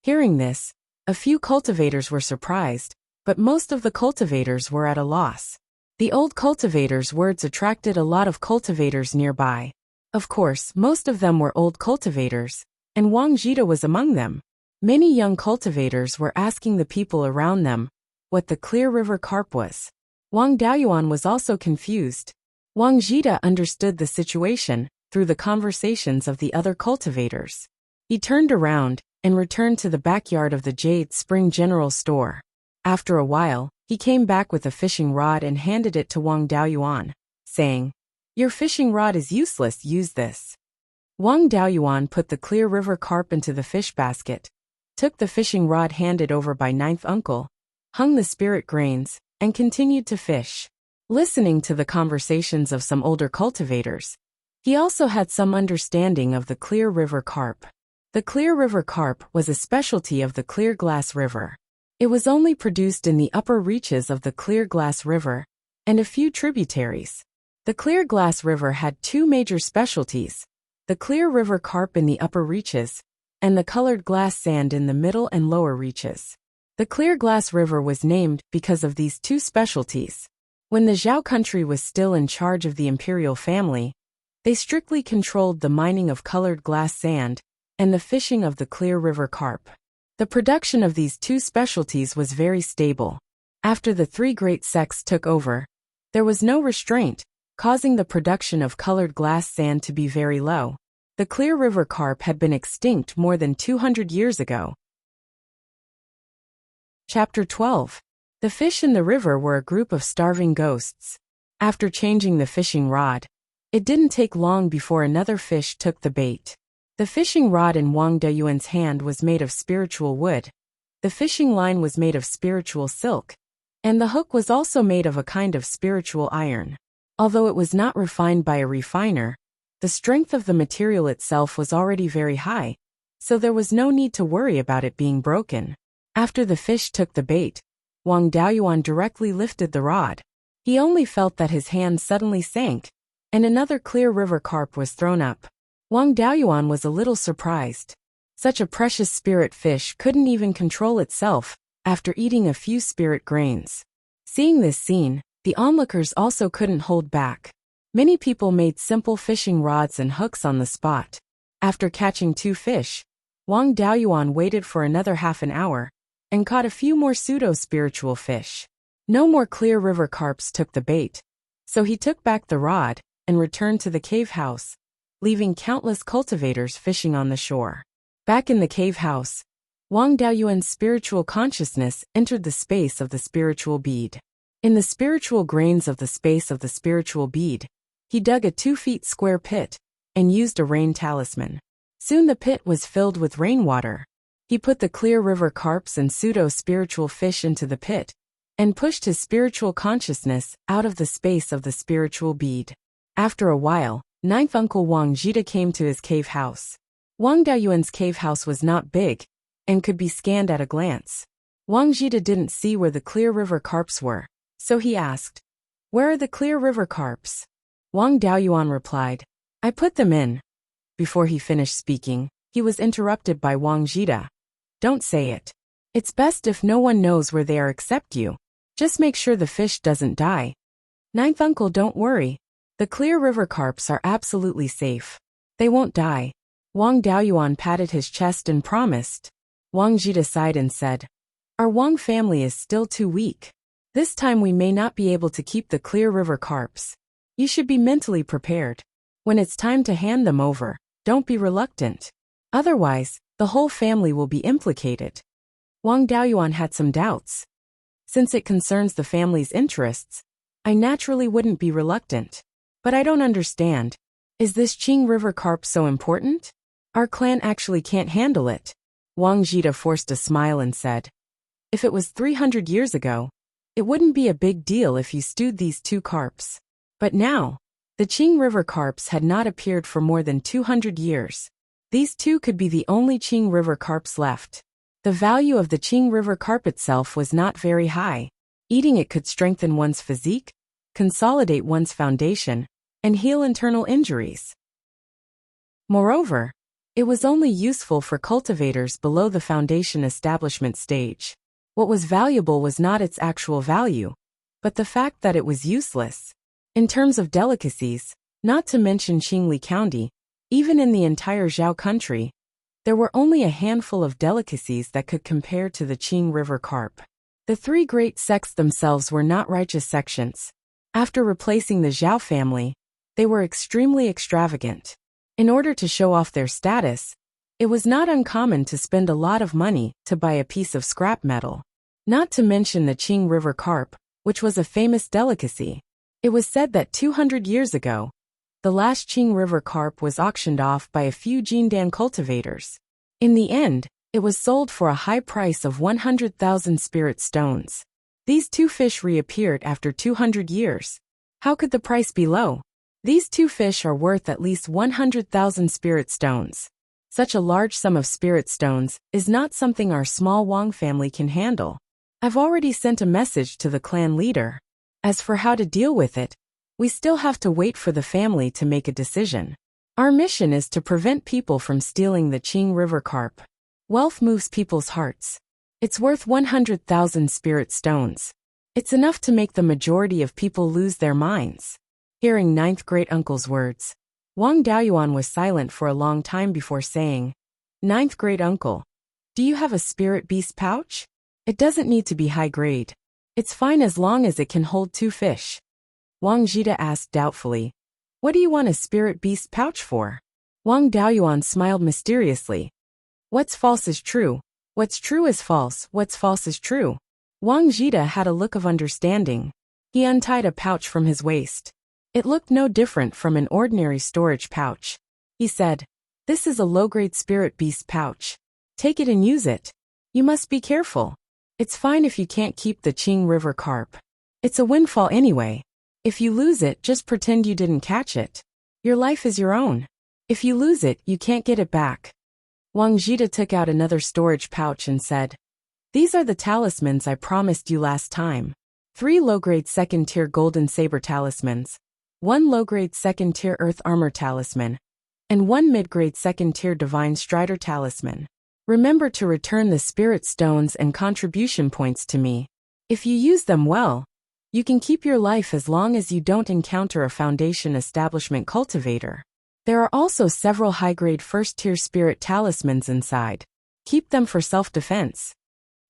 Hearing this, a few cultivators were surprised, but most of the cultivators were at a loss. The old cultivator's words attracted a lot of cultivators nearby. Of course, most of them were old cultivators, and Wang Jida was among them. Many young cultivators were asking the people around them what the clear river carp was. Wang Daoyuan was also confused. Wang Jida understood the situation through the conversations of the other cultivators. He turned around and returned to the backyard of the Jade Spring General Store. After a while, he came back with a fishing rod and handed it to Wang Daoyuan, saying, "Your fishing rod is useless, use this." Wang Daoyuan put the clear river carp into the fish basket, took the fishing rod handed over by ninth uncle, hung the spirit grains, and continued to fish. Listening to the conversations of some older cultivators, he also had some understanding of the clear river carp. The clear river carp was a specialty of the Clear Glass River. It was only produced in the upper reaches of the Clear Glass River and a few tributaries. The Clear Glass River had 2 major specialties: the clear river carp in the upper reaches and the colored glass sand in the middle and lower reaches. The Clear Glass River was named because of these 2 specialties. When the Zhao country was still in charge of the imperial family, they strictly controlled the mining of colored glass sand and the fishing of the clear river carp. The production of these 2 specialties was very stable. After the 3 great sects took over, there was no restraint, causing the production of colored glass sand to be very low. The clear river carp had been extinct more than 200 years ago. Chapter 12. The fish in the river were a group of starving ghosts. After changing the fishing rod, it didn't take long before another fish took the bait. The fishing rod in Wang Daoyuan's hand was made of spiritual wood, the fishing line was made of spiritual silk, and the hook was also made of a kind of spiritual iron. Although it was not refined by a refiner, the strength of the material itself was already very high, so there was no need to worry about it being broken. After the fish took the bait, Wang Daoyuan directly lifted the rod. He only felt that his hand suddenly sank, and another clear river carp was thrown up. Wang Daoyuan was a little surprised. Such a precious spirit fish couldn't even control itself after eating a few spirit grains. Seeing this scene, the onlookers also couldn't hold back. Many people made simple fishing rods and hooks on the spot. After catching 2 fish, Wang Daoyuan waited for another half an hour and caught a few more pseudo-spiritual fish. No more clear river carps took the bait, so he took back the rod and returned to the cave house, leaving countless cultivators fishing on the shore. Back in the cave house, Wang Daoyuan's spiritual consciousness entered the space of the spiritual bead. In the spiritual grains of the space of the spiritual bead, he dug a 2 feet square pit and used a rain talisman. Soon the pit was filled with rainwater. He put the clear river carps and pseudo-spiritual fish into the pit and pushed his spiritual consciousness out of the space of the spiritual bead. After a while, ninth uncle Wang Jida came to his cave house. Wang Daoyuan's cave house was not big and could be scanned at a glance. Wang Jida didn't see where the clear river carps were, so he asked, "Where are the clear river carps?" Wang Daoyuan replied, "I put them in." Before he finished speaking, he was interrupted by Wang Jida. "Don't say it. It's best if no one knows where they are except you. Just make sure the fish doesn't die." "Ninth uncle, don't worry. The clear river carps are absolutely safe. They won't die." Wang Daoyuan patted his chest and promised. Wang Jida sighed and said, "Our Wang family is still too weak. This time we may not be able to keep the clear river carps. You should be mentally prepared. When it's time to hand them over, don't be reluctant. Otherwise, the whole family will be implicated." Wang Daoyuan had some doubts. Since it concerns the family's interests, I naturally wouldn't be reluctant. But I don't understand. Is this Qing River carp so important? Our clan actually can't handle it. Wang Jida forced a smile and said, "If it was 300 years ago, it wouldn't be a big deal if you stewed these two carps. But now, the Qing River carps had not appeared for more than 200 years. These two could be the only Qing River carps left. The value of the Qing River carp itself was not very high. Eating it could strengthen one's physique, consolidate one's foundation, and heal internal injuries. Moreover, it was only useful for cultivators below the foundation establishment stage. What was valuable was not its actual value, but the fact that it was useless. In terms of delicacies, not to mention Qingli County, even in the entire Zhao country, there were only a handful of delicacies that could compare to the Qing River carp. The three great sects themselves were not righteous sections. After replacing the Zhao family, they were extremely extravagant. In order to show off their status, it was not uncommon to spend a lot of money to buy a piece of scrap metal. Not to mention the Qing River carp, which was a famous delicacy. It was said that 200 years ago, the last Qing River carp was auctioned off by a few Jindan cultivators. In the end, it was sold for a high price of 100,000 spirit stones. These two fish reappeared after 200 years. How could the price be low? These two fish are worth at least 100,000 spirit stones. Such a large sum of spirit stones is not something our small Wang family can handle. I've already sent a message to the clan leader. As for how to deal with it, we still have to wait for the family to make a decision. Our mission is to prevent people from stealing the Qing River carp. Wealth moves people's hearts. It's worth 100,000 spirit stones. It's enough to make the majority of people lose their minds. Hearing ninth great-uncle's words, Wang Daoyuan was silent for a long time before saying, "Ninth great-uncle, do you have a spirit beast pouch? It doesn't need to be high grade. It's fine as long as it can hold two fish." Wang Jida asked doubtfully, "What do you want a spirit beast pouch for?" Wang Daoyuan smiled mysteriously. "What's false is true. What's true is false. What's false is true." Wang Jida had a look of understanding. He untied a pouch from his waist. It looked no different from an ordinary storage pouch. He said, "This is a low-grade spirit beast pouch. Take it and use it. You must be careful. It's fine if you can't keep the Qing River carp. It's a windfall anyway. If you lose it, just pretend you didn't catch it. Your life is your own. If you lose it, you can't get it back." Wang Jida took out another storage pouch and said, "These are the talismans I promised you last time. 3 low-grade second-tier golden saber talismans, 1 low-grade second-tier earth armor talisman, and 1 mid-grade second-tier divine strider talisman. Remember to return the spirit stones and contribution points to me. If you use them well, you can keep your life as long as you don't encounter a foundation establishment cultivator. There are also several high-grade first-tier spirit talismans inside. Keep them for self-defense."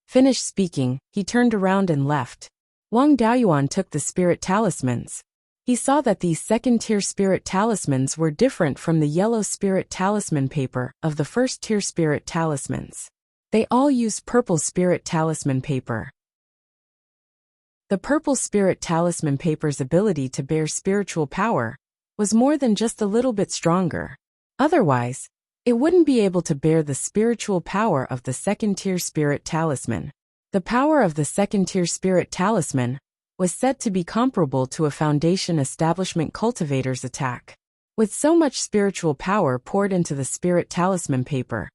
Finished speaking, he turned around and left. Wang Daoyuan took the spirit talismans. He saw that these second-tier spirit talismans were different from the yellow spirit talisman paper of the first-tier spirit talismans. They all used purple spirit talisman paper. The purple spirit talisman paper's ability to bear spiritual power was more than just a little bit stronger. Otherwise, it wouldn't be able to bear the spiritual power of the second-tier spirit talisman. The power of the second-tier spirit talisman was said to be comparable to a foundation establishment cultivator's attack. With so much spiritual power poured into the spirit talisman paper,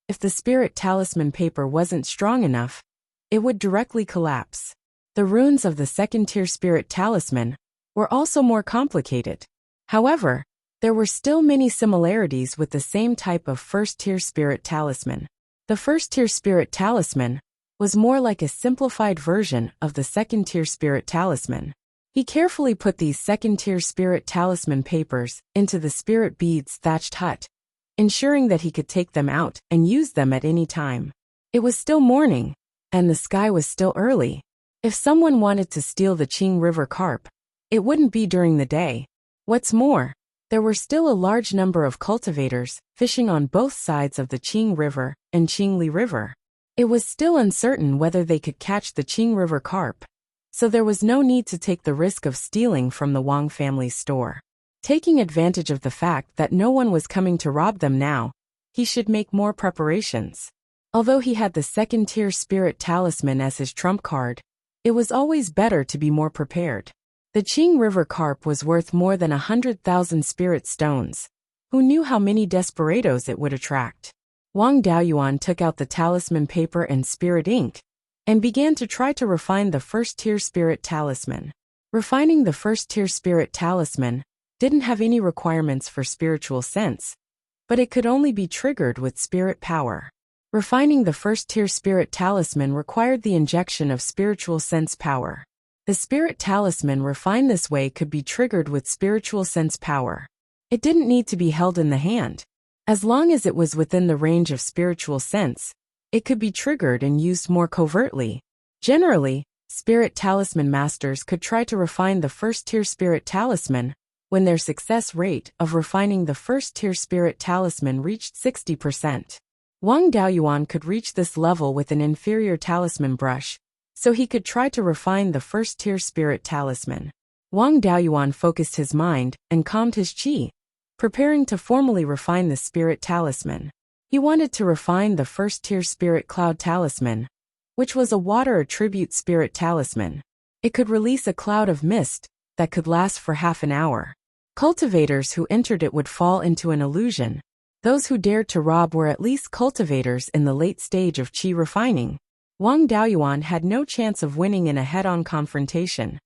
if the spirit talisman paper wasn't strong enough, it would directly collapse. The runes of the second-tier spirit talisman were also more complicated. However, there were still many similarities with the same type of first-tier spirit talisman. The first-tier spirit talisman was more like a simplified version of the second-tier spirit talisman. He carefully put these second-tier spirit talisman papers into the spirit beads thatched hut. ensuring that he could take them out and use them at any time. It was still morning, and the sky was still early. If someone wanted to steal the Qing River carp, it wouldn't be during the day. What's more, there were still a large number of cultivators fishing on both sides of the Qing River and Qingli River. It was still uncertain whether they could catch the Qing River carp, so there was no need to take the risk of stealing from the Wang family's store. Taking advantage of the fact that no one was coming to rob them now, he should make more preparations. Although he had the second-tier spirit talisman as his trump card, it was always better to be more prepared. The Qing River carp was worth more than 100,000 spirit stones. Who knew how many desperados it would attract? Wang Daoyuan took out the talisman paper and spirit ink, and began to try to refine the first-tier spirit talisman. Refining the first-tier spirit talisman didn't have any requirements for spiritual sense, but it could only be triggered with spirit power. Refining the first-tier spirit talisman required the injection of spiritual sense power. The spirit talisman refined this way could be triggered with spiritual sense power. It didn't need to be held in the hand. As long as it was within the range of spiritual sense, it could be triggered and used more covertly. Generally, spirit talisman masters could try to refine the first-tier spirit talisman when their success rate of refining the first-tier spirit talisman reached 60%. Wang Daoyuan could reach this level with an inferior talisman brush, so he could try to refine the first-tier spirit talisman. Wang Daoyuan focused his mind and calmed his qi, preparing to formally refine the spirit talisman. He wanted to refine the first-tier spirit cloud talisman, which was a water attribute spirit talisman. It could release a cloud of mist that could last for half an hour. Cultivators who entered it would fall into an illusion. Those who dared to rob were at least cultivators in the late stage of qi refining. Wang Daoyuan had no chance of winning in a head-on confrontation.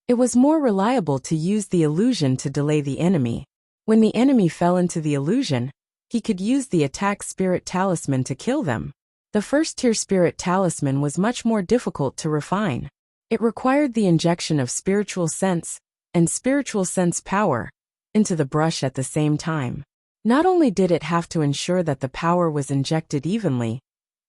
It was more reliable to use the illusion to delay the enemy. When the enemy fell into the illusion, he could use the attack spirit talisman to kill them. The first-tier spirit talisman was much more difficult to refine. It required the injection of spiritual sense and spiritual sense power into the brush at the same time. Not only did it have to ensure that the power was injected evenly,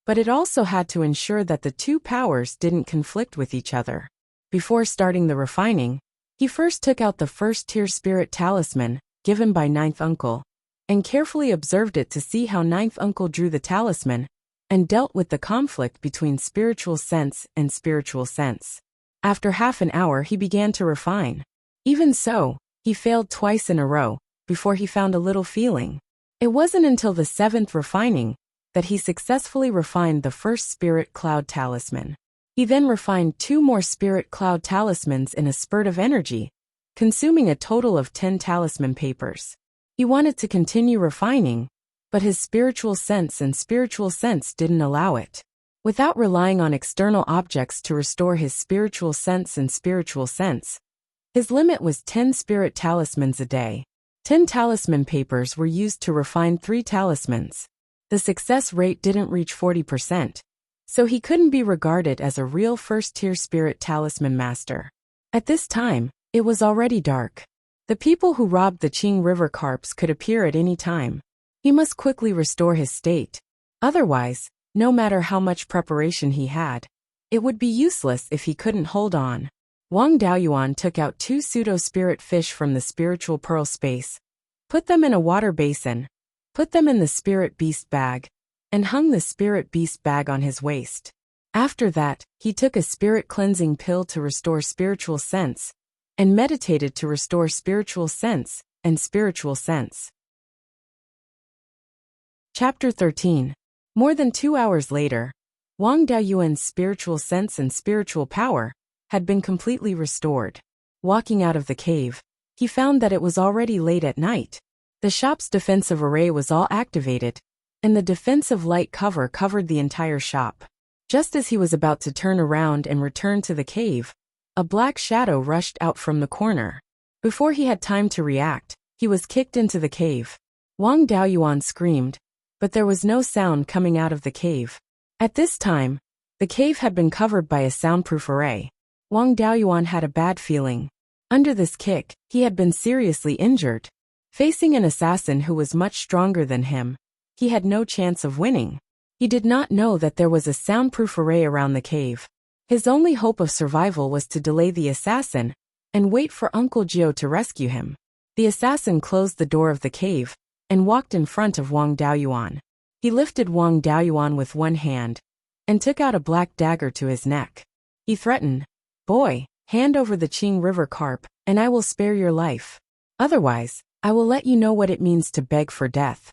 but it also had to ensure that the two powers didn't conflict with each other. Before starting the refining, he first took out the first-tier spirit talisman, given by Ninth Uncle, and carefully observed it to see how Ninth Uncle drew the talisman, and dealt with the conflict between spiritual sense and spiritual sense. After half an hour he began to refine. Even so, he failed twice in a row, before he found a little feeling. It wasn't until the seventh refining that he successfully refined the first spirit cloud talisman. He then refined 2 more spirit cloud talismans in a spurt of energy, consuming a total of 10 talisman papers. He wanted to continue refining, but his spiritual sense and spiritual sense didn't allow it. Without relying on external objects to restore his spiritual sense and spiritual sense, his limit was 10 spirit talismans a day. 10 talisman papers were used to refine 3 talismans. The success rate didn't reach 40%, so he couldn't be regarded as a real first-tier spirit talisman master. At this time, it was already dark. The people who robbed the Qing River carps could appear at any time. He must quickly restore his state. Otherwise, no matter how much preparation he had, it would be useless if he couldn't hold on. Wang Daoyuan took out 2 pseudo-spirit fish from the spiritual pearl space, put them in a water basin, put them in the spirit beast bag, and hung the spirit beast bag on his waist. After that, he took a spirit cleansing pill to restore spiritual sense, and meditated to restore spiritual sense and spiritual sense. Chapter 13. More than 2 hours later, Wang Daoyuan's spiritual sense and spiritual power had been completely restored. Walking out of the cave, he found that it was already late at night. The shop's defensive array was all activated, and the defensive light cover covered the entire shop. Just as he was about to turn around and return to the cave, a black shadow rushed out from the corner. Before he had time to react, he was kicked into the cave. Wang Daoyuan screamed, but there was no sound coming out of the cave. At this time, the cave had been covered by a soundproof array. Wang Daoyuan had a bad feeling. Under this kick, he had been seriously injured. Facing an assassin who was much stronger than him, he had no chance of winning. He did not know that there was a soundproof array around the cave. His only hope of survival was to delay the assassin and wait for Uncle Gio to rescue him. The assassin closed the door of the cave and walked in front of Wang Daoyuan. He lifted Wang Daoyuan with one hand and took out a black dagger to his neck. He threatened, "Boy, hand over the Qing River carp, and I will spare your life. Otherwise, I will let you know what it means to beg for death."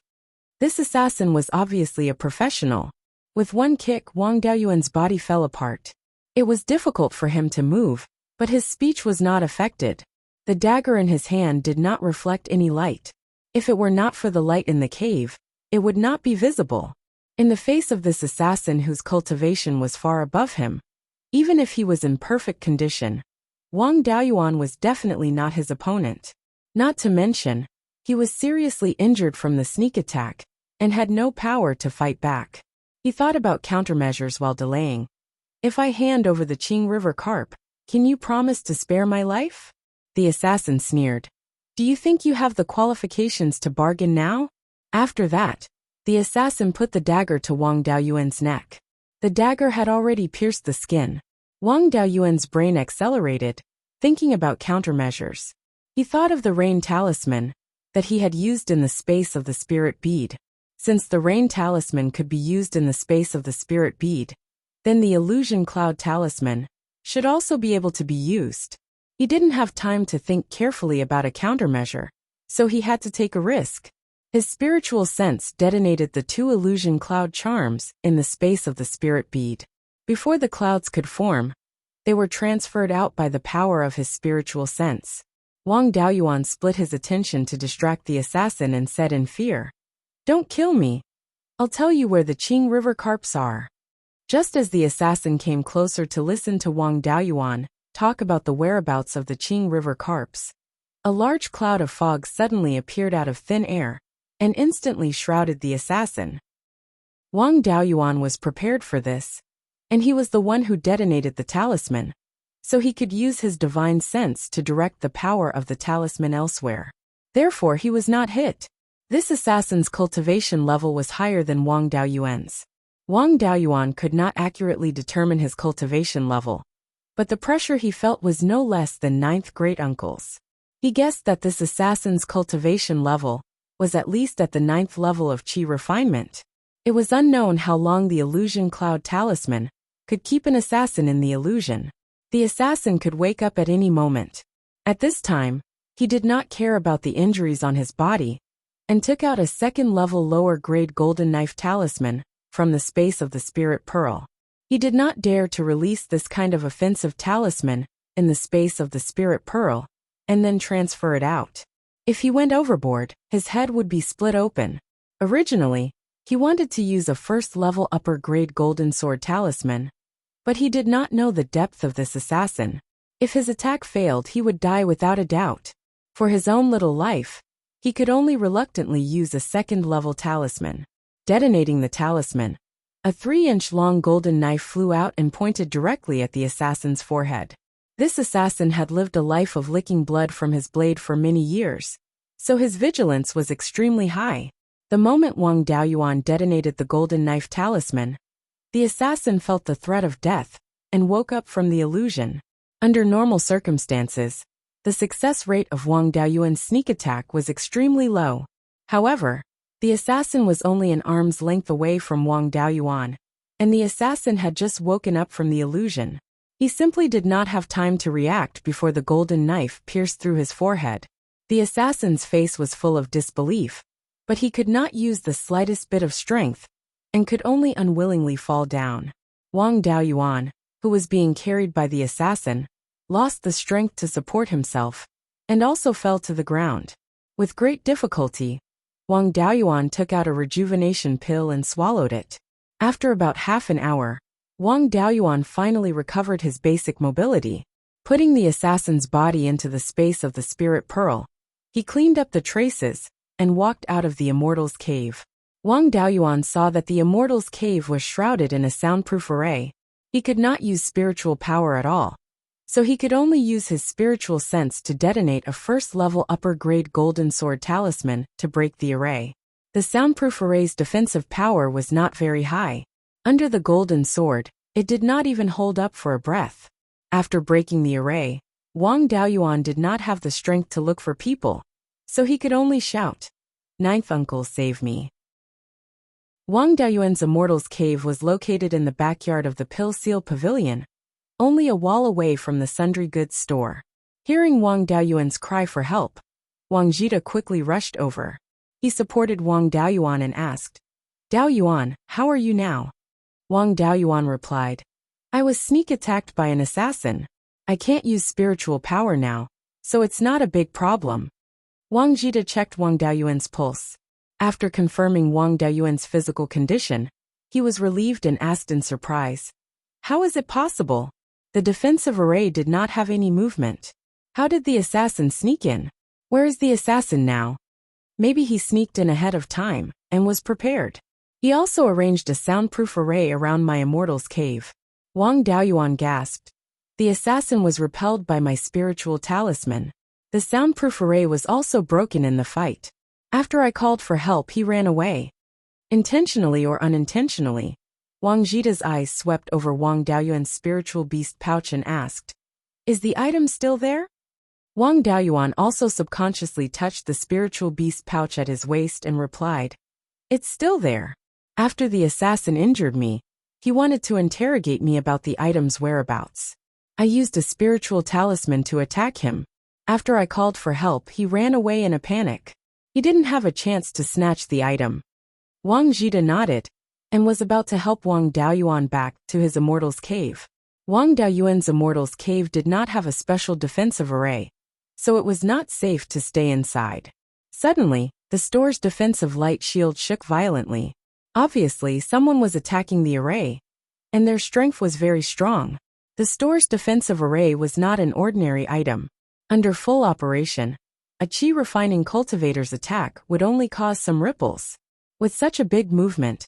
This assassin was obviously a professional. With one kick, Wang Daoyuan's body fell apart. It was difficult for him to move, but his speech was not affected. The dagger in his hand did not reflect any light. If it were not for the light in the cave, it would not be visible. In the face of this assassin whose cultivation was far above him, even if he was in perfect condition, Wang Daoyuan was definitely not his opponent. Not to mention, he was seriously injured from the sneak attack and had no power to fight back. He thought about countermeasures while delaying. "If I hand over the Qing River carp, can you promise to spare my life?" The assassin sneered. "Do you think you have the qualifications to bargain now?" After that, the assassin put the dagger to Wang Daoyuan's neck. The dagger had already pierced the skin. Wang Daoyuan's brain accelerated, thinking about countermeasures. He thought of the rain talisman that he had used in the space of the spirit bead. Since the rain talisman could be used in the space of the spirit bead, then the illusion cloud talisman should also be able to be used. He didn't have time to think carefully about a countermeasure, so he had to take a risk. His spiritual sense detonated the two illusion cloud charms in the space of the spirit bead. Before the clouds could form, they were transferred out by the power of his spiritual sense. Wang Daoyuan split his attention to distract the assassin and said in fear, "Don't kill me. I'll tell you where the Qing River carps are." Just as the assassin came closer to listen to Wang Daoyuan talk about the whereabouts of the Qing River carps, a large cloud of fog suddenly appeared out of thin air and instantly shrouded the assassin. Wang Daoyuan was prepared for this, and he was the one who detonated the talisman, so he could use his divine sense to direct the power of the talisman elsewhere. Therefore, he was not hit. This assassin's cultivation level was higher than Wang Daoyuan's. Wang Daoyuan could not accurately determine his cultivation level, but the pressure he felt was no less than 9th great-uncle's. He guessed that this assassin's cultivation level was at least at the 9th level of qi refinement. It was unknown how long the illusion cloud talisman could keep an assassin in the illusion. The assassin could wake up at any moment. At this time, he did not care about the injuries on his body and took out a 2nd-level lower-grade golden knife talisman from the space of the spirit pearl. He did not dare to release this kind of offensive talisman in the space of the spirit pearl and then transfer it out. If he went overboard, his head would be split open. Originally, he wanted to use a 1st-level upper-grade golden sword talisman, but he did not know the depth of this assassin. If his attack failed, he would die without a doubt. For his own little life, he could only reluctantly use a 2nd-level talisman. Detonating the talisman, a 3-inch-long golden knife flew out and pointed directly at the assassin's forehead. This assassin had lived a life of licking blood from his blade for many years, so his vigilance was extremely high. The moment Wang Daoyuan detonated the golden knife talisman, the assassin felt the threat of death and woke up from the illusion. Under normal circumstances, the success rate of Wang Daoyuan's sneak attack was extremely low. However, the assassin was only an arm's length away from Wang Daoyuan, and the assassin had just woken up from the illusion. He simply did not have time to react before the golden knife pierced through his forehead. The assassin's face was full of disbelief, but he could not use the slightest bit of strength and could only unwillingly fall down. Wang Daoyuan, who was being carried by the assassin, lost the strength to support himself and also fell to the ground. With great difficulty, Wang Daoyuan took out a rejuvenation pill and swallowed it. After about half an hour, Wang Daoyuan finally recovered his basic mobility. Putting the assassin's body into the space of the spirit pearl, he cleaned up the traces and walked out of the Immortals' cave. Wang Daoyuan saw that the Immortals' cave was shrouded in a soundproof array. He could not use spiritual power at all, so he could only use his spiritual sense to detonate a first-level upper-grade golden sword talisman to break the array. The soundproof array's defensive power was not very high. Under the golden sword, it did not even hold up for a breath. After breaking the array, Wang Daoyuan did not have the strength to look for people, so he could only shout, "Ninth uncle, save me." Wang Daoyuan's Immortals cave was located in the backyard of the Pill Seal Pavilion, only a wall away from the sundry goods store. Hearing Wang Daoyuan's cry for help, Wang Jida quickly rushed over. He supported Wang Daoyuan and asked, "Daoyuan, how are you now?" Wang Daoyuan replied, "I was sneak attacked by an assassin. I can't use spiritual power now, so it's not a big problem." Wang Jida checked Wang Daoyuan's pulse. After confirming Wang Daoyuan's physical condition, he was relieved and asked in surprise, "How is it possible? The defensive array did not have any movement. How did the assassin sneak in? Where is the assassin now? Maybe he sneaked in ahead of time and was prepared. He also arranged a soundproof array around my Immortals cave." Wang Daoyuan gasped. "The assassin was repelled by my spiritual talisman. The soundproof array was also broken in the fight. After I called for help, he ran away." Intentionally or unintentionally, Wang Jida's eyes swept over Wang Daoyuan's spiritual beast pouch and asked, "Is the item still there?" Wang Daoyuan also subconsciously touched the spiritual beast pouch at his waist and replied, "It's still there. After the assassin injured me, he wanted to interrogate me about the item's whereabouts. I used a spiritual talisman to attack him. After I called for help, he ran away in a panic. He didn't have a chance to snatch the item." Wang Jida nodded and was about to help Wang Daoyuan back to his Immortals cave. Wang Daoyuan's Immortals cave did not have a special defensive array, so it was not safe to stay inside. Suddenly, the store's defensive light shield shook violently. Obviously, someone was attacking the array, and their strength was very strong. The store's defensive array was not an ordinary item. Under full operation, a chi refining cultivator's attack would only cause some ripples. With such a big movement,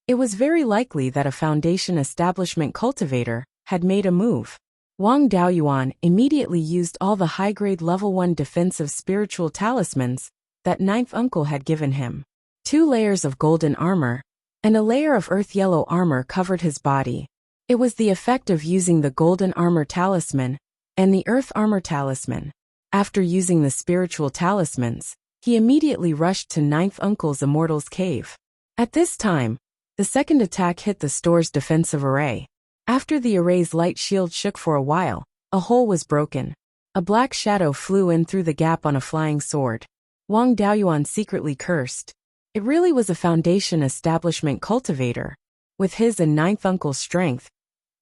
it was very likely that a foundation establishment cultivator had made a move. Wang Daoyuan immediately used all the high-grade level 1 defensive spiritual talismans that ninth uncle had given him. 2 layers of golden armor and a layer of earth yellow armor covered his body. It was the effect of using the golden armor talisman and the earth armor talisman. After using the spiritual talismans, he immediately rushed to ninth uncle's Immortals cave. At this time, the second attack hit the store's defensive array. After the array's light shield shook for a while, a hole was broken. A black shadow flew in through the gap on a flying sword. Wang Daoyuan secretly cursed. It really was a foundation establishment cultivator. With his and ninth uncle's strength,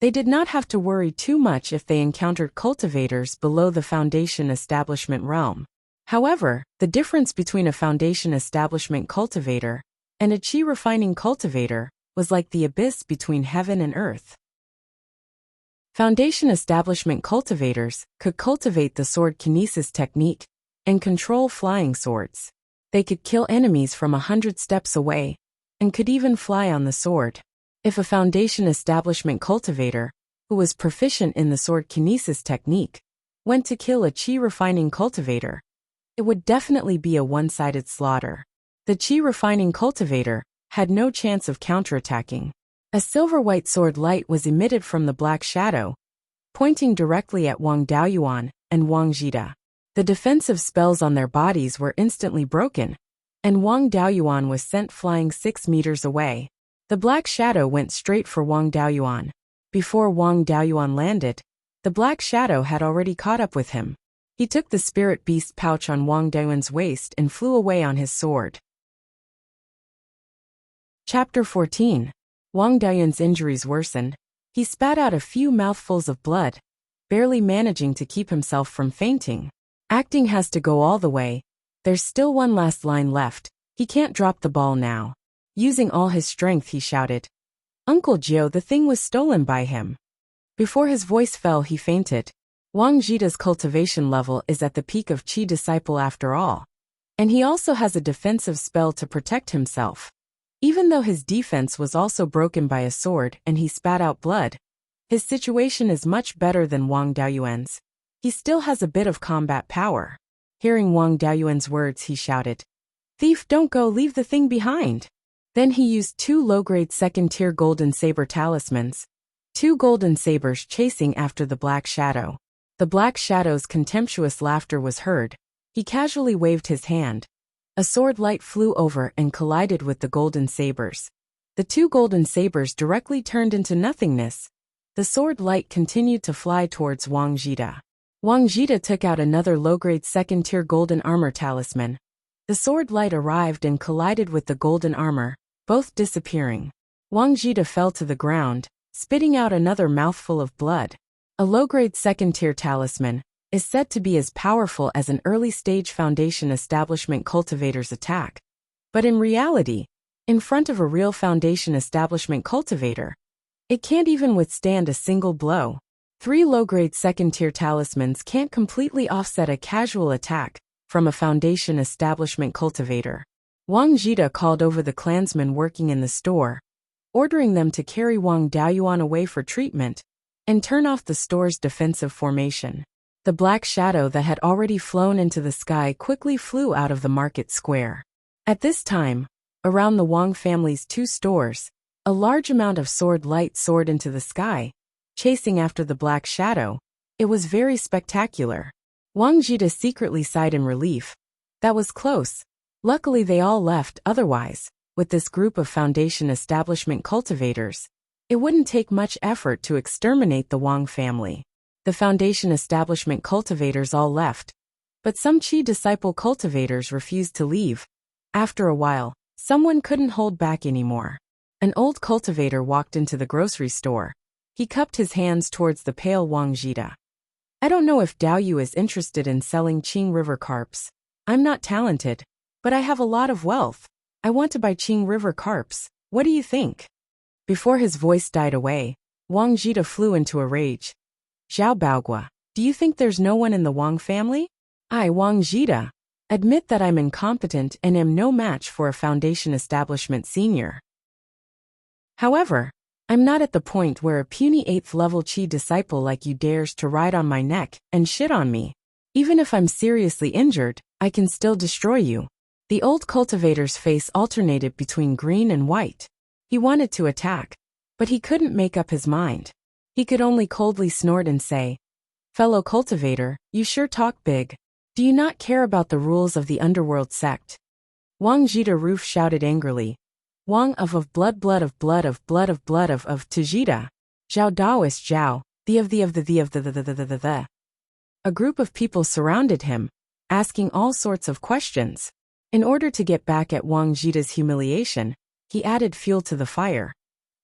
they did not have to worry too much if they encountered cultivators below the foundation establishment realm. However, the difference between a foundation establishment cultivator and a chi refining cultivator was like the abyss between heaven and earth. Foundation establishment cultivators could cultivate the sword kinesis technique and control flying swords. They could kill enemies from 100 steps away and could even fly on the sword. If a foundation establishment cultivator, who was proficient in the sword kinesis technique, went to kill a chi refining cultivator, it would definitely be a one-sided slaughter. The chi refining cultivator had no chance of counterattacking. A silver-white sword light was emitted from the black shadow, pointing directly at Wang Daoyuan and Wang Jida. The defensive spells on their bodies were instantly broken, and Wang Daoyuan was sent flying 6 meters away. The black shadow went straight for Wang Daoyuan. Before Wang Daoyuan landed, the black shadow had already caught up with him. He took the spirit beast pouch on Wang Daoyuan's waist and flew away on his sword. Chapter 14. Wang Daoyuan's injuries worsened. He spat out a few mouthfuls of blood, barely managing to keep himself from fainting. Acting has to go all the way. There's still one last line left. He can't drop the ball now. Using all his strength, he shouted, "Uncle Jio, the thing was stolen by him." Before his voice fell, he fainted. Wang Jida's cultivation level is at the peak of Chi Disciple after all. And he also has a defensive spell to protect himself. Even though his defense was also broken by a sword and he spat out blood, His situation is much better than Wang Daoyuan's. He still has a bit of combat power. Hearing Wang Daoyuan's words, he shouted, "Thief, don't go, leave the thing behind." Then he used 2 low-grade second-tier golden saber talismans, 2 golden sabers chasing after the black shadow. The black shadow's contemptuous laughter was heard. He casually waved his hand. A sword light flew over and collided with the golden sabers. The 2 golden sabers directly turned into nothingness. The sword light continued to fly towards Wang Jida. Wang Jida took out another low-grade second-tier golden armor talisman. The sword light arrived and collided with the golden armor, both disappearing. Wang Jida fell to the ground, spitting out another mouthful of blood. A low-grade second-tier talisman is said to be as powerful as an early-stage Foundation Establishment cultivator's attack. But in reality, in front of a real Foundation Establishment cultivator, it can't even withstand a single blow. 3 low-grade second-tier talismans can't completely offset a casual attack from a Foundation Establishment cultivator. Wang Jida called over the clansmen working in the store, ordering them to carry Wang Daoyuan away for treatment and turn off the store's defensive formation. The black shadow that had already flown into the sky quickly flew out of the market square. At this time, around the Wang family's 2 stores, a large amount of sword light soared into the sky, chasing after the black shadow. It was very spectacular. Wang Jida secretly sighed in relief. That was close. Luckily they all left, otherwise, with this group of Foundation Establishment cultivators, it wouldn't take much effort to exterminate the Wang family. The Foundation Establishment cultivators all left, but some Qi disciple cultivators refused to leave. After a while, someone couldn't hold back anymore. An old cultivator walked into the grocery store. He cupped his hands towards the pale Wang Jida. "I don't know if Daoyu is interested in selling Qing River carps. I'm not talented, but I have a lot of wealth. I want to buy Qing River carps. What do you think?" Before his voice died away, Wang Jida flew into a rage. "Zhao Baogua, do you think there's no one in the Wang family? I, Wang Jida, admit that I'm incompetent and am no match for a Foundation Establishment senior. However, I'm not at the point where a puny 8th-level Qi disciple like you dares to ride on my neck and shit on me. Even if I'm seriously injured, I can still destroy you." The old cultivator's face alternated between green and white. He wanted to attack, but he couldn't make up his mind. He could only coldly snort and say, "Fellow cultivator, you sure talk big. Do you not care about the rules of the underworld sect?" Wang Jida Roof shouted angrily, "Wang of blood to Jida. Zhao Daoist Zhao, the. A group of people surrounded him, asking all sorts of questions. In order to get back at Wang Jida's humiliation, he added fuel to the fire.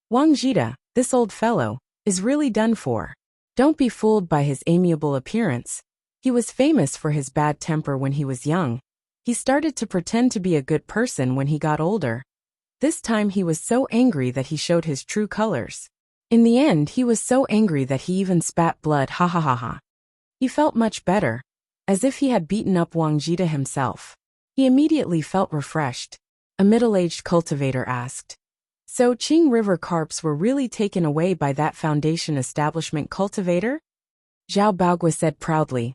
"Wang Jida, this old fellow, is really done for. Don't be fooled by his amiable appearance. He was famous for his bad temper when he was young. He started to pretend to be a good person when he got older. This time he was so angry that he showed his true colors. In the end, he was so angry that he even spat blood, ha ha ha ha." He felt much better, as if he had beaten up Wang Jida himself. He immediately felt refreshed. A middle-aged cultivator asked, "So Qing River carps were really taken away by that Foundation Establishment cultivator?" Zhao Baogua said proudly,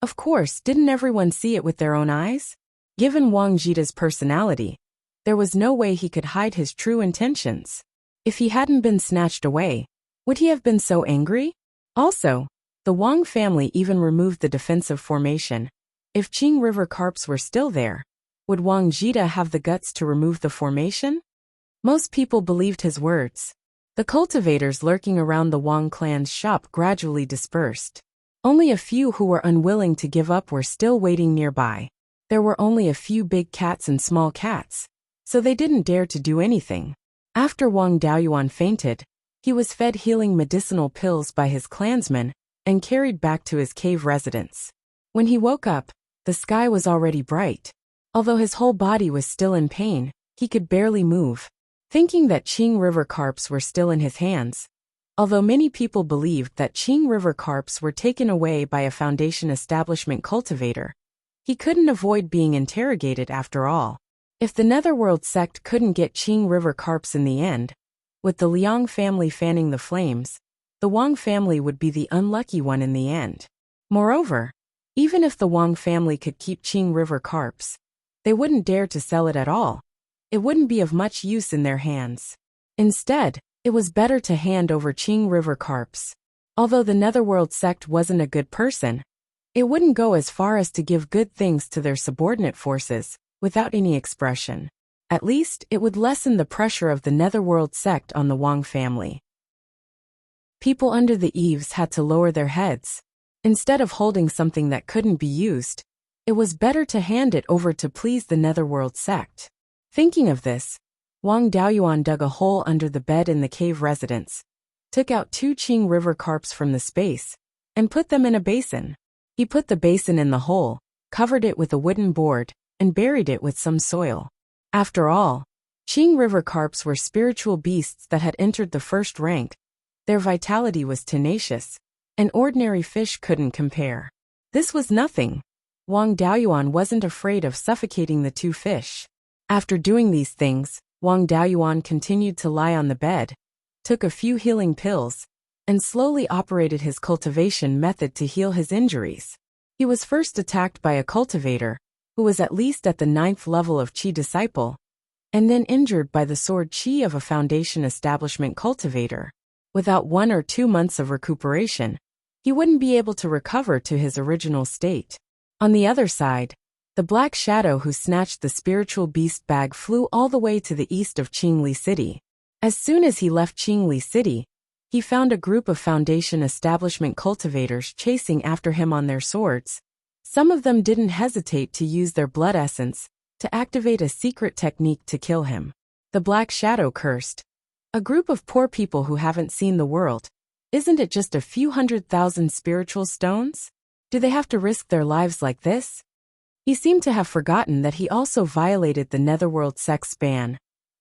"Of course, didn't everyone see it with their own eyes?" Given Wang Jida's personality, there was no way he could hide his true intentions. If he hadn't been snatched away, would he have been so angry? Also, the Wang family even removed the defensive formation. If Qing River carps were still there, would Wang Jida have the guts to remove the formation? Most people believed his words. The cultivators lurking around the Wang clan's shop gradually dispersed. Only a few who were unwilling to give up were still waiting nearby. There were only a few big cats and small cats, so they didn't dare to do anything. After Wang Daoyuan fainted, he was fed healing medicinal pills by his clansmen and carried back to his cave residence. When he woke up, the sky was already bright. Although his whole body was still in pain, he could barely move. Thinking that Qing River carps were still in his hands, although many people believed that Qing River carps were taken away by a Foundation Establishment cultivator, he couldn't avoid being interrogated after all. If the Netherworld sect couldn't get Qing River carps in the end, with the Liang family fanning the flames, the Wang family would be the unlucky one in the end. Moreover, even if the Wang family could keep Qing River carps, they wouldn't dare to sell it at all. It wouldn't be of much use in their hands. Instead, it was better to hand over Qing River carps. Although the Netherworld sect wasn't a good person, it wouldn't go as far as to give good things to their subordinate forces, without any expression. At least, it would lessen the pressure of the Netherworld sect on the Wang family. People under the eaves had to lower their heads. Instead of holding something that couldn't be used, it was better to hand it over to please the Netherworld sect. Thinking of this, Wang Daoyuan dug a hole under the bed in the cave residence, took out 2 Qing River carps from the space, and put them in a basin. He put the basin in the hole, covered it with a wooden board, and buried it with some soil. After all, Qing River carps were spiritual beasts that had entered the first rank. Their vitality was tenacious, and ordinary fish couldn't compare. This was nothing. Wang Daoyuan wasn't afraid of suffocating the 2 fish. After doing these things, Wang Daoyuan continued to lie on the bed, took a few healing pills, and slowly operated his cultivation method to heal his injuries. He was first attacked by a cultivator, who was at least at the 9th level of Qi disciple, and then injured by the sword Qi of a Foundation establishment cultivator. Without 1 or 2 months of recuperation, he wouldn't be able to recover to his original state. On the other side, the Black Shadow who snatched the spiritual beast bag flew all the way to the east of Qingli City. As soon as he left Qingli City, he found a group of Foundation establishment cultivators chasing after him on their swords. Some of them didn't hesitate to use their blood essence to activate a secret technique to kill him. The Black Shadow cursed. A group of poor people who haven't seen the world. Isn't it just a few 100,000 spiritual stones? Do they have to risk their lives like this? He seemed to have forgotten that he also violated the Netherworld sect's ban,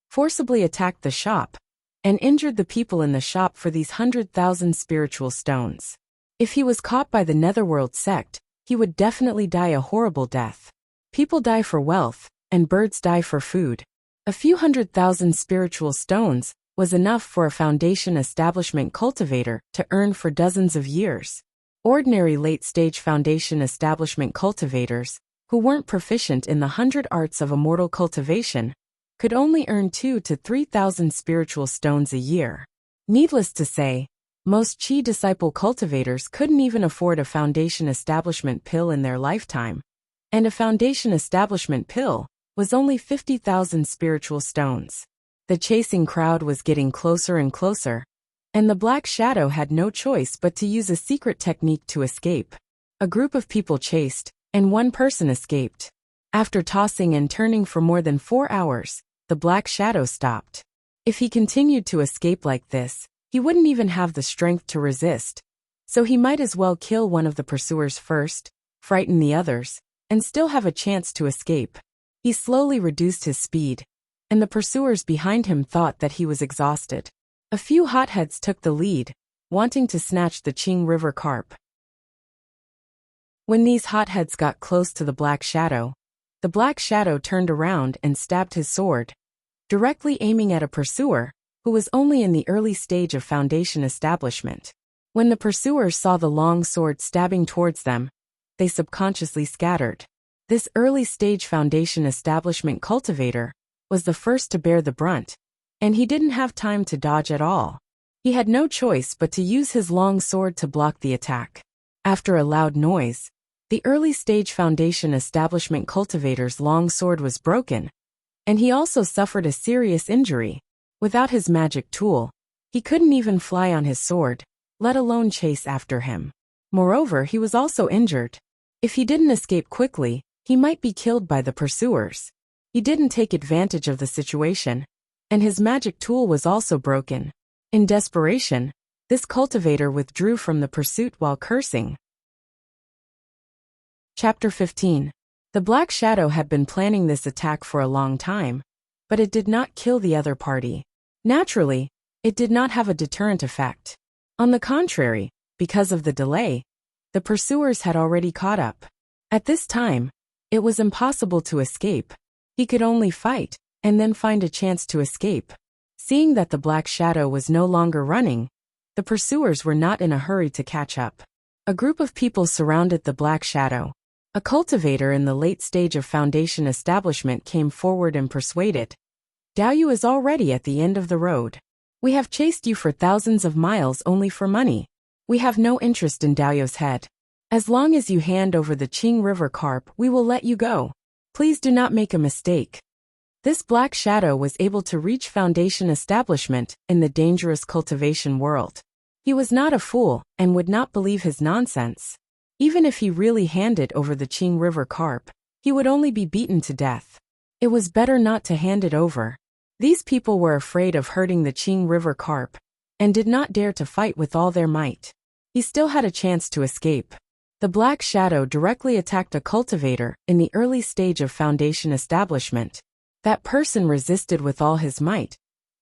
forcibly attacked the shop, and injured the people in the shop for these 100,000 spiritual stones. If he was caught by the Netherworld sect, he would definitely die a horrible death. People die for wealth, and birds die for food. A few 100,000 spiritual stones was enough for a Foundation establishment cultivator to earn for dozens of years. Ordinary late-stage Foundation establishment cultivators, who weren't proficient in the 100 arts of immortal cultivation, could only earn 2,000 to 3,000 spiritual stones a year. Needless to say, most Qi disciple cultivators couldn't even afford a Foundation establishment pill in their lifetime, and a Foundation establishment pill was only 50,000 spiritual stones. The chasing crowd was getting closer and closer, and the Black Shadow had no choice but to use a secret technique to escape. A group of people chased, and 1 person escaped. After tossing and turning for more than 4 hours, the Black Shadow stopped. If he continued to escape like this, he wouldn't even have the strength to resist, so he might as well kill one of the pursuers first, frighten the others, and still have a chance to escape. He slowly reduced his speed, and the pursuers behind him thought that he was exhausted. A few hotheads took the lead, wanting to snatch the Qing River carp. When these hotheads got close to the Black Shadow turned around and stabbed his sword, directly aiming at a pursuer who was only in the early stage of Foundation establishment. When the pursuers saw the long sword stabbing towards them, they subconsciously scattered. This early stage Foundation establishment cultivator was the first to bear the brunt, and he didn't have time to dodge at all. He had no choice but to use his long sword to block the attack. After a loud noise, the early stage Foundation establishment cultivator's long sword was broken, and he also suffered a serious injury. Without his magic tool, he couldn't even fly on his sword, let alone chase after him. Moreover, he was also injured. If he didn't escape quickly, he might be killed by the pursuers. He didn't take advantage of the situation, and his magic tool was also broken. In desperation, this cultivator withdrew from the pursuit while cursing. Chapter 15. The Black Shadow had been planning this attack for a long time, but it did not kill the other party. Naturally, it did not have a deterrent effect. On the contrary, because of the delay, the pursuers had already caught up. At this time, it was impossible to escape. He could only fight, and then find a chance to escape. Seeing that the Black Shadow was no longer running, The pursuers were not in a hurry to catch up. A group of people surrounded the Black Shadow. A cultivator in the late stage of foundation establishment came forward and persuaded. Daoyu is already at the end of the road. We have chased you for thousands of miles only for money. We have no interest in Daoyu's head. As long as you hand over the Qing River carp, we will let you go. Please do not make a mistake. This Black Shadow was able to reach foundation establishment in the dangerous cultivation world. He was not a fool and would not believe his nonsense. Even if he really handed over the Qing River carp, he would only be beaten to death. It was better not to hand it over. These people were afraid of hurting the Qing River carp and did not dare to fight with all their might. He still had a chance to escape. The Black Shadow directly attacked a cultivator in the early stage of foundation establishment. That person resisted with all his might,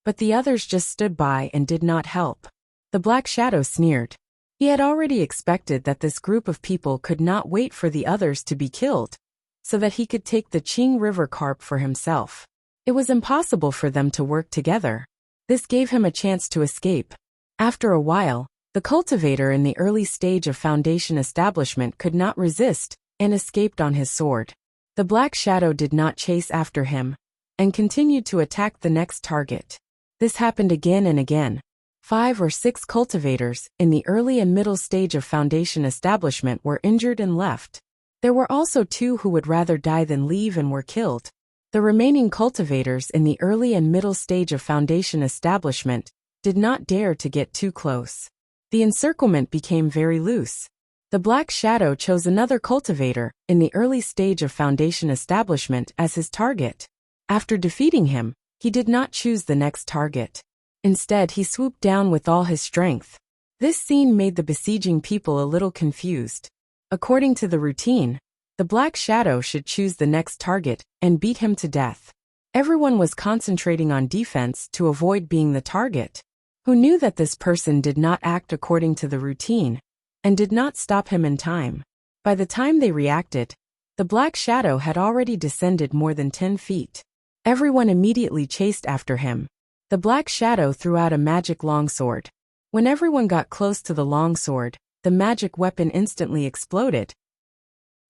but the others just stood by and did not help. The Black Shadow sneered. He had already expected that this group of people could not wait for the others to be killed, so that he could take the Qing River carp for himself. It was impossible for them to work together. This gave him a chance to escape. After a while, the cultivator in the early stage of foundation establishment could not resist and escaped on his sword. The Black Shadow did not chase after him and continued to attack the next target. This happened again and again. 5 or 6 cultivators in the early and middle stage of foundation establishment were injured and left. There were also 2 who would rather die than leave and were killed. The remaining cultivators in the early and middle stage of foundation establishment did not dare to get too close. The encirclement became very loose. The Black Shadow chose another cultivator in the early stage of foundation establishment as his target. After defeating him, he did not choose the next target. Instead, he swooped down with all his strength. This scene made the besieging people a little confused. According to the routine, the Black Shadow should choose the next target and beat him to death. Everyone was concentrating on defense to avoid being the target. Who knew that this person did not act according to the routine and did not stop him in time? By the time they reacted, the Black Shadow had already descended more than 10 feet. Everyone immediately chased after him. The Black Shadow threw out a magic longsword. When everyone got close to the longsword, the magic weapon instantly exploded.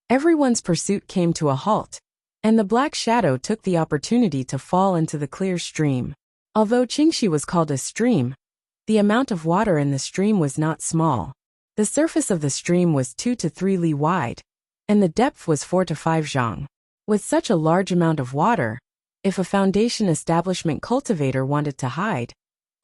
Everyone's pursuit came to a halt, and the Black Shadow took the opportunity to fall into the clear stream. Although Qingxi was called a stream, the amount of water in the stream was not small. The surface of the stream was 2 to 3 li wide, and the depth was 4 to 5 zhang. With such a large amount of water, if a foundation establishment cultivator wanted to hide,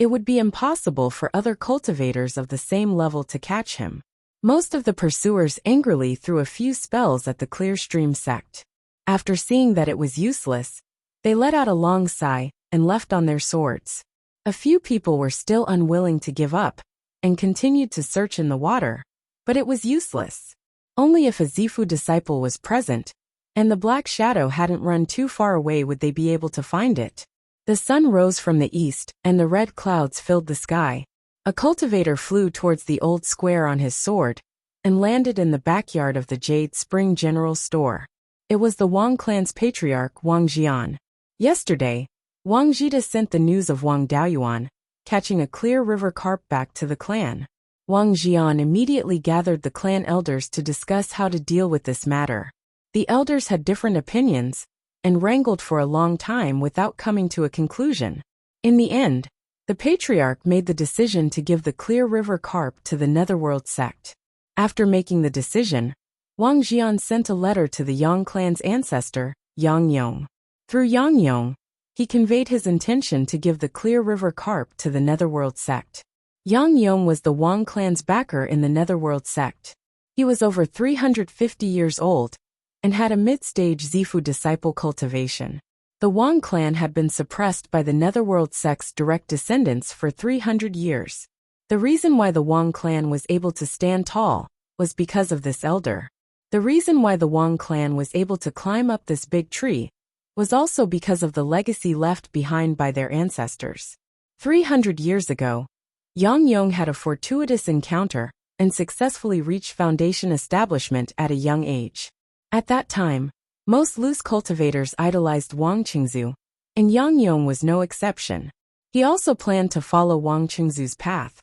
it would be impossible for other cultivators of the same level to catch him. Most of the pursuers angrily threw a few spells at the clear stream sect. After seeing that it was useless, they let out a long sigh and left on their swords. A few people were still unwilling to give up and continued to search in the water, but it was useless. Only if a Zifu disciple was present and the Black Shadow hadn't run too far away would they be able to find it. The sun rose from the east and the red clouds filled the sky. A cultivator flew towards the old square on his sword and landed in the backyard of the Jade Spring General Store. It was the Wang clan's patriarch Wang Jian. Yesterday, Wang Jida sent the news of Wang Daoyuan catching a clear river carp back to the clan. Wang Jian immediately gathered the clan elders to discuss how to deal with this matter. The elders had different opinions and wrangled for a long time without coming to a conclusion. In the end, the patriarch made the decision to give the clear river carp to the Netherworld sect. After making the decision, Wang Jian sent a letter to the Yang clan's ancestor, Yang Yong. Through Yang Yong, he conveyed his intention to give the clear river carp to the Netherworld sect. Yang Yong was the Wang clan's backer in the Netherworld sect. He was over 350 years old and had a mid-stage Zifu disciple cultivation. The Wang clan had been suppressed by the Netherworld sect's direct descendants for 300 years. The reason why the Wang clan was able to stand tall was because of this elder. The reason why the Wang clan was able to climb up this big tree was also because of the legacy left behind by their ancestors. 300 years ago, Yang Yong had a fortuitous encounter and successfully reached foundation establishment at a young age. At that time, most loose cultivators idolized Wang Qingzu, and Yang Yong was no exception. He also planned to follow Wang Qingzu's path,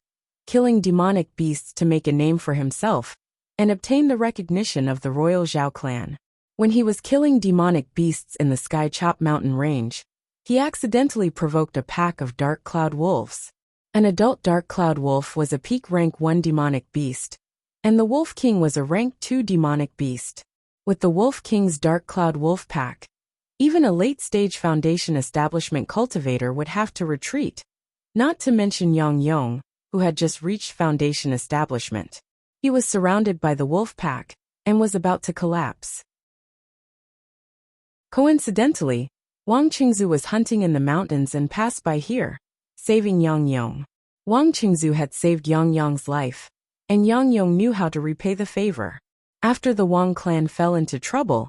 killing demonic beasts to make a name for himself and obtain the recognition of the royal Zhao clan. When he was killing demonic beasts in the Sky Chop mountain range, he accidentally provoked a pack of dark cloud wolves. An adult dark cloud wolf was a peak rank 1 demonic beast, and the Wolf King was a rank 2 demonic beast. With the Wolf King's dark cloud wolf pack, even a late-stage Foundation establishment cultivator would have to retreat, not to mention Yang Yong, who had just reached Foundation establishment. He was surrounded by the wolf pack and was about to collapse. Coincidentally, Wang Qingzu was hunting in the mountains and passed by here, saving Yang Yong. Wang Qingzu had saved Yang Yong's life, and Yang Yong knew how to repay the favor. After the Wang clan fell into trouble,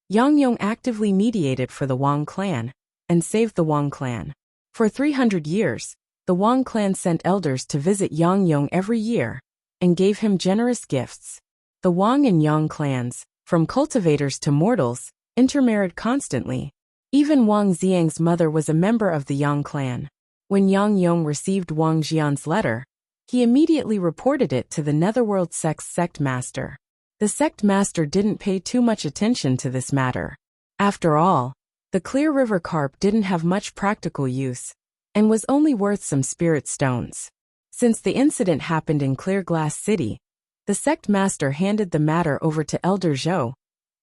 Yang Yong actively mediated for the Wang clan and saved the Wang clan. For 300 years, the Wang clan sent elders to visit Yang Yong every year and gave him generous gifts. The Wang and Yang clans, from cultivators to mortals, intermarried constantly. Even Wang Xiang's mother was a member of the Yang clan. When Yang Yong received Wang Jian's letter, he immediately reported it to the Netherworld sect's sect master. The sect master didn't pay too much attention to this matter. After all, the Clear River carp didn't have much practical use and was only worth some spirit stones. Since the incident happened in Clear Glass City, the sect master handed the matter over to Elder Zhou,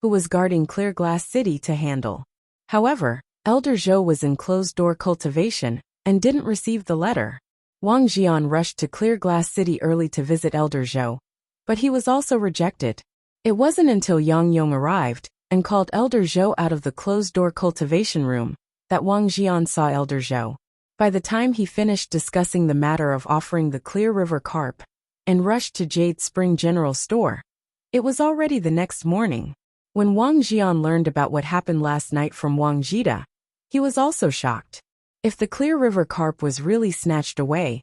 who was guarding Clear Glass City, to handle. However, Elder Zhou was in closed-door cultivation and didn't receive the letter. Wang Jian rushed to Clear Glass City early to visit Elder Zhou, but he was also rejected. It wasn't until Yang Yong arrived and called Elder Zhou out of the closed-door cultivation room that Wang Jian saw Elder Zhou. By the time he finished discussing the matter of offering the Clear River carp and rushed to Jade Spring General Store, it was already the next morning. When Wang Jian learned about what happened last night from Wang Jida, he was also shocked. If the Clear River carp was really snatched away,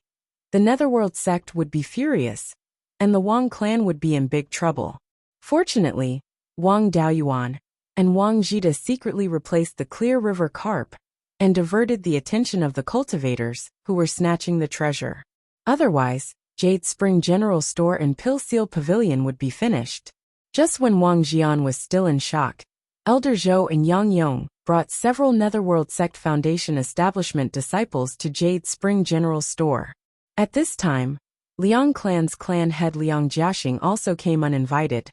the Netherworld sect would be furious, and the Wang clan would be in big trouble. Fortunately, Wang Daoyuan and Wang Jida secretly replaced the Clear River carp and diverted the attention of the cultivators who were snatching the treasure. Otherwise, Jade Spring General Store and Pill Seal Pavilion would be finished. Just when Wang Jian was still in shock, Elder Zhou and Yang Yong brought several Netherworld Sect Foundation establishment disciples to Jade Spring General Store. At this time, Liang Clan's clan head Liang Jiaxing also came uninvited,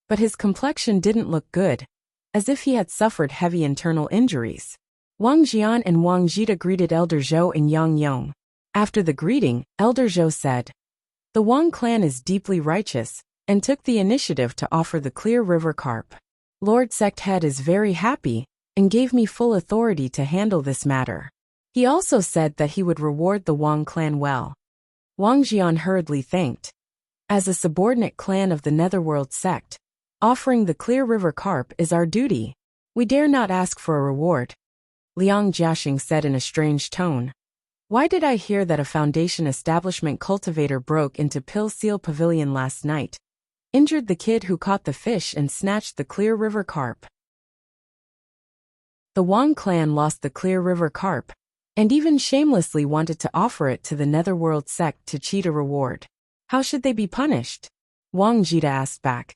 but his complexion didn't look good, as if he had suffered heavy internal injuries. Wang Jian and Wang Jida greeted Elder Zhou and Yang Yong. After the greeting, Elder Zhou said, "The Wang clan is deeply righteous and took the initiative to offer the Clear River carp. Lord Sect Head is very happy and gave me full authority to handle this matter. He also said that he would reward the Wang clan well." Wang Jian hurriedly thanked. As a subordinate clan of the Netherworld sect, offering the Clear River carp is our duty. We dare not ask for a reward. Liang Jiaxing said in a strange tone. Why did I hear that a Foundation establishment cultivator broke into Pill Seal Pavilion last night, injured the kid who caught the fish and snatched the Clear River carp? The Wang clan lost the Clear River carp, and even shamelessly wanted to offer it to the Netherworld sect to cheat a reward. How should they be punished? Wang Jida asked back.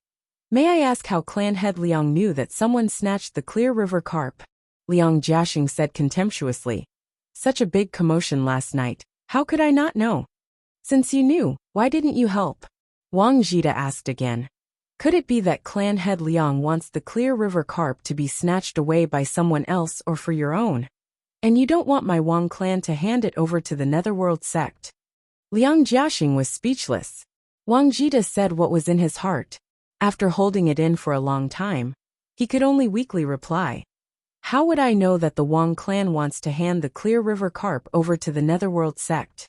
May I ask how clan head Liang knew that someone snatched the Clear River carp? Liang Jiaxing said contemptuously. Such a big commotion last night, how could I not know? Since you knew, why didn't you help? Wang Jida asked again. Could it be that clan head Liang wants the Clear River carp to be snatched away by someone else or for your own? And you don't want my Wang clan to hand it over to the Netherworld sect? Liang Jiaxing was speechless. Wang Jida said what was in his heart. After holding it in for a long time, he could only weakly reply. How would I know that the Wang clan wants to hand the Clear River carp over to the Netherworld sect?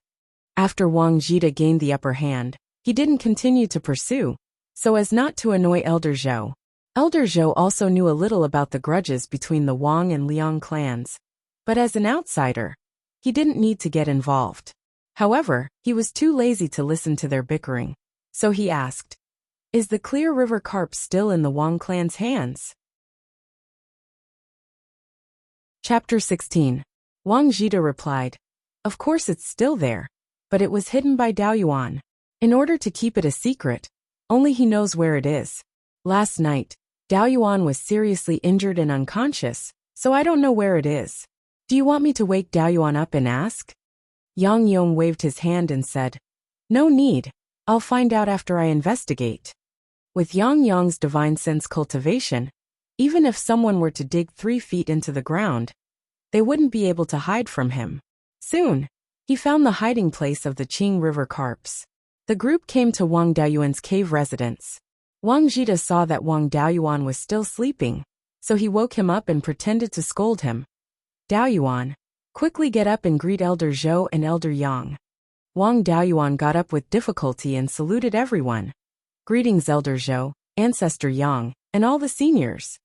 After Wang Jida gained the upper hand, he didn't continue to pursue, so as not to annoy Elder Zhou. Elder Zhou also knew a little about the grudges between the Wang and Liang clans, but as an outsider, he didn't need to get involved. However, he was too lazy to listen to their bickering, so he asked, Is the Clear River carp still in the Wang clan's hands? Chapter 16. Wang Jida replied, Of course it's still there, but it was hidden by Daoyuan. in order to keep it a secret. Only he knows where it is. Last night, Beiyuan was seriously injured and unconscious, so I don't know where it is. Do you want me to wake Beiyuan up and ask? Yang Yong waved his hand and said, No need, I'll find out after I investigate. With Yang Yong's divine sense cultivation, even if someone were to dig 3 feet into the ground, they wouldn't be able to hide from him. Soon, he found the hiding place of the Qing River carps. The group came to Wang Daoyuan's cave residence. Wang Jida saw that Wang Daoyuan was still sleeping, so he woke him up and pretended to scold him. Daoyuan, quickly get up and greet Elder Zhou and Elder Yang. Wang Daoyuan got up with difficulty and saluted everyone. Greetings Elder Zhou, Ancestor Yang, and all the seniors.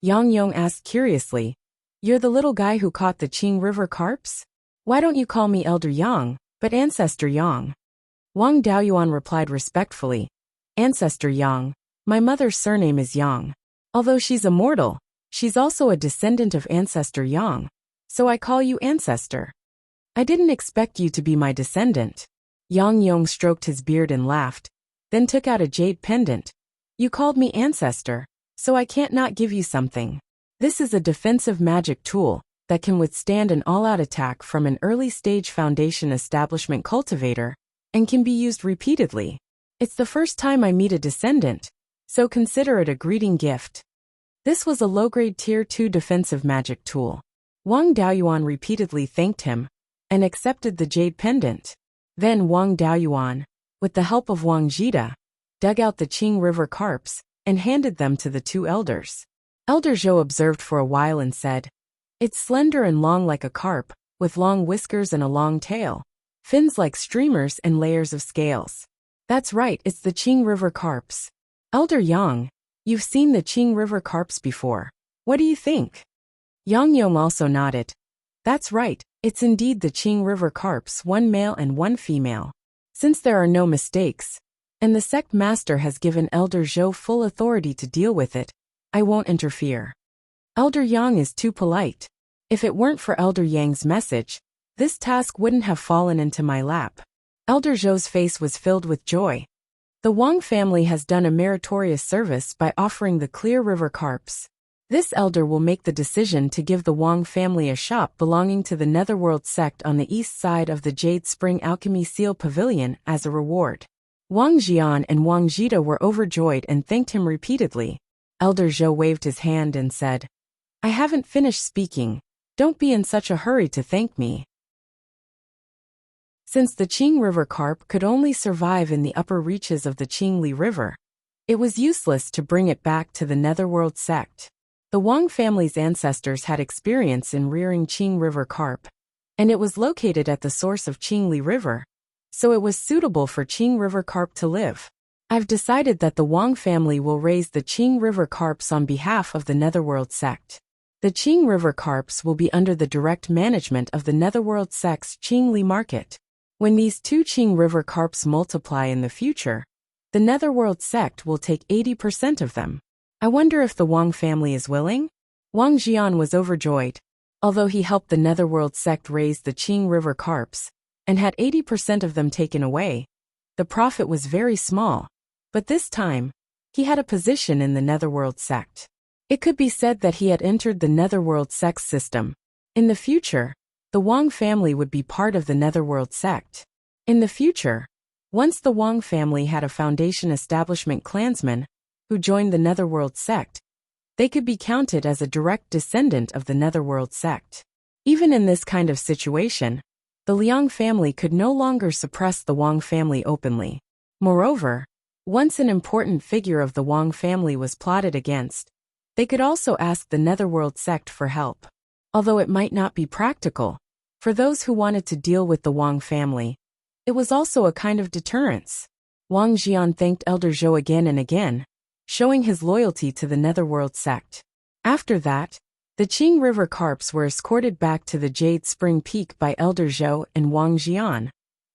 Yang Yong asked curiously, You're the little guy who caught the Qing River carps? Why don't you call me Elder Yang, but Ancestor Yang? Wang Daoyuan replied respectfully, Ancestor Yang, my mother's surname is Yang. Although she's immortal, she's also a descendant of Ancestor Yang, so I call you Ancestor. I didn't expect you to be my descendant. Yang Yong stroked his beard and laughed, then took out a jade pendant. You called me Ancestor, so I can't not give you something. This is a defensive magic tool that can withstand an all-out attack from an early-stage foundation establishment cultivator, and can be used repeatedly. It's the first time I meet a descendant, so consider it a greeting gift. This was a low-grade Tier 2 defensive magic tool. Wang Daoyuan repeatedly thanked him, and accepted the jade pendant. Then Wang Daoyuan, with the help of Wang Jida, dug out the Qing River carps, and handed them to the 2 elders. Elder Zhou observed for a while and said, It's slender and long like a carp, with long whiskers and a long tail. Fins like streamers and layers of scales. That's right, it's the Qing River carps. Elder Yang, you've seen the Qing River carps before. What do you think? Yang Yong also nodded. That's right, it's indeed the Qing River carps, 1 male and 1 female. Since there are no mistakes, and the sect master has given Elder Zhou full authority to deal with it, I won't interfere. Elder Yang is too polite. If it weren't for Elder Yang's message, this task wouldn't have fallen into my lap. Elder Zhou's face was filled with joy. The Wang family has done a meritorious service by offering the clear river carps. This elder will make the decision to give the Wang family a shop belonging to the Netherworld sect on the east side of the Jade Spring Alchemy Seal Pavilion as a reward. Wang Jian and Wang Jida were overjoyed and thanked him repeatedly. Elder Zhou waved his hand and said, I haven't finished speaking. Don't be in such a hurry to thank me. Since the Qing River carp could only survive in the upper reaches of the Qingli River, it was useless to bring it back to the Netherworld sect. The Wang family's ancestors had experience in rearing Qing River carp, and it was located at the source of Qingli River, so it was suitable for Qing River carp to live. I've decided that the Wang family will raise the Qing River carps on behalf of the Netherworld sect. The Qing River carps will be under the direct management of the Netherworld sect's Qingli market. When these 2 Qing River carps multiply in the future, the Netherworld sect will take 80% of them. I wonder if the Wang family is willing? Wang Jian was overjoyed. Although he helped the Netherworld sect raise the Qing River carps, and had 80% of them taken away, the profit was very small. But this time, he had a position in the Netherworld sect. It could be said that he had entered the Netherworld sect system. In the future, the Wang family would be part of the Netherworld sect. In the future, once the Wang family had a foundation establishment clansman who joined the Netherworld sect, they could be counted as a direct descendant of the Netherworld sect. Even in this kind of situation, the Liang family could no longer suppress the Wang family openly. Moreover, once an important figure of the Wang family was plotted against, they could also ask the Netherworld sect for help. Although it might not be practical, for those who wanted to deal with the Wang family, it was also a kind of deterrence. Wang Jian thanked Elder Zhou again and again, showing his loyalty to the Netherworld sect. After that, the Qing River carps were escorted back to the Jade Spring Peak by Elder Zhou and Wang Jian,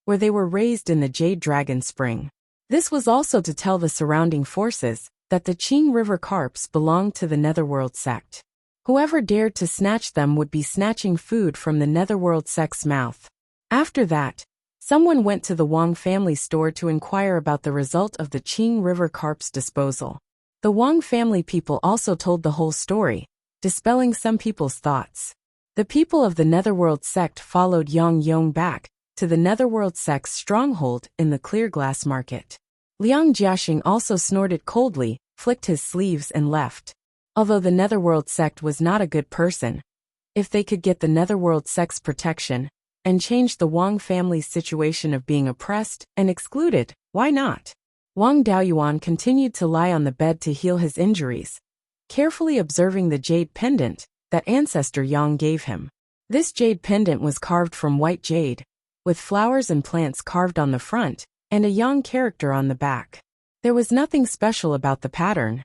where they were raised in the Jade Dragon Spring. This was also to tell the surrounding forces that the Qing River carps belonged to the Netherworld sect. Whoever dared to snatch them would be snatching food from the Netherworld sect's mouth. After that, Someone went to the Wang family store to inquire about the result of the Qing River carp's disposal. The Wang family people also told the whole story, dispelling some people's thoughts. The people of the Netherworld sect followed Yang Yong back to the Netherworld sect's stronghold in the clear glass market. Liang Jiaxing also snorted coldly, flicked his sleeves and left. Although the Netherworld sect was not a good person, if they could get the Netherworld sect's protection and change the Wang family's situation of being oppressed and excluded, why not? Wang Daoyuan continued to lie on the bed to heal his injuries, carefully observing the jade pendant that ancestor Yang gave him. This jade pendant was carved from white jade, with flowers and plants carved on the front and a Yang character on the back. There was nothing special about the pattern.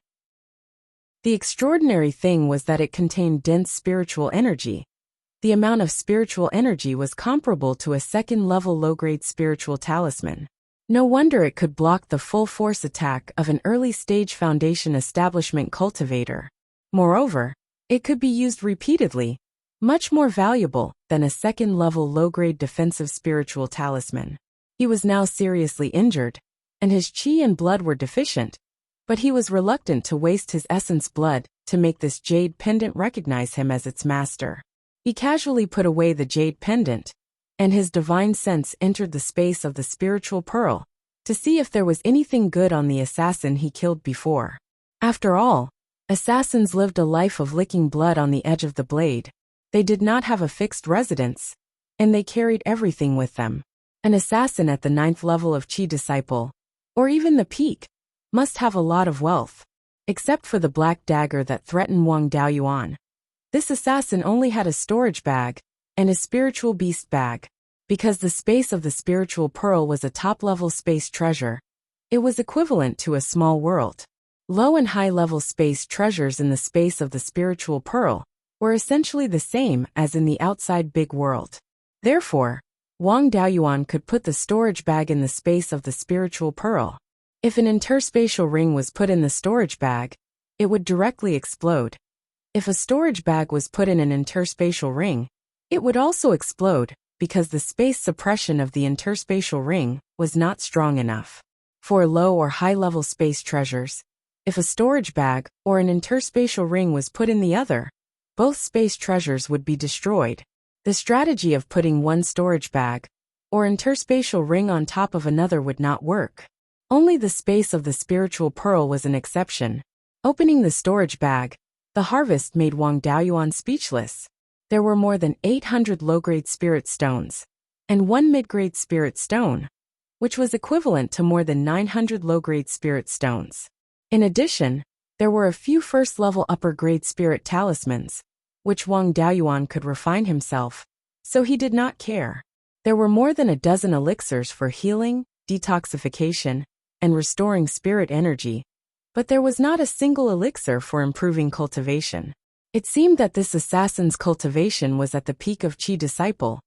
The extraordinary thing was that it contained dense spiritual energy. The amount of spiritual energy was comparable to a second-level low-grade spiritual talisman. No wonder it could block the full-force attack of an early-stage foundation establishment cultivator. Moreover, it could be used repeatedly, much more valuable than a second-level low-grade defensive spiritual talisman. He was now seriously injured, and his qi and blood were deficient, but he was reluctant to waste his essence blood to make this jade pendant recognize him as its master. He casually put away the jade pendant, and his divine sense entered the space of the spiritual pearl to see if there was anything good on the assassin he killed before. After all, assassins lived a life of licking blood on the edge of the blade. They did not have a fixed residence, and they carried everything with them. An assassin at the 9th level of Qi disciple, or even the peak, must have a lot of wealth. Except for the black dagger that threatened Wang Daoyuan. This assassin only had a storage bag and a spiritual beast bag. Because the space of the spiritual pearl was a top-level space treasure, it was equivalent to a small world. Low and high-level space treasures in the space of the spiritual pearl were essentially the same as in the outside big world. Therefore, Wang Daoyuan could put the storage bag in the space of the spiritual pearl. If an interspatial ring was put in the storage bag, it would directly explode. If a storage bag was put in an interspatial ring, it would also explode because the space suppression of the interspatial ring was not strong enough. For low or high-level space treasures, if a storage bag or an interspatial ring was put in the other, both space treasures would be destroyed. The strategy of putting one storage bag or interspatial ring on top of another would not work. Only the space of the spiritual pearl was an exception. Opening the storage bag, the harvest made Wang Daoyuan speechless. There were more than 800 low-grade spirit stones, and one mid-grade spirit stone, which was equivalent to more than 900 low-grade spirit stones. In addition, there were a few first-level upper-grade spirit talismans, which Wang Daoyuan could refine himself, so he did not care. There were more than a dozen elixirs for healing, detoxification, and restoring spirit energy, but there was not a single elixir for improving cultivation. It seemed that this assassin's cultivation was at the peak of Qi disciple,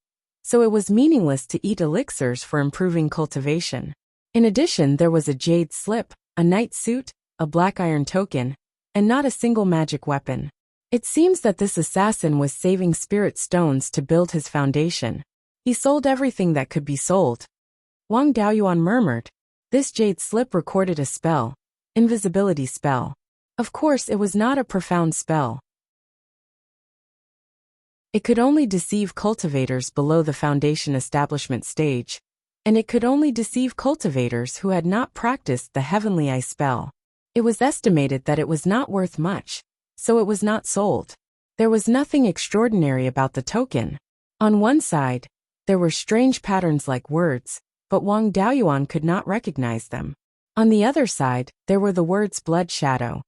so it was meaningless to eat elixirs for improving cultivation. In addition, there was a jade slip, a knight suit, a black iron token, and not a single magic weapon. It seems that this assassin was saving spirit stones to build his foundation. He sold everything that could be sold. Wang Daoyuan murmured. This jade slip recorded a spell. Invisibility spell. Of course, it was not a profound spell. It could only deceive cultivators below the foundation establishment stage, and it could only deceive cultivators who had not practiced the heavenly eye spell. It was estimated that it was not worth much, so it was not sold. There was nothing extraordinary about the token. On one side, there were strange patterns like words, but Wang Daoyuan could not recognize them. On the other side, there were the words blood shadow.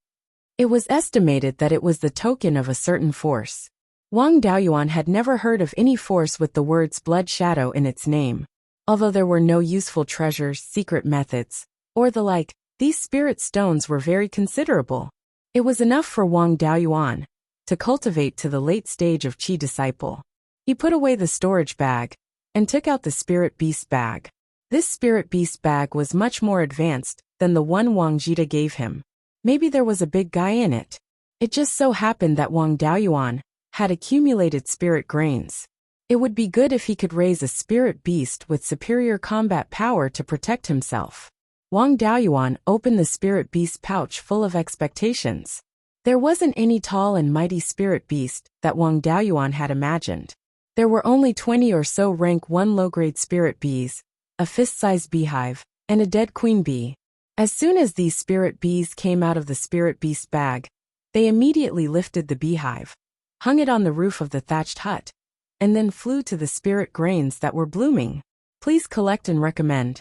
It was estimated that it was the token of a certain force. Wang Daoyuan had never heard of any force with the words blood shadow in its name. Although there were no useful treasures, secret methods, or the like, these spirit stones were very considerable. It was enough for Wang Daoyuan to cultivate to the late stage of Qi disciple. He put away the storage bag and took out the spirit beast bag. This spirit beast bag was much more advanced than the one Wang Jita gave him. Maybe there was a big guy in it. It just so happened that Wang Daoyuan had accumulated spirit grains. It would be good if he could raise a spirit beast with superior combat power to protect himself. Wang Daoyuan opened the spirit beast pouch full of expectations. There wasn't any tall and mighty spirit beast that Wang Daoyuan had imagined. There were only 20 or so rank 1 low-grade spirit bees, a fist-sized beehive, and a dead queen bee. As soon as these spirit bees came out of the spirit beast bag, they immediately lifted the beehive, hung it on the roof of the thatched hut, and then flew to the spirit grains that were blooming. Please collect and recommend.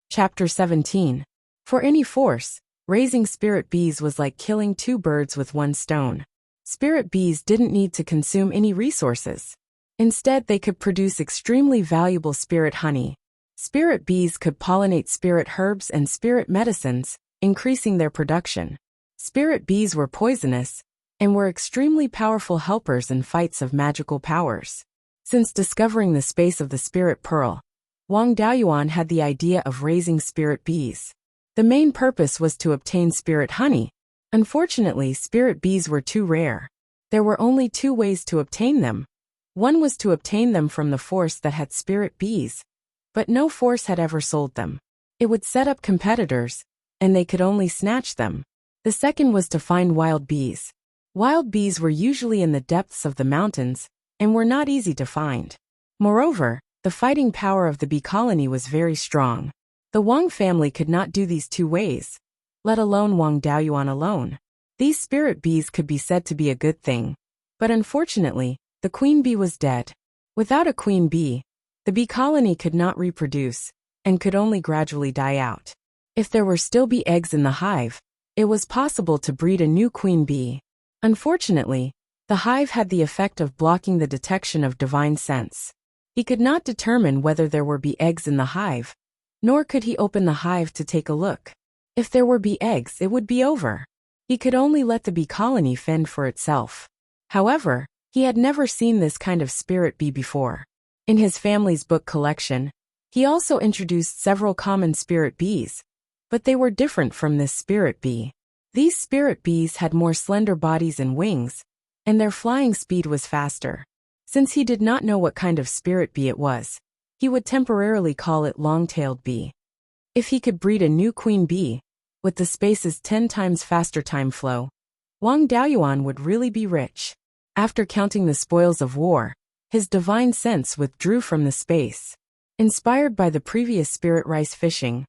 Chapter 17. For any force, raising spirit bees was like killing 2 birds with 1 stone. Spirit bees didn't need to consume any resources. Instead, they could produce extremely valuable spirit honey. Spirit bees could pollinate spirit herbs and spirit medicines, increasing their production. Spirit bees were poisonous and were extremely powerful helpers in fights of magical powers. Since discovering the space of the spirit pearl, Wang Daoyuan had the idea of raising spirit bees. The main purpose was to obtain spirit honey. Unfortunately, spirit bees were too rare. There were only 2 ways to obtain them. One was to obtain them from the force that had spirit bees, but no force had ever sold them. It would set up competitors, and they could only snatch them. The second was to find wild bees. Wild bees were usually in the depths of the mountains, and were not easy to find. Moreover, the fighting power of the bee colony was very strong. The Wang family could not do these 2 ways, let alone Wang Daoyuan alone. These spirit bees could be said to be a good thing. But unfortunately, the queen bee was dead. Without a queen bee, the bee colony could not reproduce, and could only gradually die out. If there were still bee eggs in the hive, it was possible to breed a new queen bee. Unfortunately, the hive had the effect of blocking the detection of divine sense. He could not determine whether there were bee eggs in the hive, nor could he open the hive to take a look. If there were bee eggs, it would be over. He could only let the bee colony fend for itself. However, he had never seen this kind of spirit bee before. In his family's book collection, he also introduced several common spirit bees, but they were different from this spirit bee. These spirit bees had more slender bodies and wings, and their flying speed was faster. Since he did not know what kind of spirit bee it was, he would temporarily call it long-tailed bee. If he could breed a new queen bee, with the space's 10 times faster time flow, Wang Daoyuan would really be rich. After counting the spoils of war, his divine sense withdrew from the space. Inspired by the previous spirit rice fishing,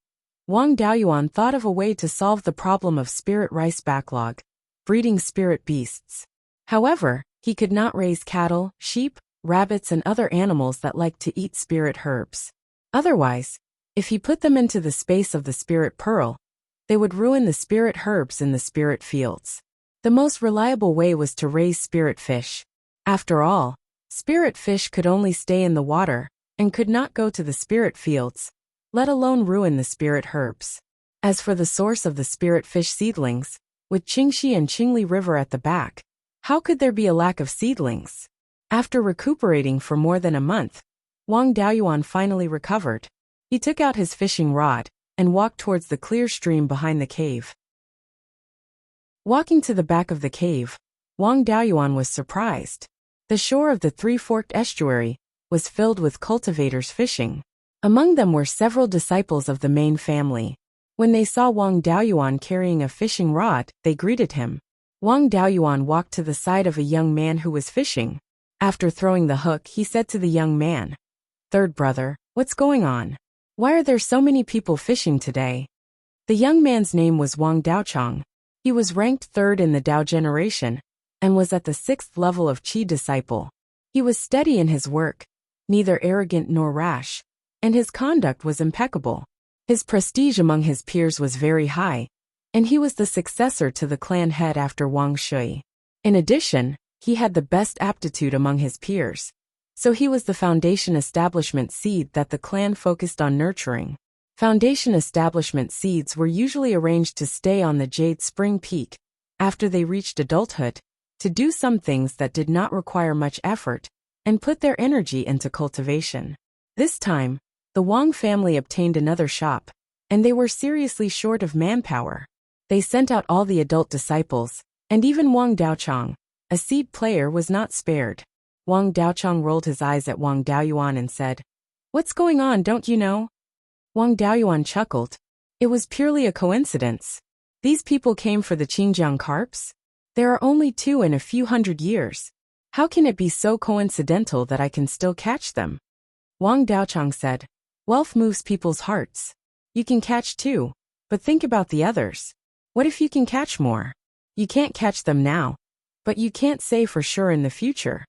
Wang Daoyuan thought of a way to solve the problem of spirit rice backlog, breeding spirit beasts. However, he could not raise cattle, sheep, rabbits and other animals that like to eat spirit herbs. Otherwise, if he put them into the space of the spirit pearl, they would ruin the spirit herbs in the spirit fields. The most reliable way was to raise spirit fish. After all, spirit fish could only stay in the water, and could not go to the spirit fields, let alone ruin the spirit herbs. As for the source of the spirit fish seedlings, with Qingxi and Qingli River at the back, how could there be a lack of seedlings? After recuperating for more than a month, Wang Daoyuan finally recovered. He took out his fishing rod, and walked towards the clear stream behind the cave. Walking to the back of the cave, Wang Daoyuan was surprised. The shore of the three-forked estuary was filled with cultivators fishing. Among them were several disciples of the main family. When they saw Wang Daoyuan carrying a fishing rod, they greeted him. Wang Daoyuan walked to the side of a young man who was fishing. After throwing the hook, he said to the young man, "Third brother, what's going on? Why are there so many people fishing today?" The young man's name was Wang Daochang. He was ranked 3rd in the Dao generation, and was at the 6th level of Qi disciple. He was steady in his work, neither arrogant nor rash, and his conduct was impeccable. His prestige among his peers was very high, and he was the successor to the clan head after Wang Shui. In addition, he had the best aptitude among his peers, so he was the foundation establishment seed that the clan focused on nurturing. Foundation establishment seeds were usually arranged to stay on the Jade Spring Peak, after they reached adulthood, to do some things that did not require much effort, and put their energy into cultivation. This time, the Wang family obtained another shop, and they were seriously short of manpower. They sent out all the adult disciples, and even Wang Daochang, a seed player was not spared. Wang Daochang rolled his eyes at Wang Daoyuan and said, "What's going on, don't you know?" Wang Daoyuan chuckled. It was purely a coincidence. These people came for the Qingjiang carps? There are only 2 in a few hundred years. How can it be so coincidental that I can still catch them? Wang Daochang said, "Wealth moves people's hearts. You can catch 2, but think about the others. What if you can catch more? You can't catch them now, but you can't say for sure in the future."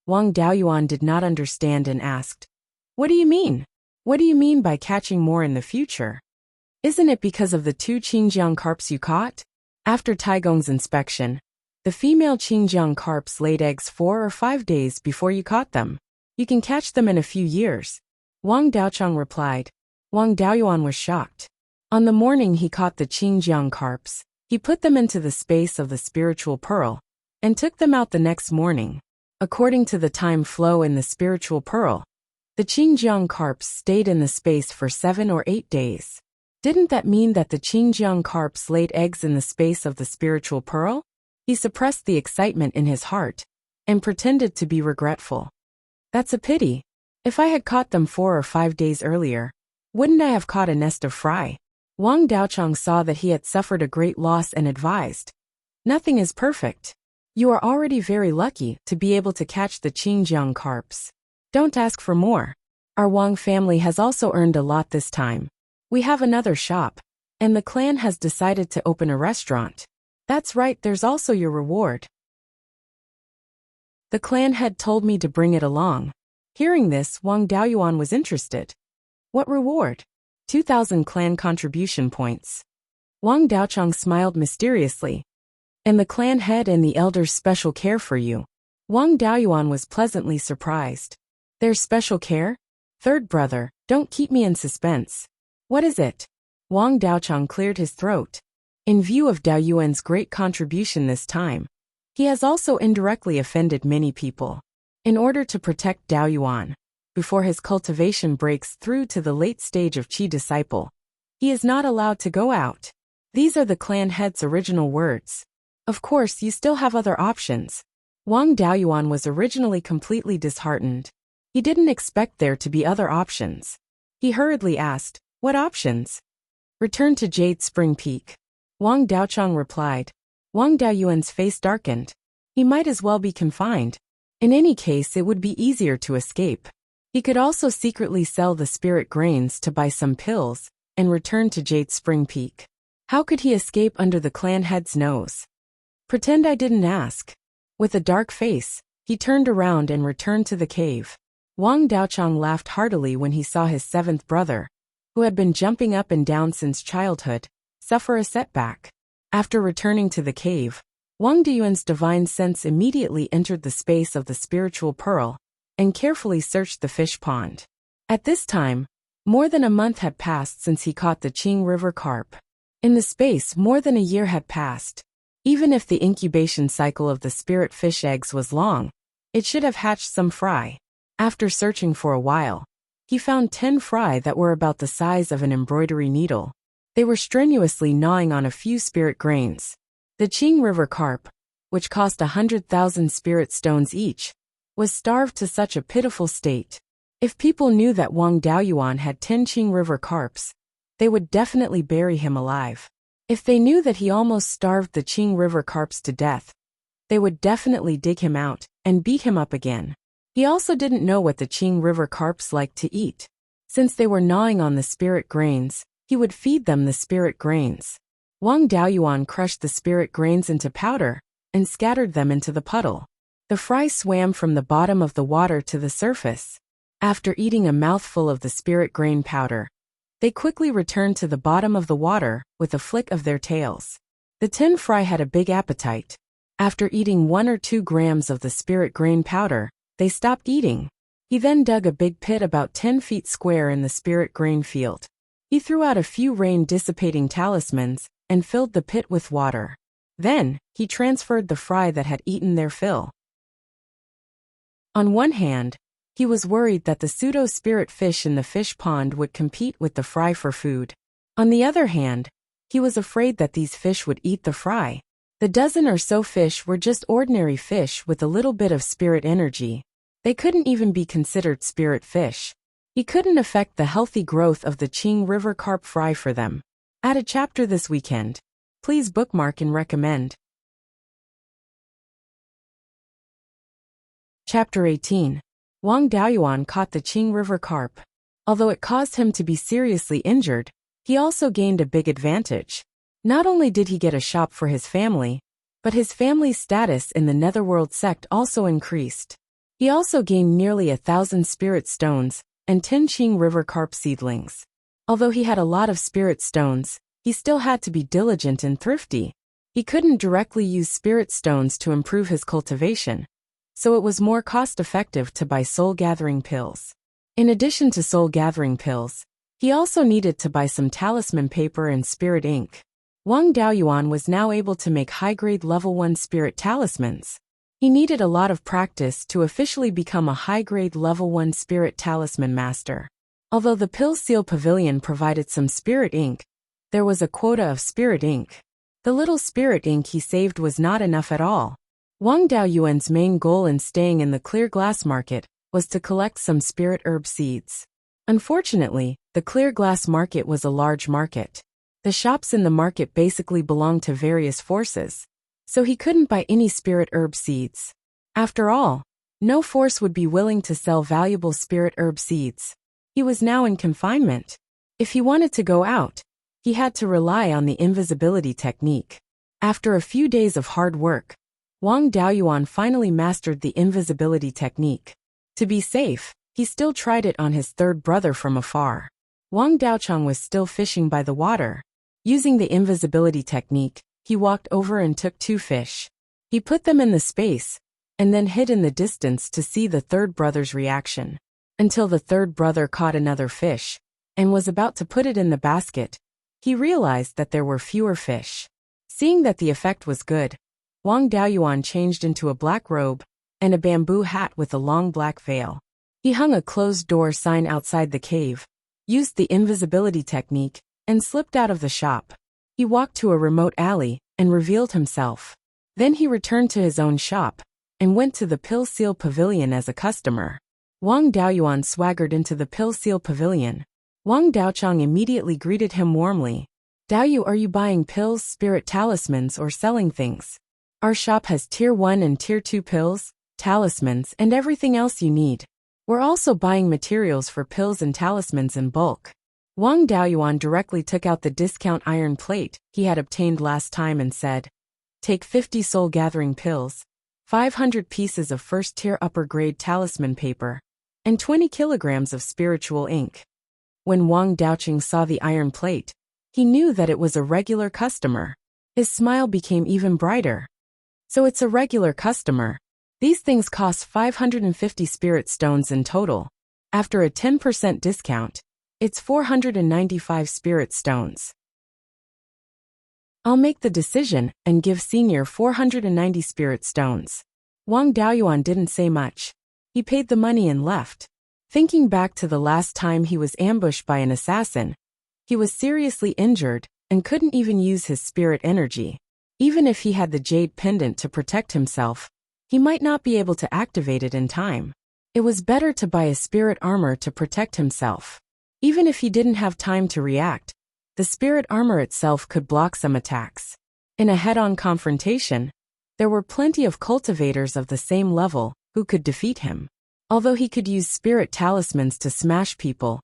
Wang Daoyuan did not understand and asked, "What do you mean? What do you mean by catching more in the future? Isn't it because of the 2 Qingjiang carps you caught?" After Taigong's inspection, the female Qingjiang carps laid eggs 4 or 5 days before you caught them. You can catch them in a few years. Wang Daochang replied. Wang Daoyuan was shocked. On the morning he caught the Qingjiang carps, he put them into the space of the spiritual pearl, and took them out the next morning. According to the time flow in the spiritual pearl, the Qingjiang carps stayed in the space for 7 or 8 days. Didn't that mean that the Qingjiang carps laid eggs in the space of the spiritual pearl? He suppressed the excitement in his heart and pretended to be regretful. That's a pity. If I had caught them 4 or 5 days earlier, wouldn't I have caught a nest of fry? Wang Daochang saw that he had suffered a great loss and advised, "Nothing is perfect. You are already very lucky to be able to catch the Qingjiang carps. Don't ask for more. Our Wang family has also earned a lot this time. We have another shop, and the clan has decided to open a restaurant. That's right, there's also your reward." The clan head told me to bring it along. Hearing this, Wang Daoyuan was interested. "What reward?" 2,000 clan contribution points. Wang Daochang smiled mysteriously. "And the clan head and the elders' special care for you." Wang Daoyuan was pleasantly surprised. "There's special care? Third brother, don't keep me in suspense. What is it?" Wang Daochang cleared his throat. In view of Daoyuan's great contribution this time, he has also indirectly offended many people. In order to protect Daoyuan, before his cultivation breaks through to the late stage of Qi disciple, he is not allowed to go out. These are the clan head's original words. Of course, you still have other options. Wang Daoyuan was originally completely disheartened. He didn't expect there to be other options. He hurriedly asked, "What options?" "Return to Jade Spring Peak." Wang Daochang replied. Wang Daoyuan's face darkened. He might as well be confined. In any case, it would be easier to escape. He could also secretly sell the spirit grains to buy some pills and return to Jade Spring Peak. How could he escape under the clan head's nose? Pretend I didn't ask. With a dark face, he turned around and returned to the cave. Wang Daochang laughed heartily when he saw his 7th brother, who had been jumping up and down since childhood, suffer a setback. After returning to the cave, Wang Daoyuan's divine sense immediately entered the space of the spiritual pearl and carefully searched the fish pond. At this time, more than a month had passed since he caught the Qing River carp. In the space, more than a year had passed. Even if the incubation cycle of the spirit fish eggs was long, it should have hatched some fry. After searching for a while, he found 10 fry that were about the size of an embroidery needle. They were strenuously gnawing on a few spirit grains. The Qing River carp, which cost 100,000 spirit stones each, was starved to such a pitiful state. If people knew that Wang Daoyuan had 10 Qing River carps, they would definitely bury him alive. If they knew that he almost starved the Qing River carps to death, they would definitely dig him out and beat him up again. He also didn't know what the Qing River carps liked to eat. Since they were gnawing on the spirit grains, he would feed them the spirit grains. Wang Daoyuan crushed the spirit grains into powder and scattered them into the puddle. The fry swam from the bottom of the water to the surface. After eating a mouthful of the spirit grain powder, they quickly returned to the bottom of the water with a flick of their tails. The 10 fry had a big appetite. After eating 1 or 2 grams of the spirit grain powder, they stopped eating. He then dug a big pit about 10 feet square in the spirit grain field. He threw out a few rain-dissipating talismans and filled the pit with water. Then, he transferred the fry that had eaten their fill. On one hand, he was worried that the pseudo-spirit fish in the fish pond would compete with the fry for food. On the other hand, he was afraid that these fish would eat the fry. The dozen or so fish were just ordinary fish with a little bit of spirit energy. They couldn't even be considered spirit fish. He couldn't affect the healthy growth of the Qing River carp fry for them. Add a chapter this weekend. Please bookmark and recommend. Chapter 18. Wang Daoyuan caught the Qing River carp. Although it caused him to be seriously injured, he also gained a big advantage. Not only did he get a shop for his family, but his family's status in the Netherworld sect also increased. He also gained nearly 1,000 spirit stones and 10 Qing River carp seedlings. Although he had a lot of spirit stones, he still had to be diligent and thrifty. He couldn't directly use spirit stones to improve his cultivation, so it was more cost-effective to buy soul-gathering pills. In addition to soul-gathering pills, he also needed to buy some talisman paper and spirit ink. Wang Daoyuan was now able to make high-grade level 1 spirit talismans. He needed a lot of practice to officially become a high-grade level 1 spirit talisman master. Although the Pill Seal Pavilion provided some spirit ink, there was a quota of spirit ink. The little spirit ink he saved was not enough at all. Wang Daoyuan's main goal in staying in the clear glass market was to collect some spirit herb seeds. Unfortunately, the clear glass market was a large market. The shops in the market basically belonged to various forces, so he couldn't buy any spirit herb seeds. After all, no force would be willing to sell valuable spirit herb seeds. He was now in confinement. If he wanted to go out, he had to rely on the invisibility technique. After a few days of hard work, Wang Daoyuan finally mastered the invisibility technique. To be safe, he still tried it on his third brother from afar. Wang Daochang was still fishing by the water. Using the invisibility technique, he walked over and took 2 fish. He put them in the space, and then hid in the distance to see the third brother's reaction. Until the third brother caught another fish, and was about to put it in the basket, he realized that there were fewer fish. Seeing that the effect was good, Wang Daoyuan changed into a black robe and a bamboo hat with a long black veil. He hung a closed door sign outside the cave, used the invisibility technique, and slipped out of the shop. He walked to a remote alley and revealed himself. Then he returned to his own shop and went to the Pill Seal Pavilion as a customer. Wang Daoyuan swaggered into the Pill Seal Pavilion. Wang Daochang immediately greeted him warmly. "Daoyu, are you buying pills, spirit talismans, or selling things? Our shop has Tier 1 and Tier 2 pills, talismans, and everything else you need. We're also buying materials for pills and talismans in bulk." Wang Daoyuan directly took out the discount iron plate he had obtained last time and said, "Take 50 soul-gathering pills, 500 pieces of first-tier upper-grade talisman paper, and 20 kilograms of spiritual ink." When Wang Daochang saw the iron plate, he knew that it was a regular customer. His smile became even brighter. "So it's a regular customer. These things cost 550 spirit stones in total. After a 10% discount, it's 495 spirit stones. I'll make the decision and give Senior 490 spirit stones." Wang Daoyuan didn't say much. He paid the money and left. Thinking back to the last time he was ambushed by an assassin, he was seriously injured and couldn't even use his spirit energy. Even if he had the jade pendant to protect himself, he might not be able to activate it in time. It was better to buy a spirit armor to protect himself. Even if he didn't have time to react, the spirit armor itself could block some attacks. In a head-on confrontation, there were plenty of cultivators of the same level who could defeat him. Although he could use spirit talismans to smash people,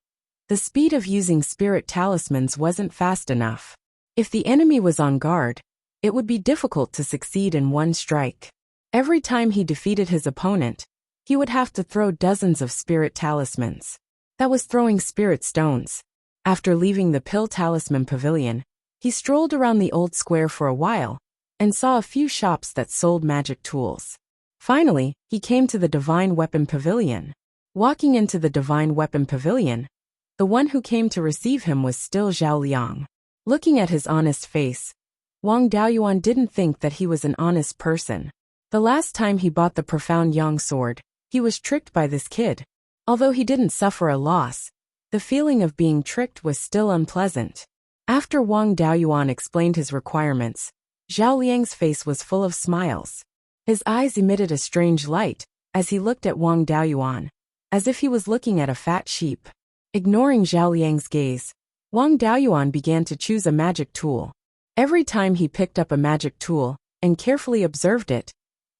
the speed of using spirit talismans wasn't fast enough. If the enemy was on guard, it would be difficult to succeed in one strike. Every time he defeated his opponent, he would have to throw dozens of spirit talismans. That was throwing spirit stones. After leaving the Pill Talisman Pavilion, he strolled around the old square for a while and saw a few shops that sold magic tools. Finally, he came to the Divine Weapon Pavilion. Walking into the Divine Weapon Pavilion, the one who came to receive him was still Zhao Liang. Looking at his honest face, Wang Daoyuan didn't think that he was an honest person. The last time he bought the Profound Yang sword, he was tricked by this kid. Although he didn't suffer a loss, the feeling of being tricked was still unpleasant. After Wang Daoyuan explained his requirements, Zhao Liang's face was full of smiles. His eyes emitted a strange light as he looked at Wang Daoyuan, as if he was looking at a fat sheep. Ignoring Zhao Liang's gaze, Wang Daoyuan began to choose a magic tool. Every time he picked up a magic tool and carefully observed it,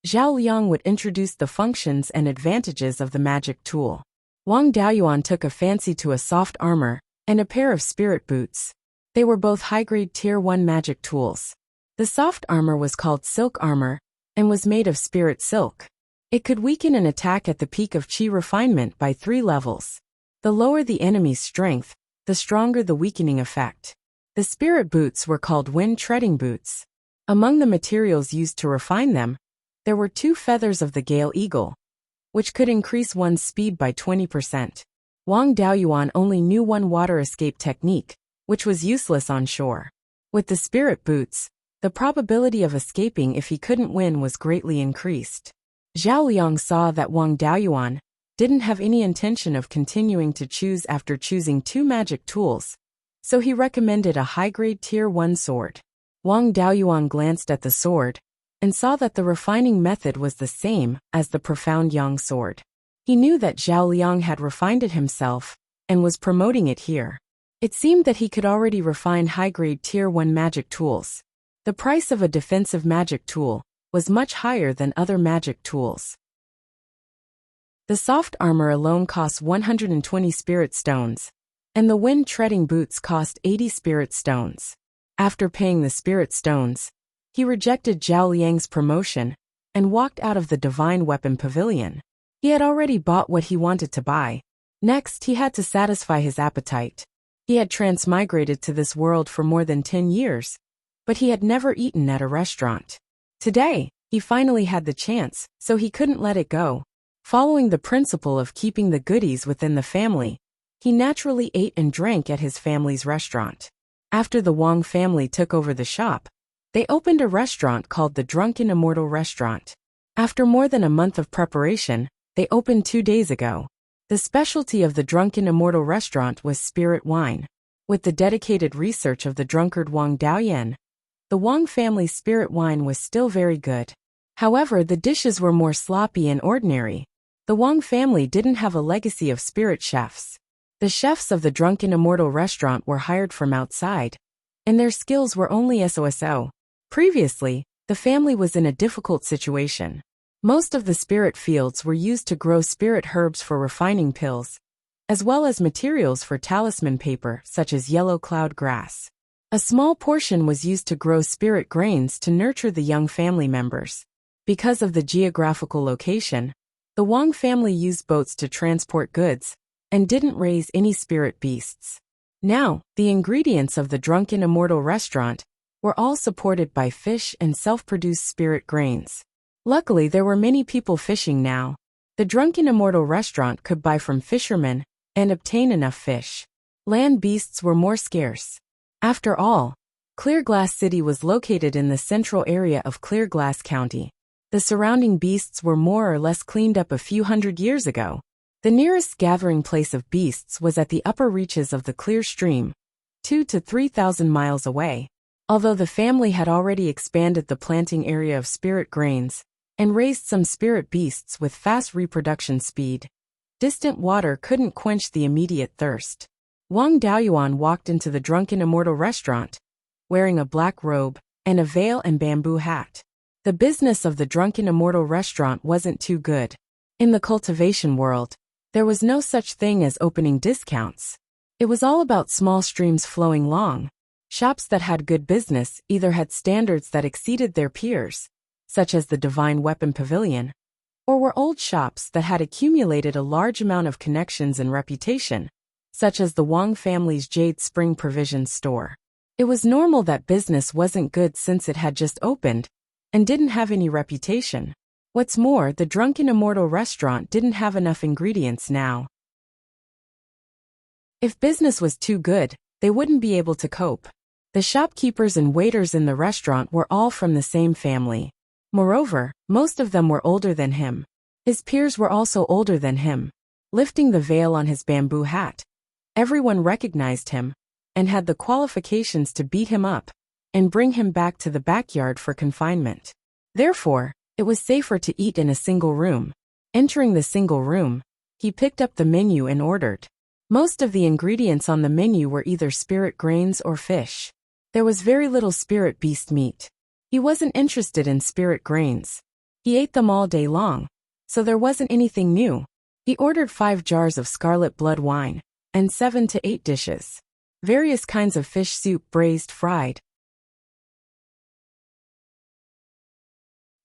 Zhao Liang would introduce the functions and advantages of the magic tool. Wang Daoyuan took a fancy to a soft armor and a pair of spirit boots. They were both high-grade Tier 1 magic tools. The soft armor was called silk armor and was made of spirit silk. It could weaken an attack at the peak of Qi refinement by 3 levels. The lower the enemy's strength, the stronger the weakening effect. The spirit boots were called wind treading boots. Among the materials used to refine them, there were 2 feathers of the Gale Eagle, which could increase one's speed by 20%. Wang Daoyuan only knew one water escape technique, which was useless on shore. With the spirit boots, the probability of escaping if he couldn't win was greatly increased. Zhao Liang saw that Wang Daoyuan didn't have any intention of continuing to choose after choosing 2 magic tools, so he recommended a high-grade Tier 1 sword. Wang Daoyuan glanced at the sword and saw that the refining method was the same as the profound yang sword. He knew that Zhao Liang had refined it himself and was promoting it here. It seemed that he could already refine high-grade Tier 1 magic tools. The price of a defensive magic tool was much higher than other magic tools. The soft armor alone cost 120 spirit stones, and the wind-treading boots cost 80 spirit stones. After paying the spirit stones, he rejected Zhao Liang's promotion and walked out of the Divine Weapon Pavilion. He had already bought what he wanted to buy. Next, he had to satisfy his appetite. He had transmigrated to this world for more than 10 years, but he had never eaten at a restaurant. Today, he finally had the chance, so he couldn't let it go. Following the principle of keeping the goodies within the family, he naturally ate and drank at his family's restaurant. After the Wang family took over the shop, they opened a restaurant called the Drunken Immortal Restaurant. After more than a month of preparation, they opened 2 days ago. The specialty of the Drunken Immortal Restaurant was spirit wine. With the dedicated research of the drunkard Wang Daoyan, the Wang family's spirit wine was still very good. However, the dishes were more sloppy and ordinary. The Wang family didn't have a legacy of spirit chefs. The chefs of the Drunken Immortal Restaurant were hired from outside, and their skills were only so-so. Previously, the family was in a difficult situation. Most of the spirit fields were used to grow spirit herbs for refining pills, as well as materials for talisman paper such as yellow cloud grass. A small portion was used to grow spirit grains to nurture the young family members. Because of the geographical location, the Wang family used boats to transport goods and didn't raise any spirit beasts. Now, the ingredients of the Drunken Immortal Restaurant were all supported by fish and self-produced spirit grains. Luckily, there were many people fishing now. The Drunken Immortal Restaurant could buy from fishermen and obtain enough fish. Land beasts were more scarce. After all, Clearglass City was located in the central area of Clearglass County. The surrounding beasts were more or less cleaned up a few hundred years ago. The nearest gathering place of beasts was at the upper reaches of the Clear Stream, 2,000 to 3,000 miles away. Although the family had already expanded the planting area of spirit grains and raised some spirit beasts with fast reproduction speed, distant water couldn't quench the immediate thirst. Wang Daoyuan walked into the Drunken Immortal Restaurant, wearing a black robe and a veil and bamboo hat. The business of the Drunken Immortal Restaurant wasn't too good. In the cultivation world, there was no such thing as opening discounts. It was all about small streams flowing long. Shops that had good business either had standards that exceeded their peers, such as the Divine Weapon Pavilion, or were old shops that had accumulated a large amount of connections and reputation, such as the Wang family's Jade Spring Provisions store. It was normal that business wasn't good since it had just opened and didn't have any reputation. What's more, the Drunken Immortal Restaurant didn't have enough ingredients now. If business was too good, they wouldn't be able to cope. The shopkeepers and waiters in the restaurant were all from the same family. Moreover, most of them were older than him. His peers were also older than him. Lifting the veil on his bamboo hat, everyone recognized him and had the qualifications to beat him up and bring him back to the backyard for confinement. Therefore, it was safer to eat in a single room. Entering the single room, he picked up the menu and ordered. Most of the ingredients on the menu were either spirit grains or fish. There was very little spirit beast meat. He wasn't interested in spirit grains. He ate them all day long, so there wasn't anything new. He ordered 5 jars of scarlet blood wine, and 7 to 8 dishes. Various kinds of fish soup, braised, fried.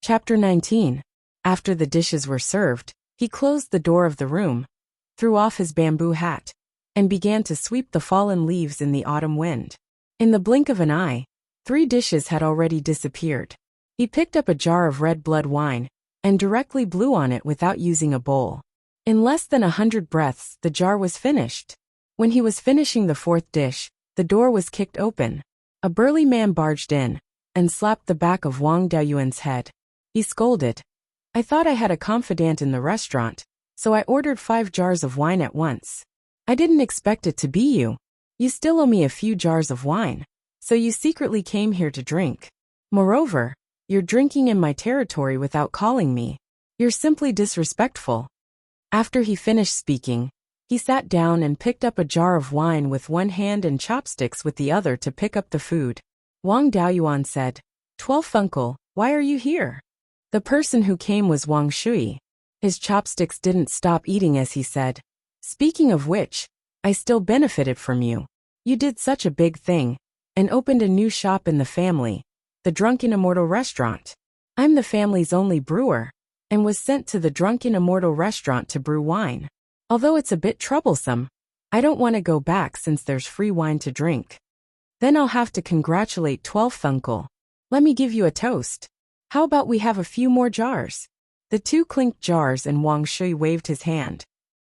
Chapter 19. After the dishes were served, he closed the door of the room, threw off his bamboo hat, and began to sweep the fallen leaves in the autumn wind. In the blink of an eye, 3 dishes had already disappeared. He picked up a jar of red blood wine, and directly blew on it without using a bowl. In less than 100 breaths, the jar was finished. When he was finishing the 4th dish, the door was kicked open. A burly man barged in, and slapped the back of Wang Daoyuan's head. He scolded. "I thought I had a confidant in the restaurant, so I ordered 5 jars of wine at once. I didn't expect it to be you. You still owe me a few jars of wine, so you secretly came here to drink. Moreover, you're drinking in my territory without calling me. You're simply disrespectful." After he finished speaking, he sat down and picked up a jar of wine with one hand and chopsticks with the other to pick up the food. Wang Daoyuan said, "12th uncle, why are you here?" The person who came was Wang Shui. His chopsticks didn't stop eating as he said, "Speaking of which, I still benefited from you. You did such a big thing, and opened a new shop in the family, the Drunken Immortal Restaurant. I'm the family's only brewer, and was sent to the Drunken Immortal Restaurant to brew wine. Although it's a bit troublesome, I don't want to go back since there's free wine to drink. Then I'll have to congratulate 12th uncle. Let me give you a toast. How about we have a few more jars?" The 2 clinked jars and Wang Shui waved his hand.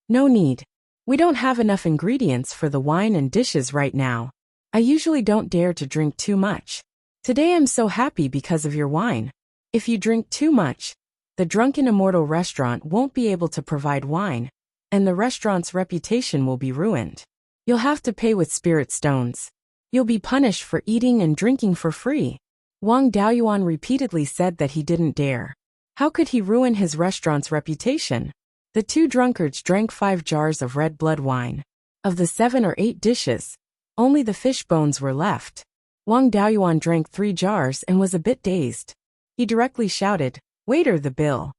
"No need. We don't have enough ingredients for the wine and dishes right now. I usually don't dare to drink too much. Today I'm so happy because of your wine. If you drink too much, the Drunken Immortal Restaurant won't be able to provide wine, and the restaurant's reputation will be ruined. You'll have to pay with spirit stones. You'll be punished for eating and drinking for free." Wang Daoyuan repeatedly said that he didn't dare. How could he ruin his restaurant's reputation? The 2 drunkards drank 5 jars of red blood wine. Of the 7 or 8 dishes, only the fish bones were left. Wang Daoyuan drank 3 jars and was a bit dazed. He directly shouted, "Waiter, the bill."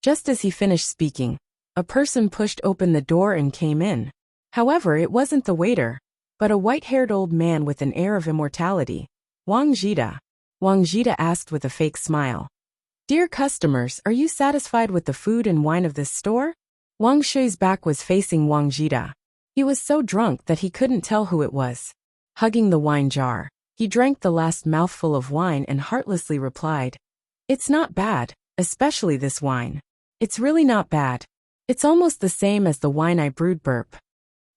Just as he finished speaking, a person pushed open the door and came in. However, it wasn't the waiter, but a white-haired old man with an air of immortality. Wang Jida. Wang Jida asked with a fake smile. "Dear customers, are you satisfied with the food and wine of this store?" Wang Shui's back was facing Wang Jida. He was so drunk that he couldn't tell who it was. Hugging the wine jar, he drank the last mouthful of wine and heartlessly replied, "It's not bad, especially this wine. It's really not bad. It's almost the same as the wine I brewed." Burp.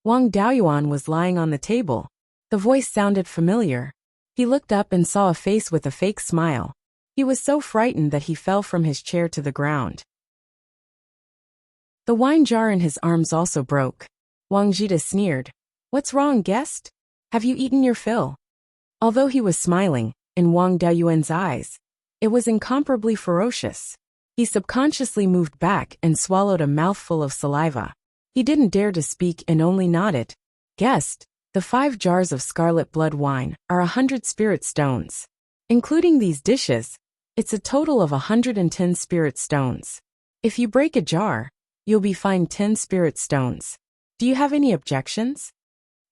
Wang Daoyuan was lying on the table. The voice sounded familiar. He looked up and saw a face with a fake smile. He was so frightened that he fell from his chair to the ground. The wine jar in his arms also broke. Wang Jida sneered, "What's wrong, guest? Have you eaten your fill?" Although he was smiling, in Wang Daoyuan's eyes, it was incomparably ferocious. He subconsciously moved back and swallowed a mouthful of saliva. He didn't dare to speak and only nodded. "Guest, the 5 jars of scarlet blood wine are 100 spirit stones. Including these dishes, it's a total of 110 spirit stones. If you break a jar, you'll be fined 10 spirit stones. Do you have any objections?"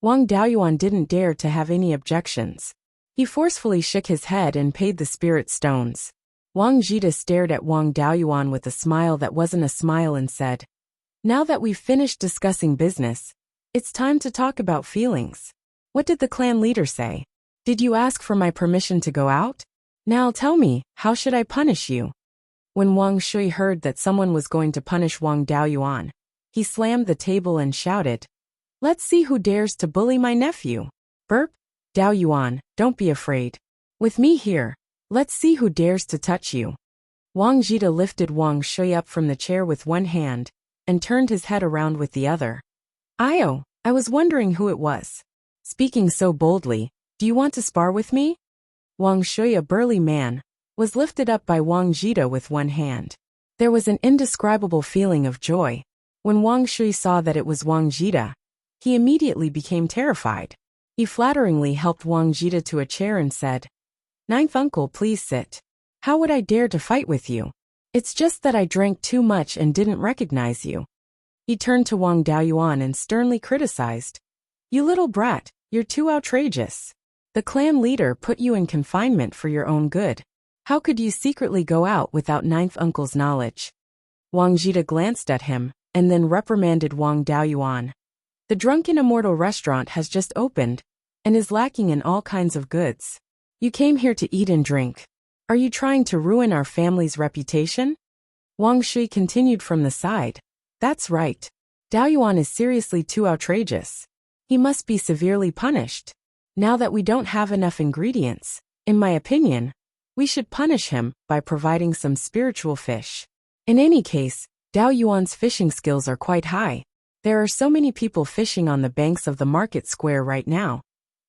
Wang Daoyuan didn't dare to have any objections. He forcefully shook his head and paid the spirit stones. Wang Jida stared at Wang Daoyuan with a smile that wasn't a smile and said, "Now that we've finished discussing business, it's time to talk about feelings. What did the clan leader say? Did you ask for my permission to go out? Now tell me, how should I punish you?" When Wang Shui heard that someone was going to punish Wang Daoyuan, he slammed the table and shouted, "Let's see who dares to bully my nephew." Burp. "Daoyuan, don't be afraid. With me here, let's see who dares to touch you." Wang Jida lifted Wang Shui up from the chair with one hand, and turned his head around with the other. "Io, I was wondering who it was. Speaking so boldly, do you want to spar with me?" Wang Shui, a burly man, was lifted up by Wang Jida with one hand. There was an indescribable feeling of joy. When Wang Shui saw that it was Wang Jida, he immediately became terrified. He flatteringly helped Wang Jida to a chair and said, "Ninth uncle, please sit. How would I dare to fight with you? It's just that I drank too much and didn't recognize you." He turned to Wang Daoyuan and sternly criticized, "You little brat, you're too outrageous. The clan leader put you in confinement for your own good. How could you secretly go out without ninth uncle's knowledge?" Wang Jida glanced at him and then reprimanded Wang Daoyuan. "The Drunken Immortal restaurant has just opened and is lacking in all kinds of goods. You came here to eat and drink. Are you trying to ruin our family's reputation?" Wang Shui continued from the side, "That's right. Daoyuan is seriously too outrageous. He must be severely punished. Now that we don't have enough ingredients, in my opinion, we should punish him by providing some spiritual fish. In any case, Daoyuan's fishing skills are quite high. There are so many people fishing on the banks of the market square right now,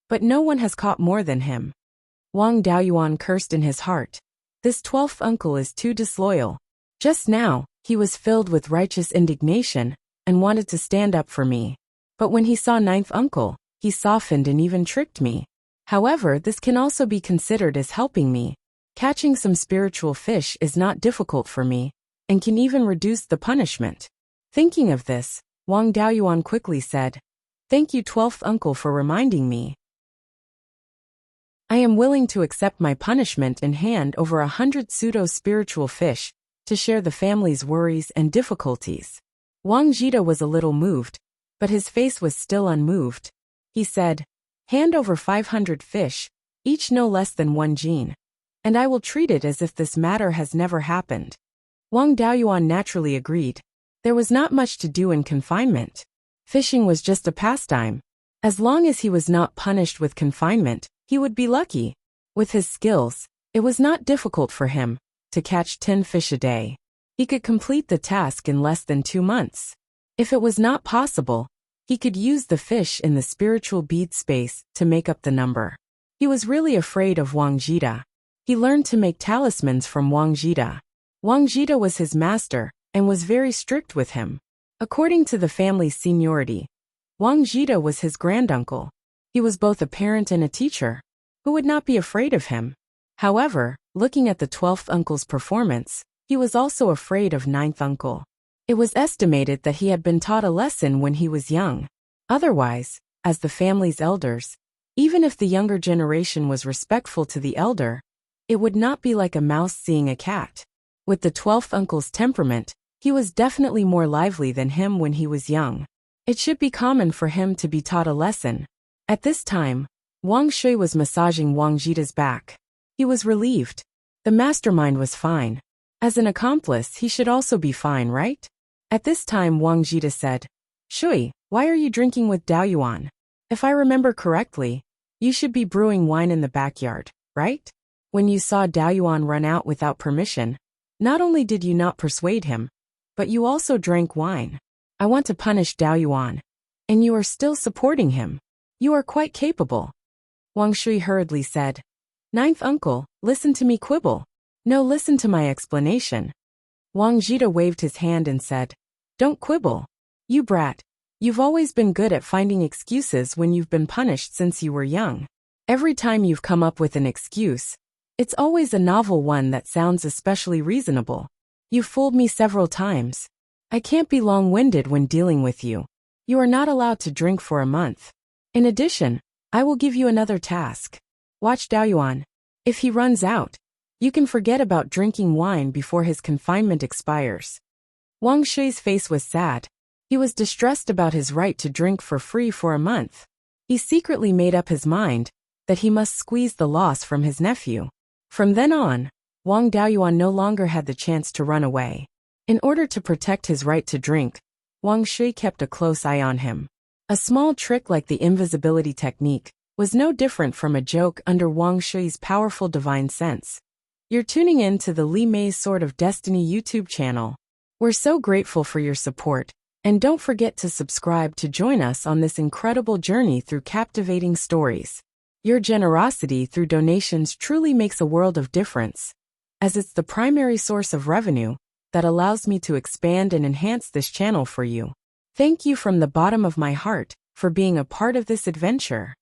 but no one has caught more than him." Wang Daoyuan cursed in his heart. This 12th uncle is too disloyal. Just now, he was filled with righteous indignation and wanted to stand up for me. But when he saw ninth uncle, he softened and even tricked me. However, this can also be considered as helping me. Catching some spiritual fish is not difficult for me, and can even reduce the punishment. Thinking of this, Wang Daoyuan quickly said, "Thank you 12th uncle for reminding me. I am willing to accept my punishment and hand over 100 pseudo-spiritual fish to share the family's worries and difficulties." Wang Jida was a little moved, but his face was still unmoved. He said, "Hand over 500 fish, each no less than 1 jin, and I will treat it as if this matter has never happened." Wang Daoyuan naturally agreed. There was not much to do in confinement. Fishing was just a pastime. As long as he was not punished with confinement, he would be lucky. With his skills, it was not difficult for him to catch 10 fish a day. He could complete the task in less than 2 months. If it was not possible, he could use the fish in the spiritual bead space to make up the number. He was really afraid of Wang Jida. He learned to make talismans from Wang Jida. Wang Jida was his master and was very strict with him. According to the family's seniority, Wang Jida was his granduncle. He was both a parent and a teacher. Who would not be afraid of him? However, looking at the 12th uncle's performance, he was also afraid of 9th uncle. It was estimated that he had been taught a lesson when he was young. Otherwise, as the family's elders, even if the younger generation was respectful to the elder, it would not be like a mouse seeing a cat. With the 12th uncle's temperament, he was definitely more lively than him when he was young. It should be common for him to be taught a lesson. At this time, Wang Shui was massaging Wang Jida's back. He was relieved. The mastermind was fine. As an accomplice, he should also be fine, right? At this time, Wang Jida said, "Shui, why are you drinking with Daoyuan? If I remember correctly, you should be brewing wine in the backyard, right? When you saw Daoyuan run out without permission, not only did you not persuade him, but you also drank wine. I want to punish Daoyuan, and you are still supporting him. You are quite capable." Wang Shui hurriedly said, "Ninth uncle, listen to me quibble. No, listen to my explanation." Wang Jida waved his hand and said, "Don't quibble. You brat. You've always been good at finding excuses when you've been punished since you were young. Every time you've come up with an excuse, it's always a novel one that sounds especially reasonable. You've fooled me several times. I can't be long-winded when dealing with you. You are not allowed to drink for a month. In addition, I will give you another task. Watch Daoyuan. If he runs out, you can forget about drinking wine before his confinement expires." Wang Shui's face was sad. He was distressed about his right to drink for free for a month. He secretly made up his mind that he must squeeze the loss from his nephew. From then on, Wang Daoyuan no longer had the chance to run away. In order to protect his right to drink, Wang Shui kept a close eye on him. A small trick like the invisibility technique was no different from a joke under Wang Shui's powerful divine sense. You're tuning in to the Li Mei's Sword of Destiny YouTube channel. We're so grateful for your support, and don't forget to subscribe to join us on this incredible journey through captivating stories. Your generosity through donations truly makes a world of difference, as it's the primary source of revenue that allows me to expand and enhance this channel for you. Thank you from the bottom of my heart for being a part of this adventure.